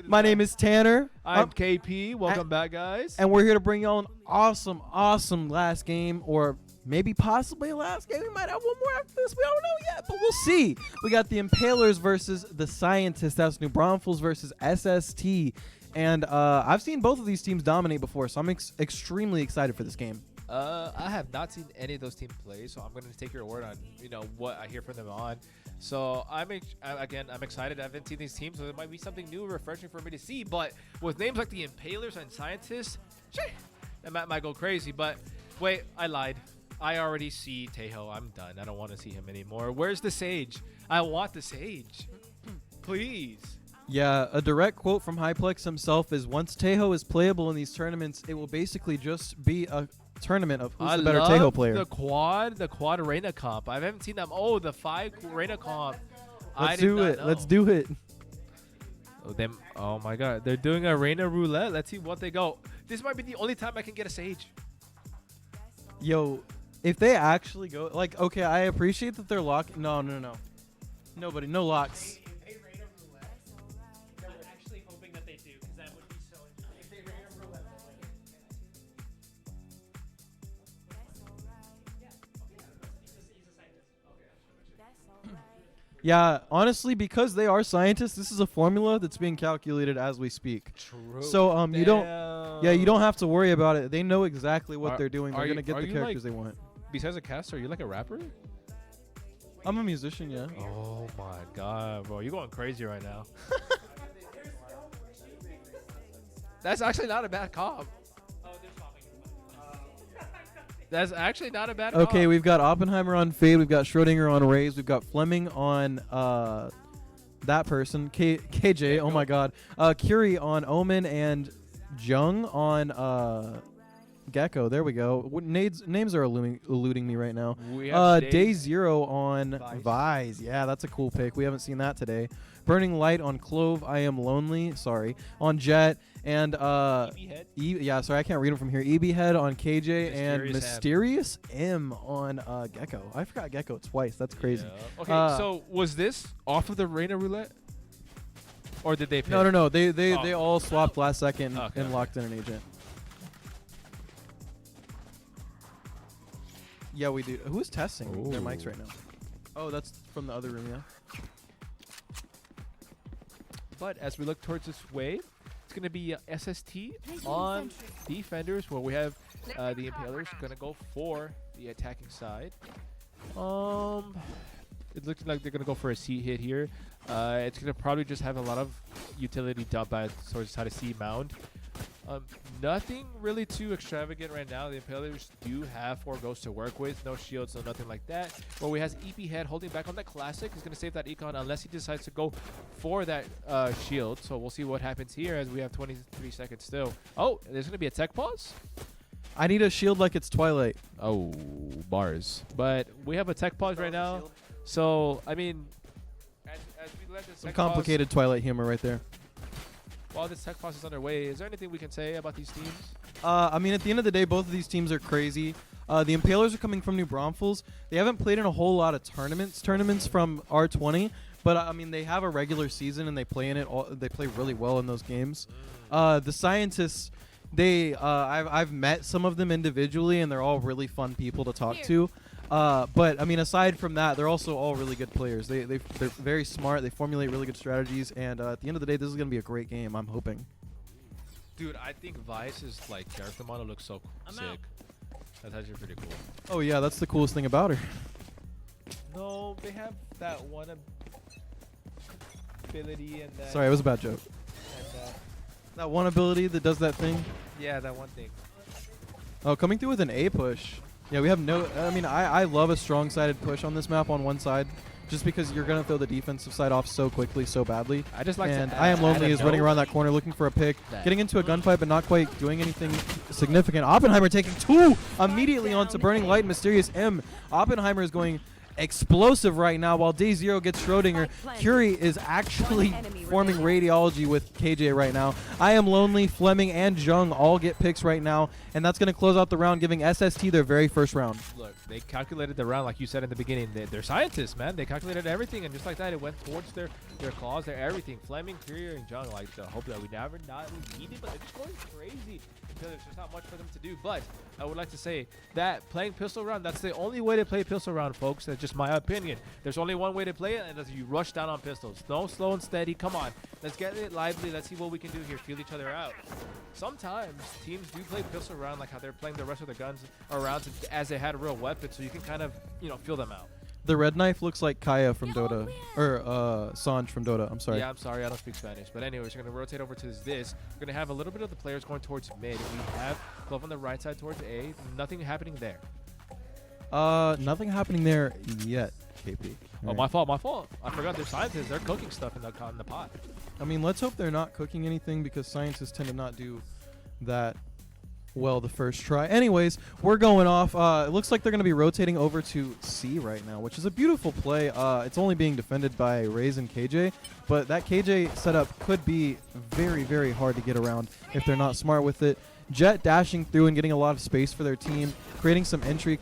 Speaker 1: My name is Tanner.
Speaker 8: I'm KP. Welcome back, guys.
Speaker 1: And we're here to bring y'all an awesome last game, or maybe possibly a last game. We might have one more after this. We don't know yet, but we'll see. We got the Impalers versus the Scientists. That's New Braunfels versus SST. And I've seen both of these teams dominate before, so I'm extremely excited for this game.
Speaker 8: I have not seen any of those teams play, so I'm going to take your word on what I hear from them on. So I'm excited. I haven't seen these teams, so it might be something new, refreshing for me to see. But with names like the Impalers and Scientists, that might go crazy. But wait, I lied. I already see Tejo. I'm done. I don't want to see him anymore. Where's the Sage? I want the Sage. Please.
Speaker 1: Yeah, a direct quote from Hyplex himself is, once Tejo is playable in these tournaments, it will basically just be a tournament of who's the better Tejo player.
Speaker 8: The quad arena comp. I haven't seen them. Oh, the 5 arena comp.
Speaker 1: Let's do it.
Speaker 8: Oh my god, they're doing arena roulette. Let's see what they go. This might be the only time I can get a Sage.
Speaker 1: Yo, if they actually go, like, okay, I appreciate that they're locked. No. Nobody, no locks. Yeah, honestly, because they are scientists, this is a formula that's being calculated as we speak.
Speaker 8: True.
Speaker 1: So you don't have to worry about it. They know exactly what they're doing. They're gonna get the characters they want.
Speaker 8: Besides a caster, are you like a rapper?
Speaker 1: I'm a musician, yeah.
Speaker 8: Oh my god, bro, you're going crazy right now. That's actually not a bad comp. That's actually not a bad comp.
Speaker 1: Okay, we've got Oppenheimer on Fade. We've got Schrodinger on Raze. We've got Fleming on that person. KJ, oh my god. Curie on Omen and Jung on Gecko. There we go. Names are eluding me right now. Day Zero on Vise. Yeah, that's a cool pick. We haven't seen that today. Burning Light on Clove. I Am Lonely. Sorry. On Jet. And
Speaker 8: EB
Speaker 1: sorry, I can't read them from here. EB Head on KJ and
Speaker 8: Mysterious
Speaker 1: M on Gecko. I forgot Gecko twice. That's crazy.
Speaker 8: Yeah. Okay, so was this off of the Reina Roulette? Or did they pick?
Speaker 1: No. They all swapped last second and locked in an agent. Yeah, we do. Who's testing their mics right now? Oh, that's from the other room, yeah.
Speaker 8: But as we look towards this wave, It's going to be SST on defenders, where we have the Impalers going to go for the attacking side. It looks like they're going to go for a C hit here. It's going to probably just have a lot of utility dump at towards the side of C mound. Nothing really too extravagant right now. The Impalers do have 4 ghosts to work with. No shields, no nothing like that. Where we has EP Head holding back on that classic. He's going to save that econ unless he decides to go for that shield. So we'll see what happens here as we have 23 seconds still. Oh, there's going to be a tech pause.
Speaker 1: I need a shield like it's Twilight.
Speaker 8: Oh, bars. But we have a tech pause right now. So, I mean, as we let this
Speaker 1: Some
Speaker 8: tech pause,
Speaker 1: complicated Twilight humor right there.
Speaker 8: while this tech pause is underway, is there anything we can say about these teams?
Speaker 1: I mean, at the end of the day, both of these teams are crazy. The Impalers are coming from New Braunfels. They haven't played in a whole lot of tournaments from R20, but I mean, they have a regular season and they play in it. They play really well in those games. The Scientists, I've met some of them individually, and they're all really fun people to talk to. But I mean, aside from that, they're also all really good players. They're very smart. They formulate really good strategies, and at the end of the day, this is gonna be a great game. I'm hoping.
Speaker 8: Dude, I think Vice's like character model looks so sick. That's actually pretty cool.
Speaker 1: Oh yeah, that's the coolest thing about her.
Speaker 8: No, they have that one ability and that.
Speaker 1: Sorry, it was a bad joke.
Speaker 8: And
Speaker 1: That one ability that does that thing.
Speaker 8: yeah, that one thing.
Speaker 1: Oh, coming through with an A push. Yeah, we have no. I mean, I love a strong-sided push on this map on one side, just because you're gonna throw the defensive side off so quickly, so badly.
Speaker 8: I just like
Speaker 1: And
Speaker 8: to
Speaker 1: I Am Lonely
Speaker 8: add a
Speaker 1: is running
Speaker 8: note
Speaker 1: around that corner looking for a pick,
Speaker 8: that-
Speaker 1: getting into a gunfight, but not quite doing anything significant. Oppenheimer taking 2 immediately onto Burning Light and Mysterious M. Oppenheimer is going explosive right now while Day Zero gets Schrodinger. Curie is actually forming radiology with KJ right now. I Am Lonely, Fleming, and Jung all get picks right now, and that's going to close out the round, giving SST their very first round.
Speaker 8: Look, they calculated the round like you said in the beginning. They're scientists, man. They calculated everything, and just like that, it went towards their claws, their everything. Fleming, Courier, and Jung. Like, the hope that we never not need it, but they're just going crazy until there's just not much for them to do. But I would like to say that playing pistol round, that's the only way to play pistol round, folks. That's just my opinion. There's only one way to play it, and that's you rush down on pistols. No slow and steady. Come on, let's get it lively. Let's see what we can do here. Feel each other out. Sometimes teams do play pistol round like how they're playing the rest of their guns or rounds as they had a real weapon, so you can kind of, feel them out.
Speaker 1: The red knife looks like Kaya from Dota, or Sanj from Dota. I'm sorry.
Speaker 8: Yeah, I'm sorry, I don't speak Spanish. But anyways, we're going to rotate over to this. We're going to have a little bit of the players going towards mid. We have Glove on the right side towards A. Nothing happening there.
Speaker 1: Nothing happening there yet, KP.
Speaker 8: Oh, my fault. I forgot they're scientists. They're cooking stuff in the pot.
Speaker 1: I mean, let's hope they're not cooking anything, because scientists tend to not do that well the first try. Anyways, we're going off. It looks like they're going to be rotating over to C right now, which is a beautiful play. It's only being defended by Raze and KJ, but that KJ setup could be very, very hard to get around if they're not smart with it. Jet dashing through and getting a lot of space for their team, creating some entry,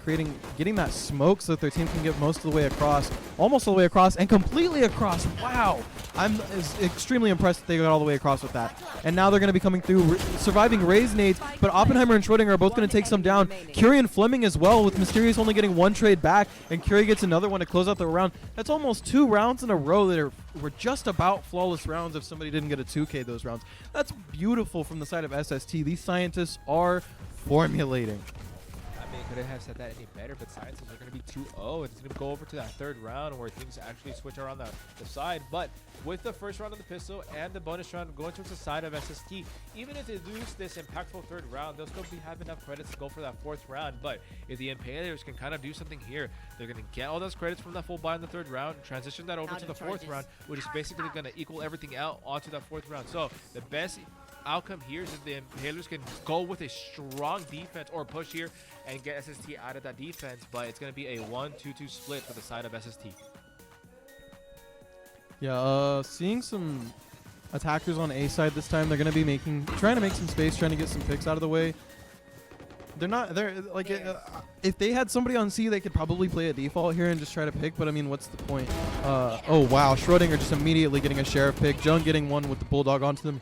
Speaker 1: getting that smoke so that their team can get most of the way across, almost all the way across, and completely across. Wow. I'm extremely impressed that they got all the way across with that. And now they're going to be coming through, surviving Raze nades, but Oppenheimer and Schrodinger are both going to take some down. Curie and Fleming as well, with Mysterious only getting 1 trade back, and Curie gets another one to close out the round. That's almost 2 rounds in a row that were just about flawless rounds if somebody didn't get a 2K those rounds. That's beautiful from the side of SST. These scientists are formulating.
Speaker 8: I mean, couldn't have said that any better, but scientists are going to be 2-0, and it's going to go over to that third round where things actually switch around the side. But with the first round of the pistol and the bonus round going towards the side of SST, even if they lose this impactful third round, they'll still have enough credits to go for that 4th round. But if the Impalers can kind of do something here, they're going to get all those credits from that full buy in the 3rd round, transition that over to the 4th round, which is basically going to equal everything out onto that 4th round. So the best outcome here is that the Impalers can go with a strong defense or push here and get SST out of that defense, but it's going to be a 1-2-2 split for the side of SST.
Speaker 1: Yeah, seeing some attackers on A side this time. They're going to be trying to make some space, trying to get some picks out of the way. They're like, if they had somebody on C, they could probably play a default here and just try to pick, but I mean, what's the point? Oh wow, Schrodinger just immediately getting a sheriff pick. Jung getting one with the Bulldog onto them.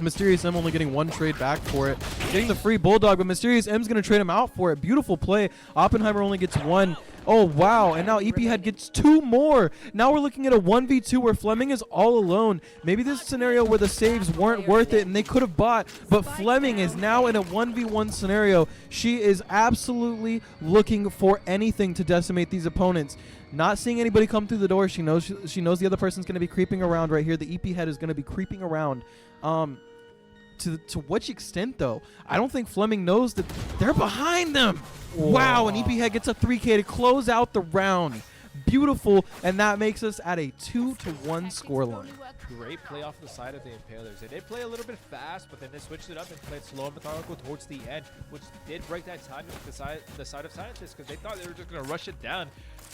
Speaker 1: Mysterious M only getting 1 trade back for it. Getting the free Bulldog, but Mysterious M's going to trade him out for it. Beautiful play. Oppenheimer only gets 1. Oh, wow. And now EP Head gets 2 more. Now we're looking at a 1v2 where Fleming is all alone. Maybe this scenario where the saves weren't worth it and they could have bought, but Fleming is now in a 1v1 scenario. She is absolutely looking for anything to decimate these opponents. Not seeing anybody come through the door. She knows the other person's going to be creeping around right here. The EP Head is going to be creeping around. To which extent, though? I don't think Fleming knows that they're behind them. Whoa. Wow, and EP Head gets a 3K to close out the round. Beautiful, and that makes us at a 2-1 scoreline.
Speaker 2: Great play off the side of the Impalers. They did play a little bit fast, but then they switched it up and played slow and methodical towards the end, which did break that time with the side of Scientists because they thought they were just going to rush it down.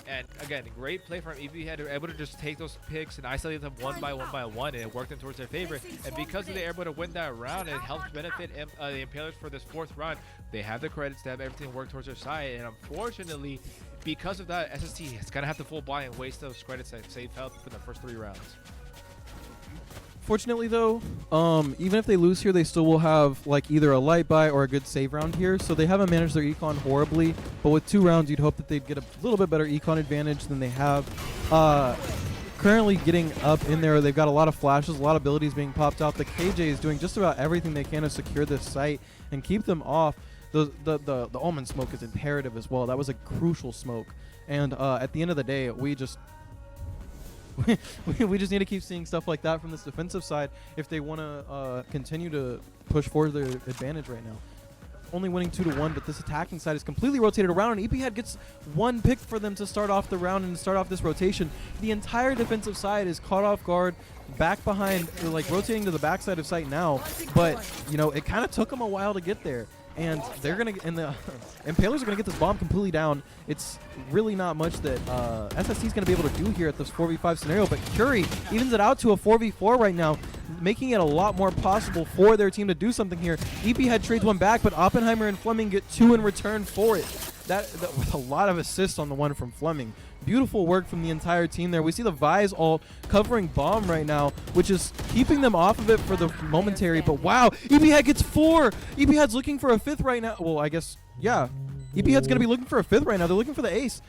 Speaker 2: And again, great play from EP Head. They were able to just take those picks and isolate them one by one, and it worked them towards their favor. And because they were able to win that round, it helped benefit the Impalers for this 4th round. They have the credits to have everything work towards their side, and unfortunately, because of that, SST is going to have to full buy and waste those credits that save health for the first 3 rounds.
Speaker 1: Fortunately, though, even if they lose here, they still will have like either a light buy or a good save round here. So they haven't managed their econ horribly, but with 2 rounds, you'd hope that they'd get a little bit better econ advantage than they have. Currently getting up in there, they've got a lot of flashes, a lot of abilities being popped out. The KJ is doing just about everything they can to secure this site and keep them off. The Omen smoke is imperative as well. That was a crucial smoke. And at the end of the day, we just need to keep seeing stuff like that from this defensive side if they want to continue to push forward their advantage right now. Only winning 2-1, but this attacking side is completely rotated around, and EP Head gets 1 pick for them to start off the round and start off this rotation. The entire defensive side is caught off guard, back behind, like rotating to the backside of site now, but you know, it kind of took them a while to get there. And they're gonna, and the Impalers are gonna get this bomb completely down. It's really not much that SST is gonna be able to do here at this 4v5 scenario. But Curie evens it out to a 4v4 right now, making it a lot more possible for their team to do something here. EP Head trades 1 back, but Oppenheimer and Fleming get 2 in return for it. That with a lot of assists on the one from Fleming. Beautiful work from the entire team there. We see the Vise ult covering bomb right now, which is keeping them off of it for the momentary. But wow, EP Head gets 4. EP Head's looking for a 5th right now. Well, I guess, yeah. EP Head's going to be looking for a 5th right now. They're looking for the ace.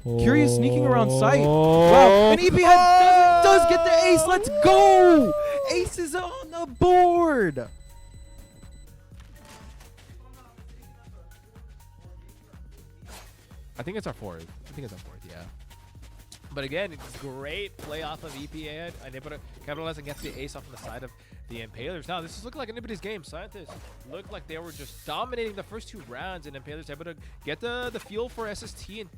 Speaker 1: Curious sneaking around sight. Wow, and EP Head does get the ace. Let's go. Ace is on the board.
Speaker 2: I think it's our 4th. Yeah. But again, great play off of EP Head and able to capitalize and get the ace off on the side of the Impalers. Now, this is looking like anybody's game. Scientists looked like they were just dominating the first 2 rounds, and Impalers able to get the fuel for SST and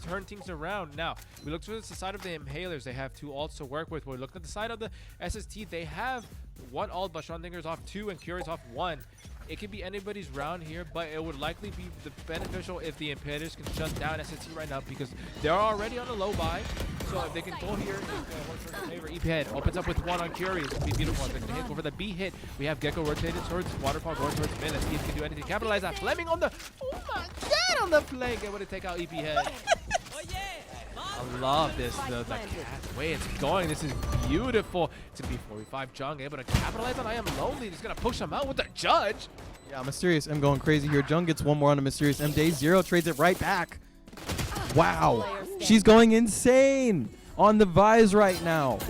Speaker 2: turn things around. Now, we look to the side of the Impalers. They have 2 ults to work with. We look at the side of the SST. They have 1 ult, but Schrödinger's off 2 and Curie's off 1. It could be anybody's round here, but it would likely be beneficial if the Impalers can shut down SST right now because they're already on a low buy. So if they can go here, it's going to work for their favor. EP Head opens up with 1 on Curie. It's going to be beautiful. They're going to go for the B hit. We have Gecko rotated towards Waterfall, going towards mid. Let's see if he can do anything. Capitalize that. Fleming on the, oh my god, on the flank. Able to take out EP Head. I love this, the way it's going. This is beautiful. It's going to be 45. Jung able to capitalize on I Am Lonely. Just going to push him out with the judge.
Speaker 1: Yeah, Mysterious M going crazy here. Jung gets 1 more on a Mysterious M. Day 0 trades it right back. Wow. She's going insane on the Vise right now.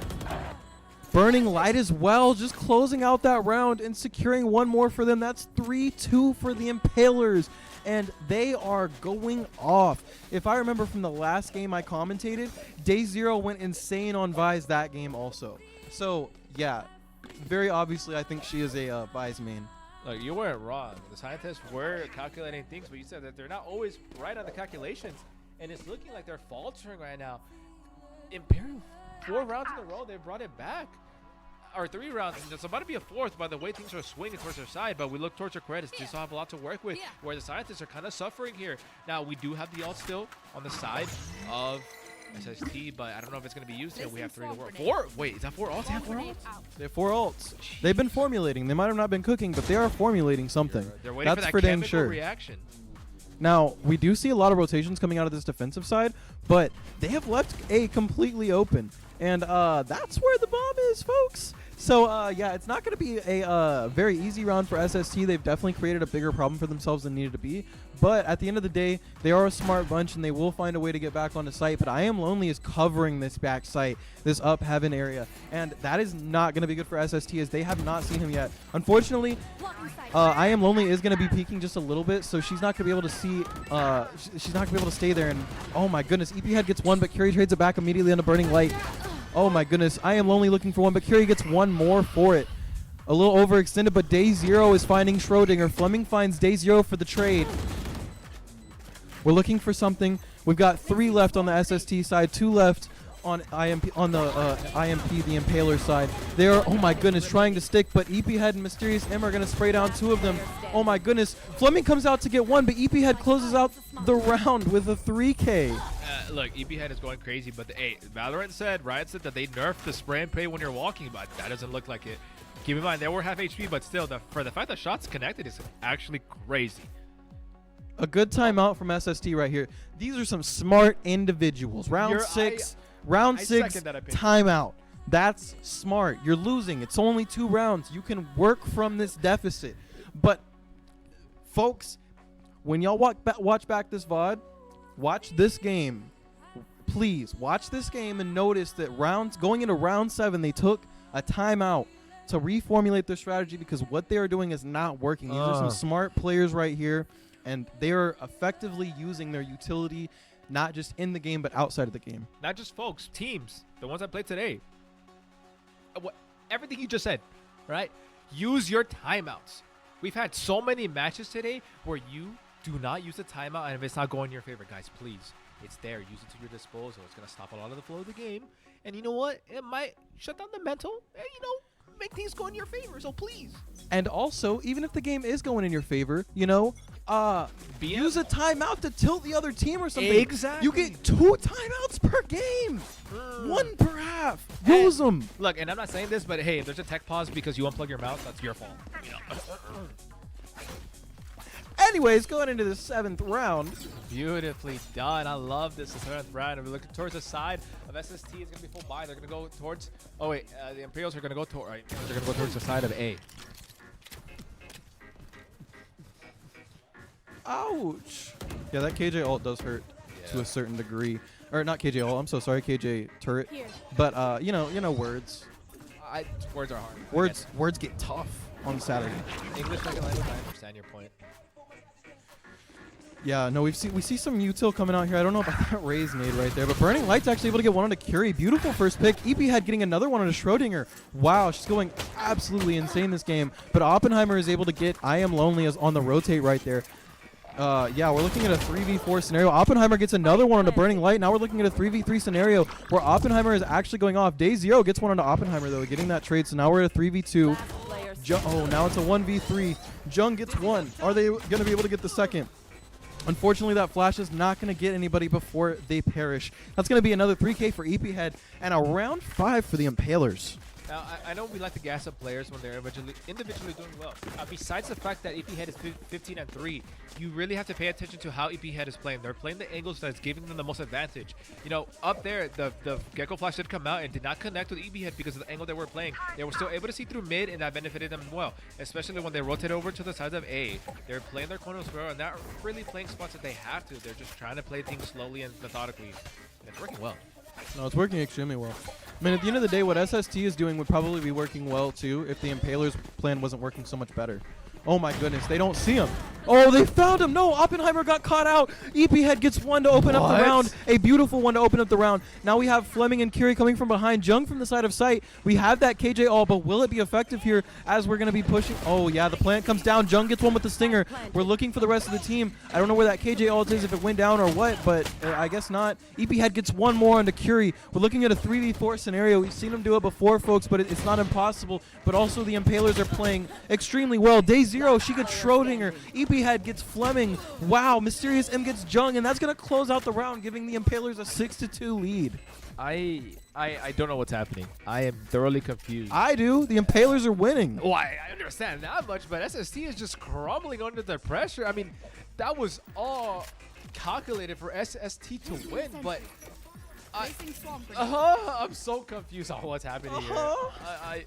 Speaker 1: Burning Light as well, just closing out that round and securing 1 more for them. That's 3-2 for the Impalers. And they are going off. If I remember from the last game I commentated, Day 0 went insane on Vise that game also. So, yeah, very obviously I think she is a Vise main.
Speaker 2: Look, you weren't wrong. The scientists were calculating things, but you said that they're not always right on the calculations. And it's looking like they're faltering right now. Imperial, 4 rounds in a row, they brought it back. Or 3 rounds, and it's about to be a 4th by the way things are swinging towards their side, but we look towards their credits. They still have a lot to work with, where the scientists are kind of suffering here. Now, we do have the ult still on the side of SST, but I don't know if it's going to be used here. We have 3 to work. 4? Wait, is that 4 ults? They have 4 ults?
Speaker 1: They have 4 ults. They've been formulating. They might have not been cooking, but they are formulating something.
Speaker 2: They're waiting
Speaker 1: That's
Speaker 2: for that
Speaker 1: dang
Speaker 2: chemical
Speaker 1: sure.
Speaker 2: reaction.
Speaker 1: Now, we do see a lot of rotations coming out of this defensive side, but they have left A completely open. And that's where the bomb is, folks. So yeah, it's not going to be a very easy round for SST. They've definitely created a bigger problem for themselves than needed to be. But at the end of the day, they are a smart bunch, and they will find a way to get back on the site. But I Am Lonely is covering this back site, this up heaven area, and that is not going to be good for SST, as they have not seen him yet. Unfortunately, I Am Lonely is going to be peeking just a little bit, so she's not going to be able to see. She's not going to be able to stay there. And oh my goodness, EP Head gets one, but Curie trades it back immediately on a burning light. Oh my goodness, I Am Lonely looking for one, but Curie gets one more for it. A little overextended, but Day Zero is finding Schrodinger. Fleming finds Day Zero for the trade. We're looking for something. We've got 3 left on the SST side, 2 left on IMP on the IMP, the Impaler side. They are, oh my goodness, trying to stick, but EP Head and Mysterious M are going to spray down 2 of them. Oh my goodness, Fleming comes out to get 1, but EP Head closes out the round with a 3K.
Speaker 8: Look, EP Head is going crazy, but hey, Riot said that they nerfed the spray and pray when you're walking, but that doesn't look like it. Keep in mind, they were half HP, but still, for the fact that shots connected is actually crazy.
Speaker 1: A good timeout from SST right here. These are some smart individuals. Round 6 timeout. That's smart. You're losing. It's only 2 rounds. You can work from this deficit. But, folks, when y'all watch back this VOD, watch this game. Please, watch this game and notice that going into round 7, they took a timeout to reformulate their strategy, because what they are doing is not working. These are some smart players right here, and they are effectively using their utility, not just in the game, but outside of the game.
Speaker 8: Not just folks, teams, the ones that played today. Everything you just said, right? Use your timeouts. We've had so many matches today where you do not use the timeout, and if it's not going in your favor, guys, please, it's there. Use it to your disposal. It's going to stop a lot of the flow of the game. And you know what? It might shut down the mental and, make things go in your favor. So please.
Speaker 1: And also, even if the game is going in your favor, use a timeout to tilt the other team or something.
Speaker 8: Exactly.
Speaker 1: You get 2 timeouts per game. 1 per half. Use them.
Speaker 8: Look, and I'm not saying this, but hey, if there's a tech pause because you unplug your mouse, that's your fault.
Speaker 1: Anyways, going into the 7th round.
Speaker 2: Beautifully done. I love this. The 7th round. If we look towards the side of SST, it's going to be full buy. They're going to go towards. Oh wait, the Imperials are going to go towards. Right, they're going to go towards the side of A.
Speaker 1: Ouch. Yeah, that KJ ult does hurt to a certain degree. Or not KJ ult. I'm so sorry, KJ turret. But words.
Speaker 2: Words are hard.
Speaker 1: Words get tough on Saturday.
Speaker 2: English second language. I understand your point.
Speaker 1: Yeah, no, we see some util coming out here. I don't know about that Raze nade right there, but Burning Light's actually able to get one onto Curie. Beautiful first pick. EP Head getting another one onto Schrodinger. Wow, she's going absolutely insane this game. But Oppenheimer is able to get I Am Lonely as on the rotate right there. Yeah, we're looking at a 3v4 scenario. Oppenheimer gets another one onto Burning Light. Now we're looking at a 3v3 scenario where Oppenheimer is actually going off. Day Zero gets one onto Oppenheimer, though, getting that trade. So now we're at a 3v2. Now it's a 1v3. Jung gets one. Are they going to be able to get the second? Unfortunately, that flash is not going to get anybody before they perish. That's going to be another 3K for EP Head and a round 5 for the Impalers.
Speaker 2: Now, I know we like to gas up players when they're individually doing well. Besides the fact that EP Head is 15-3, you really have to pay attention to how EP Head is playing. They're playing the angles that's giving them the most advantage. Up there, the Gecko Flash did come out and did not connect with EP Head because of the angle they were playing. They were still able to see through mid, and that benefited them well, especially when they rotate over to the sides of A. They're playing their corner square and not really playing spots that they have to. They're just trying to play things slowly and methodically. And it's working well.
Speaker 1: No, it's working extremely well. I mean, at the end of the day, what SST is doing would probably be working well, too, if the Impaler's plan wasn't working so much better. Oh, my goodness. They don't see him. Oh, they found him. No, Oppenheimer got caught out. EP Head gets one to open up the round. A beautiful one to open up the round. Now we have Fleming and Curie coming from behind. Jung from the side of sight. We have that KJ ult, but will it be effective here as we're going to be pushing? Oh, yeah, the plant comes down. Jung gets one with the stinger. We're looking for the rest of the team. I don't know where that KJ ult is, if it went down or what, but I guess not. EP Head gets one more onto Curie. We're looking at a 3v4 scenario. We've seen him do it before, folks, but it's not impossible. But also the Impalers are playing extremely well. Day Zero, she gets Schrodinger. EP Head gets Fleming. Wow, Mysterious M gets Jung, and that's going to close out the round, giving the Impalers a 6-2 lead.
Speaker 2: I don't know what's happening. I am thoroughly confused.
Speaker 1: I do. The Impalers are winning.
Speaker 2: Oh, I understand that much, but SST is just crumbling under the pressure. I mean, that was all calculated for SST to win, but
Speaker 6: Placing swamp grenade.
Speaker 2: I'm so confused on what's happening here. I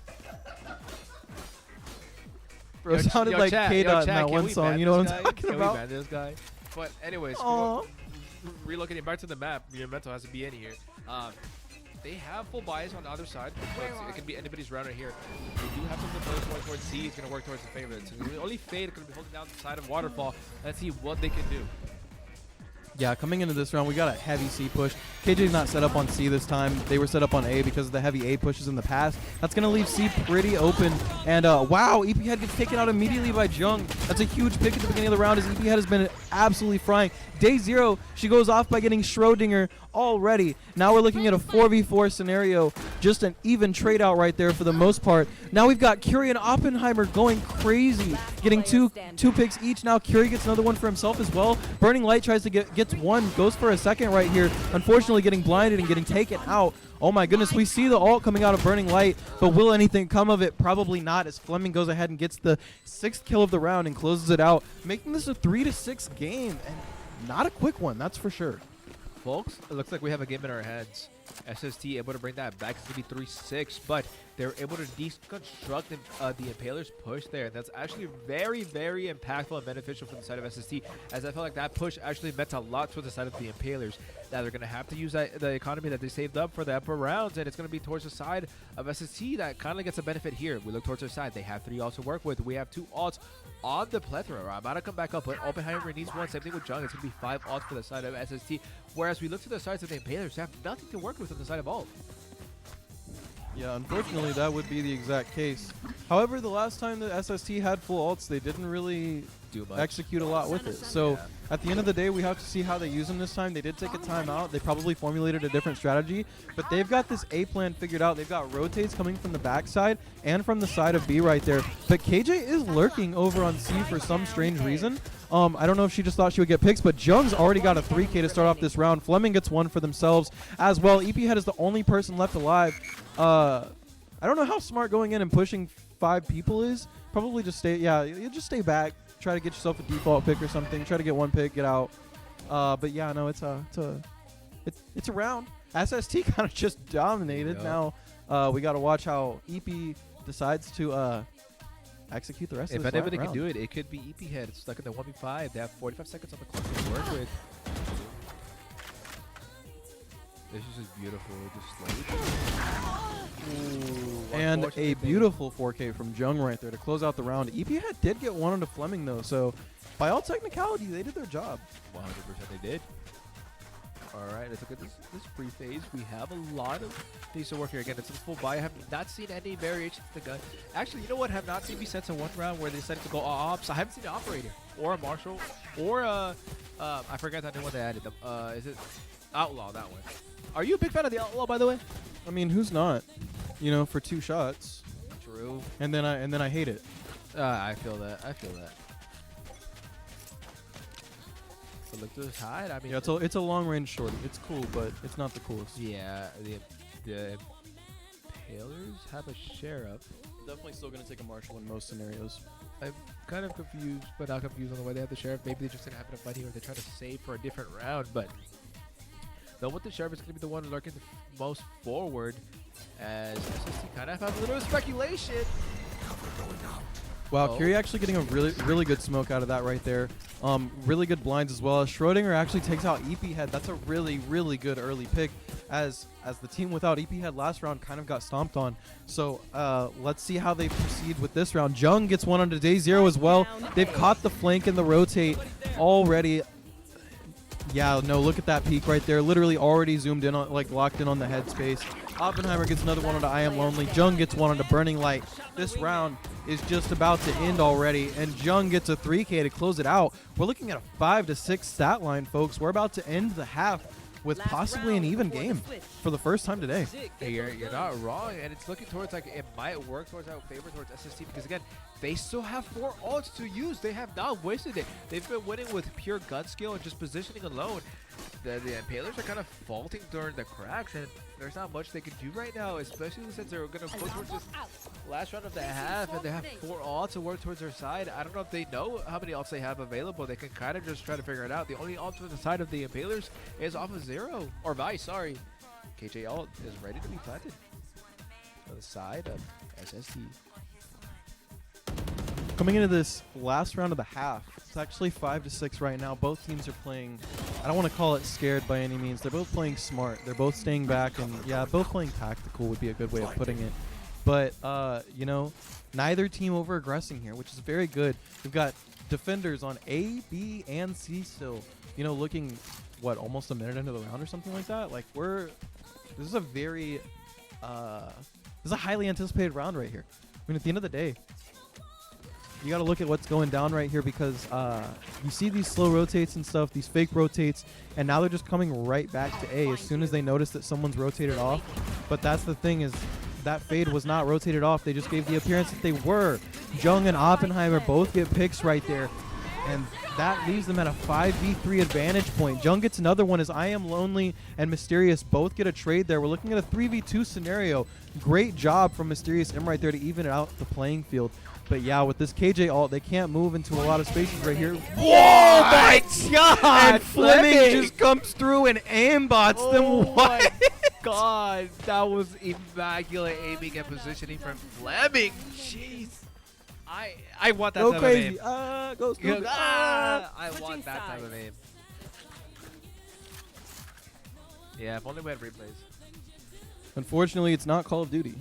Speaker 1: Bro, it sounded like K-Dot in that one song. You know what I'm talking
Speaker 2: Can
Speaker 1: about?
Speaker 2: we ban this guy? But anyways, relocating back to the map, your mental has to be in here. They have full bias on the other side. It can be anybody's round right here. They do have something going towards C. It's going to work towards the favorites. So the only Fade going to be holding down the side of Waterfall. Let's see what they can do.
Speaker 1: Yeah, coming into this round, we got a heavy C push. KJ's not set up on C this time. They were set up on A because of the heavy A pushes in the past. That's going to leave C pretty open. And wow, EP Head gets taken out immediately by Jung. That's a huge pick at the beginning of the round as EP Head has been absolutely frying. Day 0, she goes off by getting Schrodinger already. Now we're looking at a 4v4 scenario. Just an even trade out right there for the most part. Now we've got Curie and Oppenheimer going crazy, getting two picks each. Now Curie gets another one for himself as well. Burning Light tries to gets one, goes for a second right here. Unfortunately getting blinded and getting taken out. Oh my goodness, we see the ult coming out of Burning Light, but will anything come of it? Probably not, as Fleming goes ahead and gets the 6th kill of the round and closes it out, making this a 3-6 game, and not a quick one, that's for sure.
Speaker 8: Folks, it looks like we have a game in our heads. SST able to bring that back. It's going to be 3-6, but they're able to deconstruct the Impaler's push there. That's actually very, very impactful and beneficial for the side of SST, as I felt like that push actually meant a lot for the side of the Impalers. Now they're going to have to use the economy that they saved up for the upper rounds, and it's going to be towards the side of SST that kind of gets a benefit here. We look towards their side. They have 3 ults to work with. We have 2 ults on the plethora. I'm about to come back up, but Oppenheimer needs one. Same thing with Jung. It's going to be 5 ults for the side of SST, whereas we look to the sides of the Impalers, they have nothing to work with on the side of ult.
Speaker 1: Yeah, unfortunately, that would be the exact case. However, the last time the SST had full ults, they didn't really
Speaker 8: Do much.
Speaker 1: execute a lot with it. So at the end of the day, we have to see how they use them this time. They did take a timeout. They probably formulated a different strategy, but they've got this A plan figured out. They've got rotates coming from the backside and from the side of B right there. But KJ is lurking over on C for some strange reason. I don't know if she just thought she would get picks, but Jung's already got a 3K to start off this round. Fleming gets one for themselves as well. EP Head is the only person left alive. I don't know how smart going in and pushing 5 people is. Probably just stay, yeah, you just stay back. Try to get yourself a default pick or something. Try to get one pick, get out. But yeah, no, it's a round. SST kind of just dominated.
Speaker 8: Yeah.
Speaker 1: Now we got to watch how EP decides to execute the rest of
Speaker 8: If
Speaker 1: this
Speaker 8: anybody
Speaker 1: round.
Speaker 8: can do it, it could be EP Head. It's stuck in the 1v5. They have 45 seconds on the clock to work with. This is just beautiful. Just
Speaker 1: And a beautiful 4K from Jung right there to close out the round. EP Head did get one onto Fleming though, so by all technicality, they did their job.
Speaker 8: 100% they did. All right, let's look at this free phase. We have a lot of things to work here. Again, it's a full buy. I have not seen any variations to the gun. Actually, you know what? Have not seen me sense in one round where they decided to go ops. I haven't seen an operator or a marshal or I forgot that new one they added. Is it outlaw? That one. Are you a big fan of the outlaw, by the way?
Speaker 1: I mean, who's not? You know, for 2 shots,
Speaker 8: True.
Speaker 1: and then I hate it.
Speaker 8: I feel that. I feel that. But look to the side. I mean,
Speaker 1: Yeah, it's a long range shorty. It's cool, but it's not the coolest.
Speaker 8: yeah. The Impalers have a sheriff.
Speaker 1: Definitely still gonna take a marshal in most scenarios.
Speaker 8: I'm kind of confused, but not confused on the way they have the sheriff. Maybe they just didn't have enough money, or they're trying to save for a different round. But though, with the sheriff is going to be the one lurking the most forward, as SST kind of have a little speculation.
Speaker 1: Wow,
Speaker 8: Oh.
Speaker 1: Curie actually getting a really good smoke out of that right there. Really good blinds as well. Schrodinger actually takes out EP Head. That's a really good early pick, as the team without EP Head last round kind of got stomped on. So let's see how they proceed with this round. Jung gets one onto Day 0 as well. They've caught the flank and the rotate already. Yeah, no, look at that peak right there. Literally already zoomed in on, like locked in on the headspace. Oppenheimer gets another one onto I Am Lonely. Jung gets one onto Burning Light. This round is just about to end already, and Jung gets a 3K to close it out. We're looking at a 5-6 stat line, folks. We're about to end the half with possibly an even game for the first time today.
Speaker 8: Hey, you're not wrong, and it's looking towards like it might work towards our favor towards SST, because again, they still have 4 ults to use. They have not wasted it. They've been winning with pure gun skill and just positioning alone. The Impalers are kind of faulting during the cracks, and there's not much they can do right now, especially since they're going to go towards this last round of the half, and they have 4 ults to work towards their side. I don't know if they know how many ults they have available. They can kind of just try to figure it out. The only ult to the side of the Impalers is off of 0, or Vice, sorry. KJ ult is ready to be planted on the side of SST.
Speaker 1: Coming into this last round of the half, it's actually 5-6 right now. Both teams are playing, I don't want to call it scared by any means. They're both playing smart. They're both staying back, and yeah, both playing tactical would be a good way of putting it. But, you know, neither team over-aggressing here, which is very good. We've got defenders on A, B, and C still, you know, looking, what, almost a minute into the round or something like that? Like, this is a very, this is a highly anticipated round right here. I mean, at the end of the day, you got to look at what's going down right here because you see these slow rotates and stuff, these fake rotates, and now they're just coming right back to A as soon as they notice that someone's rotated off. But that's the thing is that fade was not rotated off. They just gave the appearance that they were. Jung and Oppenheimer both get picks right there, and that leaves them at a 5v3 advantage point. Jung gets another one as I Am Lonely and Mysterious both get a trade there. We're looking at a 3v2 scenario. Great job from Mysterious M right there to even it out the playing field. But yeah, with this KJ ult, they can't move into a lot of spaces right here. Whoa, my God! And Fleming just comes through and aimbots them. What?
Speaker 8: My God, that was immaculate aiming and positioning from Fleming. Jeez. I want that
Speaker 1: Go
Speaker 8: type
Speaker 1: crazy.
Speaker 8: of aim.
Speaker 1: Go stupid.
Speaker 8: I
Speaker 3: Switching
Speaker 8: want that type of
Speaker 3: sides.
Speaker 8: aim. Yeah, if only we had replays.
Speaker 1: Unfortunately, it's not Call of Duty.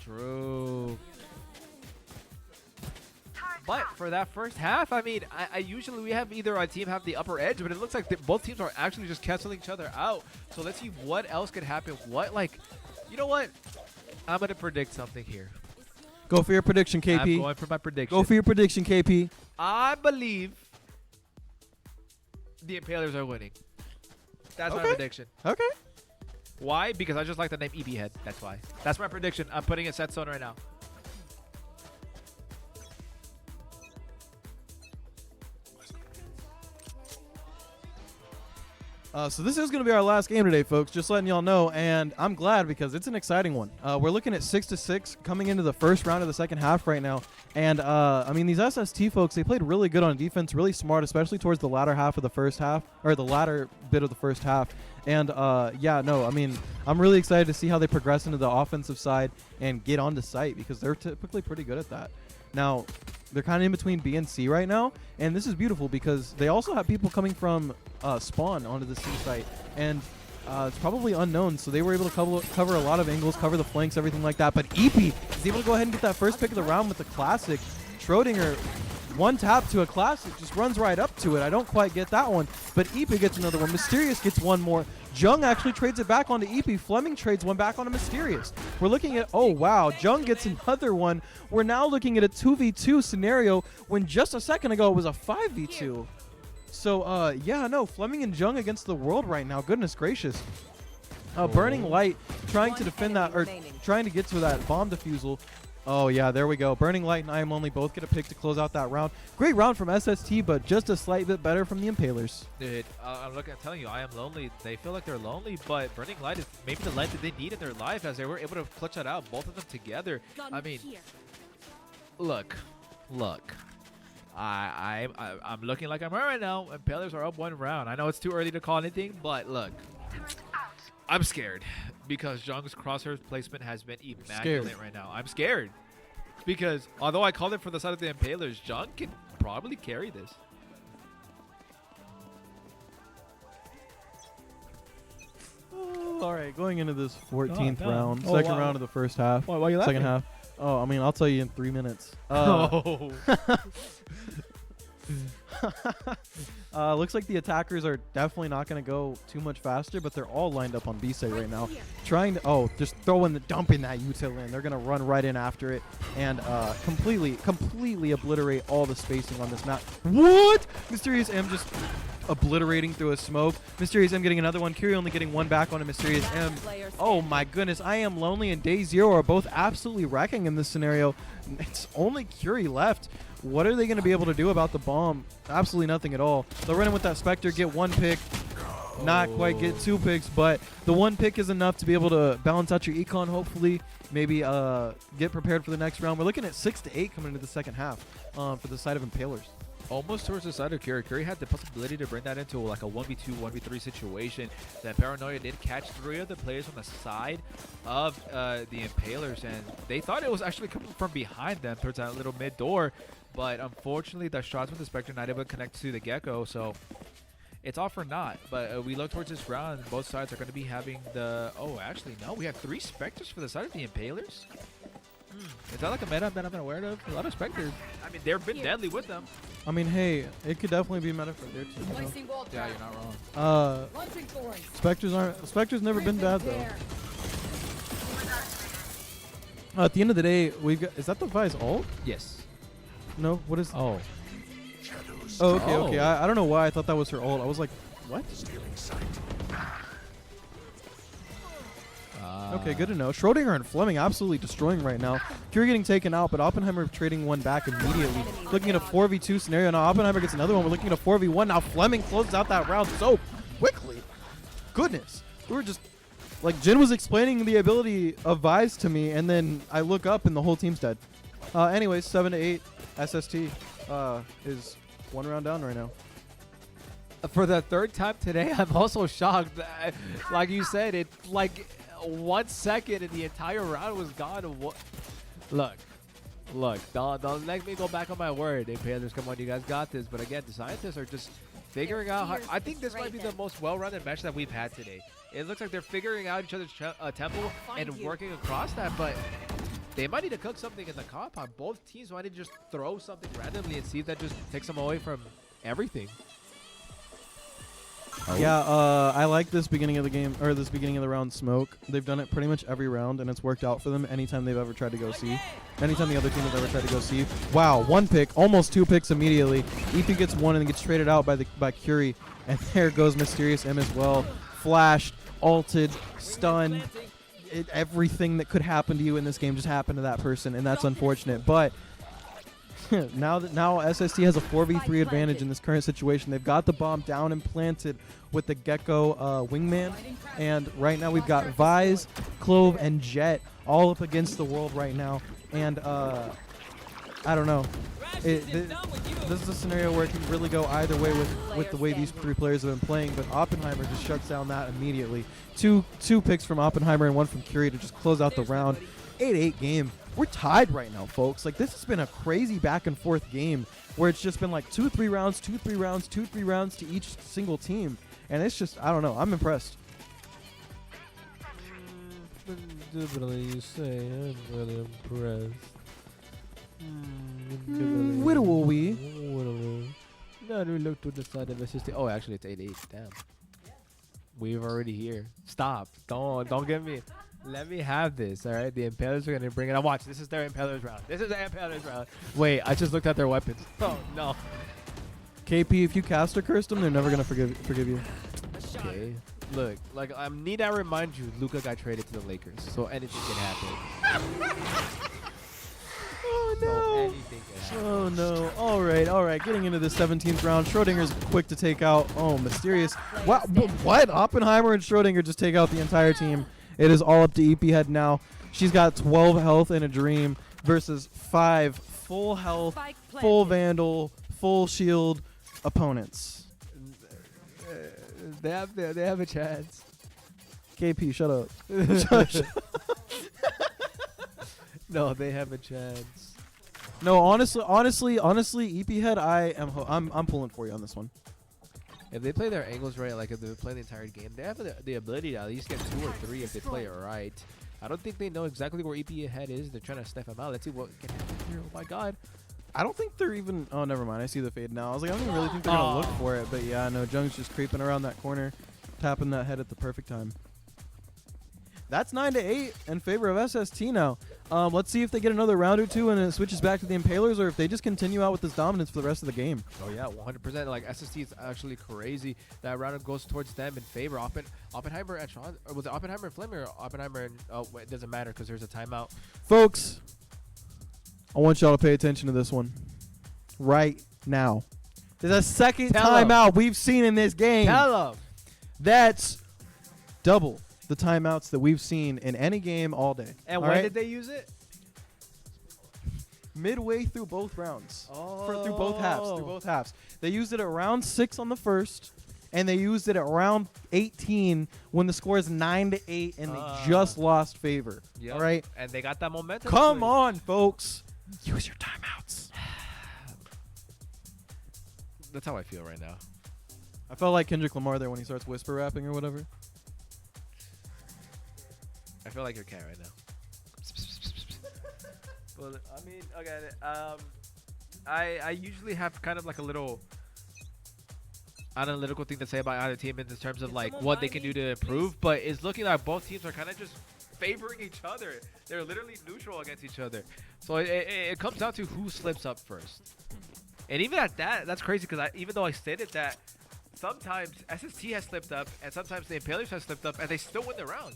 Speaker 8: True. But for that first half, I mean, I usually we have either our team have the upper edge, but it looks like both teams are actually just canceling each other out. So let's see what else could happen. What, like, you know what? I'm going to predict something here.
Speaker 1: Go for your prediction, KP.
Speaker 8: I'm going for my prediction.
Speaker 1: Go for your prediction, KP.
Speaker 8: I believe the Impalers are winning. That's my
Speaker 1: Okay.
Speaker 8: prediction.
Speaker 1: Okay.
Speaker 8: Why? Because I just like the name EB Head. That's why. That's my prediction. I'm putting it set stone right now.
Speaker 1: So this is going to be our last game today, folks. Just letting y'all know, and I'm glad because it's an exciting one. We're looking at 6-6 coming into the first round of the second half right now. And, I mean, these SST folks, they played really good on defense, really smart, especially towards the latter half of the first half, or the latter bit of the first half. And, yeah, no, I mean, I'm really excited to see how they progress into the offensive side and get onto site because they're typically pretty good at that. Now, they're kind of in between B and C right now, and this is beautiful because they also have people coming from spawn onto the C site, and it's probably unknown, so they were able to cover a lot of angles, cover the flanks, everything like that. But EP is able to go ahead and get that first pick of the round with the classic. Schrodinger, one tap to a classic, just runs right up to it. I don't quite get that one, but EP gets another one. Mysterious gets one more. Jung actually trades it back onto EP. Fleming trades one back onto Mysterious. We're looking at, oh, wow, Jung gets another one. We're now looking at a 2v2 scenario when just a second ago it was a 5v2. So, yeah, no, Fleming and Jung against the world right now. Goodness gracious. Burning Light trying to defend that, or trying to get to that bomb defusal. Oh, yeah, there we go. Burning Light and I Am Only both get a pick to close out that round. Great round from SST, but just a slight bit better from the Impalers.
Speaker 8: Dude, I'm telling you, I Am Lonely. They feel like they're lonely, but Burning Light is maybe the light that they need in their life as they were able to clutch that out, both of them together. I mean, look. I'm looking like I'm right now. Impalers are up one round. I know it's too early to call anything, but look. I'm scared because Jung's crosshair placement has been immaculate right now. I'm scared because although I called it for the side of the Impalers, Jung can probably carry this.
Speaker 1: All right, going into this 14th
Speaker 8: God, no.
Speaker 1: round,
Speaker 8: Oh,
Speaker 1: second
Speaker 8: wow.
Speaker 1: round of the first half.
Speaker 8: Why are you
Speaker 1: Second
Speaker 8: laughing?
Speaker 1: half. Oh, I mean, I'll tell you in 3 minutes. Looks like the attackers are definitely not going to go too much faster, but they're all lined up on B site right now. Trying to, just dumping that util in. They're going to run right in after it and completely obliterate all the spacing on this map. What? Mysterious M just obliterating through a smoke. Mysterious M getting another one. Curie only getting one back on a Mysterious M. Oh my goodness. I Am Lonely and Day Zero are both absolutely wrecking in this scenario. It's only Curie left. What are they going to be able to do about the bomb? Absolutely nothing at all. They'll run in with that Spectre, get one pick. Not quite get 2 picks, but the 1 pick is enough to be able to balance out your econ, hopefully. Maybe get prepared for the next round. We're looking at 6-8 coming into the second half for the side of Impalers.
Speaker 8: almost towards the side of Curry. Curry had the possibility to bring that into like a 1v2, 1v3 situation. That Paranoia did catch 3 of the players on the side of the Impalers, and they thought it was actually coming from behind them towards that little mid door. But unfortunately, the shots with the Spectre not able to connect to the Gecko, so it's all for naught. But we look towards this round. Both sides are going to be having the... Oh, actually, no. We have 3 Spectres for the side of the Impalers. Is that like a meta that I've been aware of? A lot of Spectres. I mean, they've been deadly with them.
Speaker 1: I mean, hey, it could definitely be meta for their team.
Speaker 3: Placing wall
Speaker 8: Yeah,
Speaker 3: trap.
Speaker 8: you're not wrong.
Speaker 3: Launching thorns.
Speaker 1: Spectre's never been bad though.
Speaker 3: There.
Speaker 1: At the end of the day, we've got. Is that the Vi's ult?
Speaker 8: Yes.
Speaker 1: No. What is?
Speaker 8: Oh.
Speaker 1: Oh, okay,
Speaker 8: Oh.
Speaker 1: okay. I don't know why I thought that was her ult. I was like, what? Okay, good to know. Schrodinger and Fleming absolutely destroying right now. Curie getting taken out, but Oppenheimer trading one back immediately. Looking at a 4v2 scenario. Now Oppenheimer gets another one. We're looking at a 4v1. Now Fleming closes out that round so quickly. Goodness. We were just... Like, Jin was explaining the ability of Vise to me, and then I look up and the whole team's dead. Anyways, 7-8. SST is 1 round down right now.
Speaker 2: For the 3rd time today, I'm also shocked. Like you said, it like 1 second and the entire round was gone. Look, don't let me go back on my word. Hey, Panthers, come on, you guys got this. But again, the scientists are just figuring out how. I think this might be the most well-rounded match that we've had today. It looks like they're figuring out each other's tempo and working across that, but they might need to cook something in the compound. Both teams might need to just throw something randomly and see if that just takes them away from everything.
Speaker 1: Yeah, I like this beginning of the game, or this beginning of the round smoke. They've done it pretty much every round, and it's worked out for them anytime they've ever tried to go C. Anytime the other team has ever tried to go C. Wow, 1 pick, almost 2 picks immediately. EP gets 1 and gets traded out by Curie, and there goes Mysterious M as well. Flashed, ulted, stunned. Everything that could happen to you in this game just happened to that person, and that's unfortunate. But now SST has a 4v3 advantage in this current situation. They've got the bomb down and planted with the Gecko wingman, and right now we've got Vise, Clove, and Jet all up against the world right now. And I don't know. This is a scenario where it can really go either way with the way these 3 players have been playing, but Oppenheimer just shuts down that immediately. Two picks from Oppenheimer and 1 from Curie to just close out the round. 8-8 game. We're tied right now, folks. Like, this has been a crazy back and forth game where it's just been like 2-3 rounds, 2-3 rounds, 2-3 rounds to each single team. And it's just, I don't know. I'm impressed.
Speaker 2: You say I'm really impressed.
Speaker 1: Whittle we?
Speaker 2: Now we look to the side of SST. Oh, actually, it's 8-8. Damn. We're already here. Stop. Don't get me. Let me have this, all right? The Impalers are going to bring it on. Watch, this is their Impalers round. This is their Impalers round. Wait, I just looked at their weapons. Oh, no.
Speaker 1: KP, if you caster cursed them, they're never going to forgive you.
Speaker 2: Okay. Look, like, I need I remind you, Luka got traded to the Lakers, so anything can happen.
Speaker 1: Oh,
Speaker 2: So
Speaker 1: no.
Speaker 2: anything can happen.
Speaker 1: Oh, no. All right. Getting into the 17th round. Schrodinger's quick to take out. Oh, Mysterious. What? Oppenheimer and Schrodinger just take out the entire team. It is all up to EP Head now. She's got 12 health in a dream versus 5 full health, full Vandal, full shield opponents.
Speaker 2: They have a chance.
Speaker 1: KP, shut up.
Speaker 2: No, they have a chance.
Speaker 1: No, honestly, EP Head, I'm pulling for you on this one.
Speaker 2: If they play their angles right, like if they play the entire game, they have the ability to at least get 2 or 3 if they play it right. I don't think they know exactly where EP Head is. They're trying to sniff him out. Let's see what can happen here. Oh my god.
Speaker 1: I don't think they're even... Oh, never mind. I see the fade now. I was like, I don't even really think they're going to look for it. But yeah, no, Jung's just creeping around that corner, tapping that head at the perfect time. That's 9-8 in favor of SST now. Let's see if they get another round or 2 and it switches back to the Impalers, or if they just continue out with this dominance for the rest of the game.
Speaker 2: Oh yeah, 100%. Like SST is actually crazy. That round goes towards them in favor. Oppenheimer and Sean, or was it Oppenheimer and Fleming, or Oppenheimer and... Oh, it doesn't matter because there's a timeout.
Speaker 1: Folks, I want y'all to pay attention to this one right now. There's a second timeout we've seen in this game.
Speaker 2: Tell them.
Speaker 1: That's double the timeouts that we've seen in any game all day.
Speaker 2: And
Speaker 1: all
Speaker 2: when
Speaker 1: right?
Speaker 2: did they use it?
Speaker 1: midway through both rounds. Through both halves. They used it at round 6 on the first, and they used it at round 18 when the score is 9-8 and they just lost favor.
Speaker 8: Yep.
Speaker 1: All right?
Speaker 8: And they got that momentum.
Speaker 1: Come on, folks. Use your timeouts.
Speaker 8: That's how I feel right now.
Speaker 1: I felt like Kendrick Lamar there when he starts whisper rapping or whatever.
Speaker 8: I feel like your cat right now. Well, I mean, okay. I usually have kind of like a little analytical thing to say about either team in terms of like what they can do to improve, but it's looking like both teams are kind of just favoring each other. They're literally neutral against each other. So it comes down to who slips up first. And even at that, that's crazy because even though I stated that sometimes SST has slipped up and sometimes the Impalers have slipped up and they still win the round.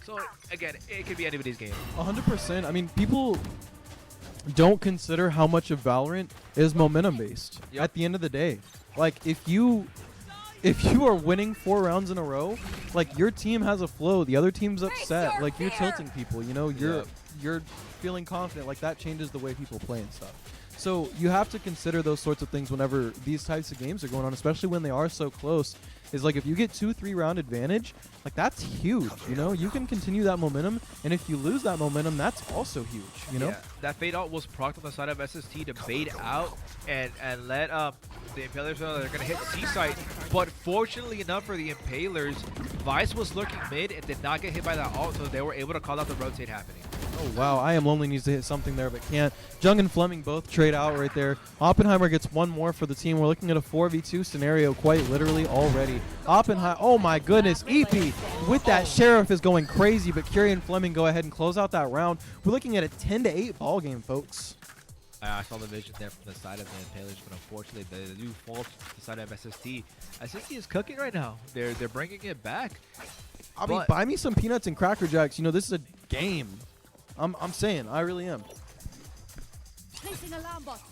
Speaker 8: So again, it could be anybody's game.
Speaker 1: 100%. I mean, people don't consider how much of Valorant is momentum based.
Speaker 8: Yep.
Speaker 1: At the end of the day, like if you are winning 4 rounds in a row, like your team has a flow, the other team's upset, like you're tilting people, you know, you're feeling confident, like that changes the way people play and stuff. So you have to consider those sorts of things whenever these types of games are going on, especially when they are so close. Is like if you get 2-3 round advantage, like that's huge. You know, you can continue that momentum, and if you lose that momentum, that's also huge. You know,
Speaker 8: that fade out was procced on the side of SST to bait out and let the Impalers know they're gonna hit C site. But fortunately enough for the Impalers, Vice was lurking mid and did not get hit by that ult, so they were able to call out the rotate happening.
Speaker 1: oh wow, I Am Lonely needs to hit something there, but can't. Jung and Fleming both trade out right there. Oppenheimer gets one more for the team. We're looking at a 4v2 scenario quite literally already. Oppenheimer, oh my goodness, EP with that Sheriff is going crazy, but Curie and Fleming go ahead and close out that round. We're looking at a 10-8 ball game, folks.
Speaker 8: I saw the vision there from the side of the Impalers, but unfortunately they do fall to the side of SST. SST is cooking right now. They're bringing it back.
Speaker 1: I mean, buy me some peanuts and Cracker Jacks. You know, this is a game. I'm saying, I really am.
Speaker 6: Placing alarm bot.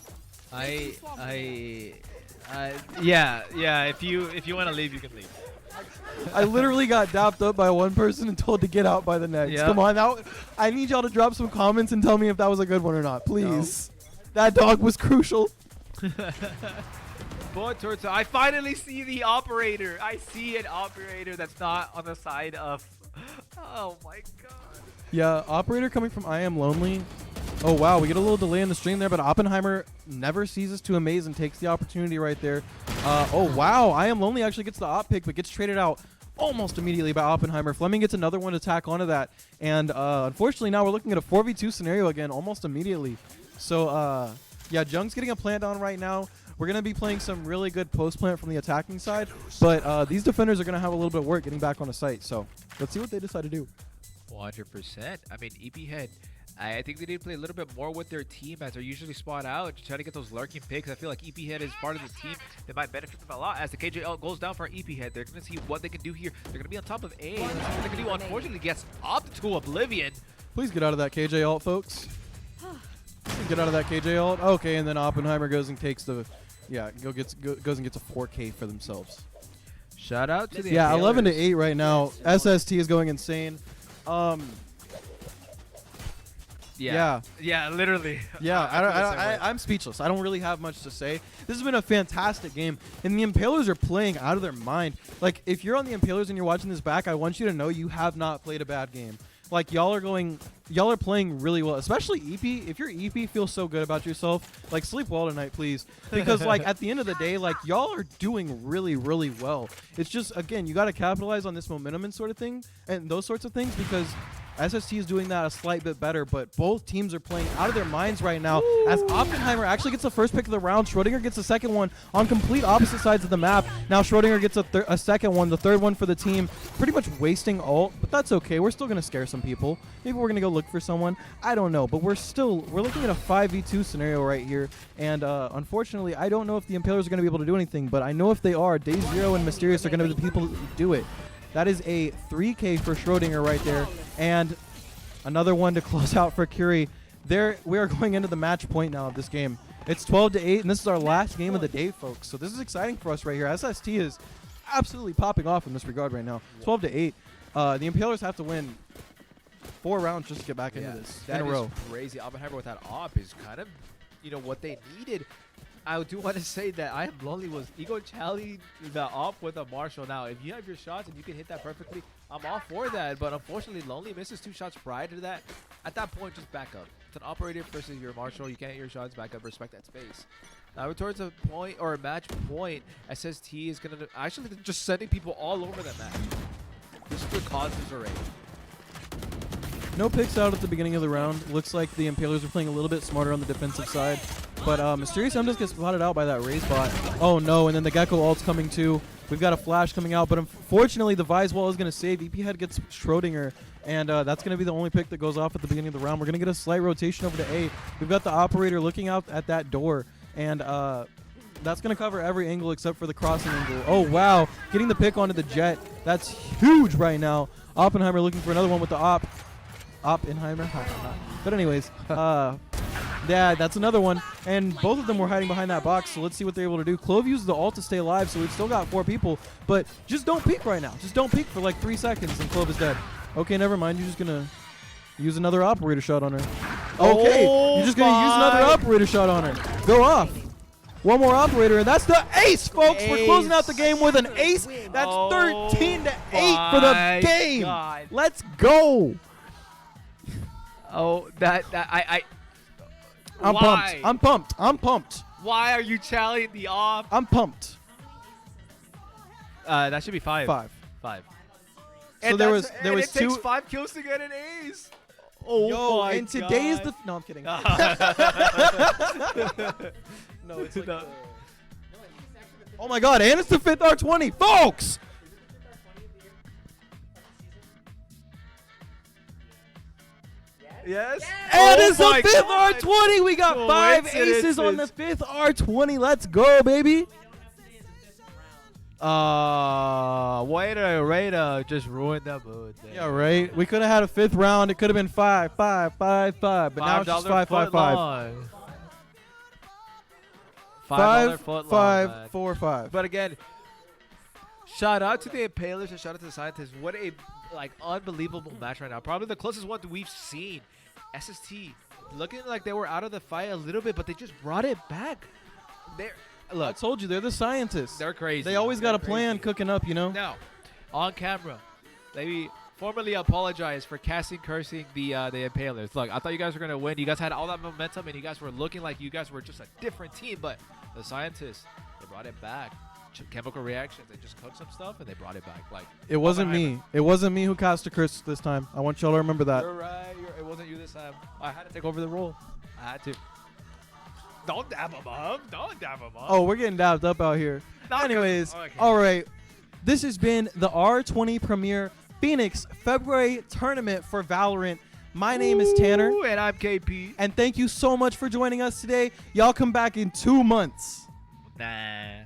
Speaker 8: Yeah. If you want to leave, you can leave.
Speaker 1: I literally got dapped up by one person and told to get out by the next.
Speaker 8: Yeah.
Speaker 1: Come on, I need y'all to drop some comments and tell me if that was a good one or not, please. That dog was crucial.
Speaker 8: Boy, Torto, I finally see the operator. I see an operator that's not on the side of. Oh my god.
Speaker 1: Yeah, operator coming from I Am Lonely. Oh wow, we get a little delay in the stream there, but Oppenheimer never ceases to amaze and takes the opportunity right there. Oh wow, I Am Lonely actually gets the op pick, but gets traded out almost immediately by Oppenheimer. Fleming gets another one to tack onto that, and unfortunately now we're looking at a 4v2 scenario again almost immediately. So yeah, Jung's getting a plant on right now. We're going to be playing some really good post plant from the attacking side, but these defenders are going to have a little bit of work getting back on the site. So let's see what they decide to do.
Speaker 8: 100%. I mean, EP Head, I think they need to play a little bit more with their team as they're usually spot out to try to get those lurking picks. I feel like EP Head is part of the team that might benefit them a lot. As the KJL goes down for EP Head, they're going to see what they can do here. They're going to be on top of A. Let's see what they can do. Unfortunately, gets up to Oblivion.
Speaker 1: Please get out of that KJ ult, folks. Get out of that KJ ult. Okay, and then Oppenheimer goes and takes the, goes and gets a 4K for themselves.
Speaker 8: Shout out to the
Speaker 1: Yeah,
Speaker 8: Impalers.
Speaker 1: 11-8 right now. SST is going insane.
Speaker 8: Yeah, literally.
Speaker 1: Yeah, I'm speechless. I don't really have much to say. This has been a fantastic game, and the Impalers are playing out of their mind. Like, if you're on the Impalers and you're watching this back, I want you to know you have not played a bad game. Like, y'all are playing really well, especially EP. If your EP feels so good about yourself, like, sleep well tonight, please. Because, like, at the end of the day, like, y'all are doing really, really well. It's just, again, you got to capitalize on this momentum and sort of thing, and those sorts of things, because SST is doing that a slight bit better, but both teams are playing out of their minds right now. As Oppenheimer actually gets the first pick of the round, Schrodinger gets the second one on complete opposite sides of the map. Now Schrodinger gets a second one, the third one for the team, pretty much wasting ult, but that's okay. We're still going to scare some people. Maybe we're going to go look for someone. I don't know, but we're looking at a 5v2 scenario right here, and unfortunately, I don't know if the Impalers are going to be able to do anything, but I know if they are, Day Zero and Mysterious are going to be the people who do it. That is a 3K for Schrodinger right there. And another one to close out for Curie. We are going into the match point now of this game. It's 12-8, and this is our last game of the day, folks. So this is exciting for us right here. SST is absolutely popping off in this regard right now. 12-8. The Impalers have to win 4 rounds just to get back into this in
Speaker 8: that
Speaker 1: a
Speaker 8: is
Speaker 1: row.
Speaker 8: crazy. Oppenheimer with that op is kind of, what they needed. I do want to say that I Am Lonely was ego challenging the op with a Marshall. Now, if you have your shots and you can hit that perfectly, I'm all for that. But unfortunately, Lonely misses 2 shots prior to that. At that point, just back up. It's an operator versus your Marshall. You can't hit your shots, back up, respect that space. Now, towards a point or a match point, SST is going to actually just sending people all over that match. Just for causes already.
Speaker 1: No picks out at the beginning of the round. Looks like the Impalers are playing a little bit smarter on the defensive side. But Mysterious M just gets spotted out by that Raze bot. Oh no, and then the Gecko ult's coming too. We've got a flash coming out, but unfortunately the Vise wall is going to save. EP Head gets Schrodinger, and that's going to be the only pick that goes off at the beginning of the round. We're going to get a slight rotation over to A. We've got the operator looking out at that door, and that's going to cover every angle except for the crossing angle. Oh wow, getting the pick onto the Jet. That's huge right now. Oppenheimer looking for another one with the op. Oppenheimer. But anyways, yeah, that's another one. And both of them were hiding behind that box, so let's see what they're able to do. Clove uses the ult to stay alive, so we've still got 4 people. But just don't peek right now. Just don't peek for like 3 seconds, and Clove is dead. Okay, never mind. You're just going to use another operator shot on her. Okay, you're just going to use another operator shot on her. Go off. One more operator, and that's the ace, folks. We're closing out the game with an ace. That's 13-8 for the game.
Speaker 8: God.
Speaker 1: Let's go.
Speaker 8: Oh,
Speaker 1: I'm
Speaker 8: Why?
Speaker 1: pumped. I'm pumped. I'm pumped.
Speaker 8: Why are you challenging the off?
Speaker 1: I'm pumped.
Speaker 8: That should be 5.
Speaker 1: 5.
Speaker 8: 5.
Speaker 1: So
Speaker 8: And
Speaker 1: there
Speaker 8: that's-
Speaker 1: was
Speaker 8: and it takes
Speaker 1: two.
Speaker 8: 5 kills to get an ace. Oh
Speaker 1: Yo,
Speaker 8: my
Speaker 1: and today is
Speaker 8: God.
Speaker 1: the. No, I'm kidding. No, it's like
Speaker 8: No.
Speaker 1: oh my God, and it's the 5th R20, folks.
Speaker 8: Yes.
Speaker 1: And
Speaker 8: Oh
Speaker 1: it's the
Speaker 8: my
Speaker 1: 5th
Speaker 8: God.
Speaker 1: R20. We got 5 aces on the
Speaker 8: Coincidences.
Speaker 1: 5th R20. Let's go, baby.
Speaker 8: Way to just ruin the mood there.
Speaker 1: Yeah, right. We could have had a 5th round. It could have been 5, 5, 5, 5. But now it's just 5, 5, 5.
Speaker 8: $5
Speaker 1: 5,
Speaker 8: foot long,
Speaker 1: 5,
Speaker 8: man.
Speaker 1: 4, 5.
Speaker 8: But again, shout out to the Impalers and shout out to the Scientists. What a unbelievable match right now. Probably the closest one that we've seen. SST looking like they were out of the fight a little bit, but they just brought it back.
Speaker 1: I
Speaker 8: Look,
Speaker 1: told you, they're the scientists.
Speaker 8: they're crazy.
Speaker 1: They always got
Speaker 8: They're
Speaker 1: a plan
Speaker 8: crazy.
Speaker 1: cooking up, you know?
Speaker 8: Now, on camera, let me formally apologize for cursing the Impalers. Look, I thought you guys were gonna win. You guys had all that momentum, and you guys were looking like you guys were just a different team. But the Scientists, they brought it back. Chemical reactions. They just cooked some stuff, and they brought it back. Like
Speaker 1: It wasn't
Speaker 8: Oppenheimer.
Speaker 1: me. It wasn't me who cast a curse this time. I want y'all to remember that.
Speaker 8: You're right. It wasn't you this time. I had to take over the role. I had to. Don't dab him up. Don't dab him up.
Speaker 1: Oh, we're getting dabbed up out here.
Speaker 8: Not 'cause-
Speaker 1: Anyways,
Speaker 8: okay.
Speaker 1: all right. This has been the R20 Premier Phoenix February Tournament for Valorant. My name is Tanner,
Speaker 8: Ooh, and I'm KP.
Speaker 1: and thank you so much for joining us today. Y'all come back in 2 months.
Speaker 8: Nah.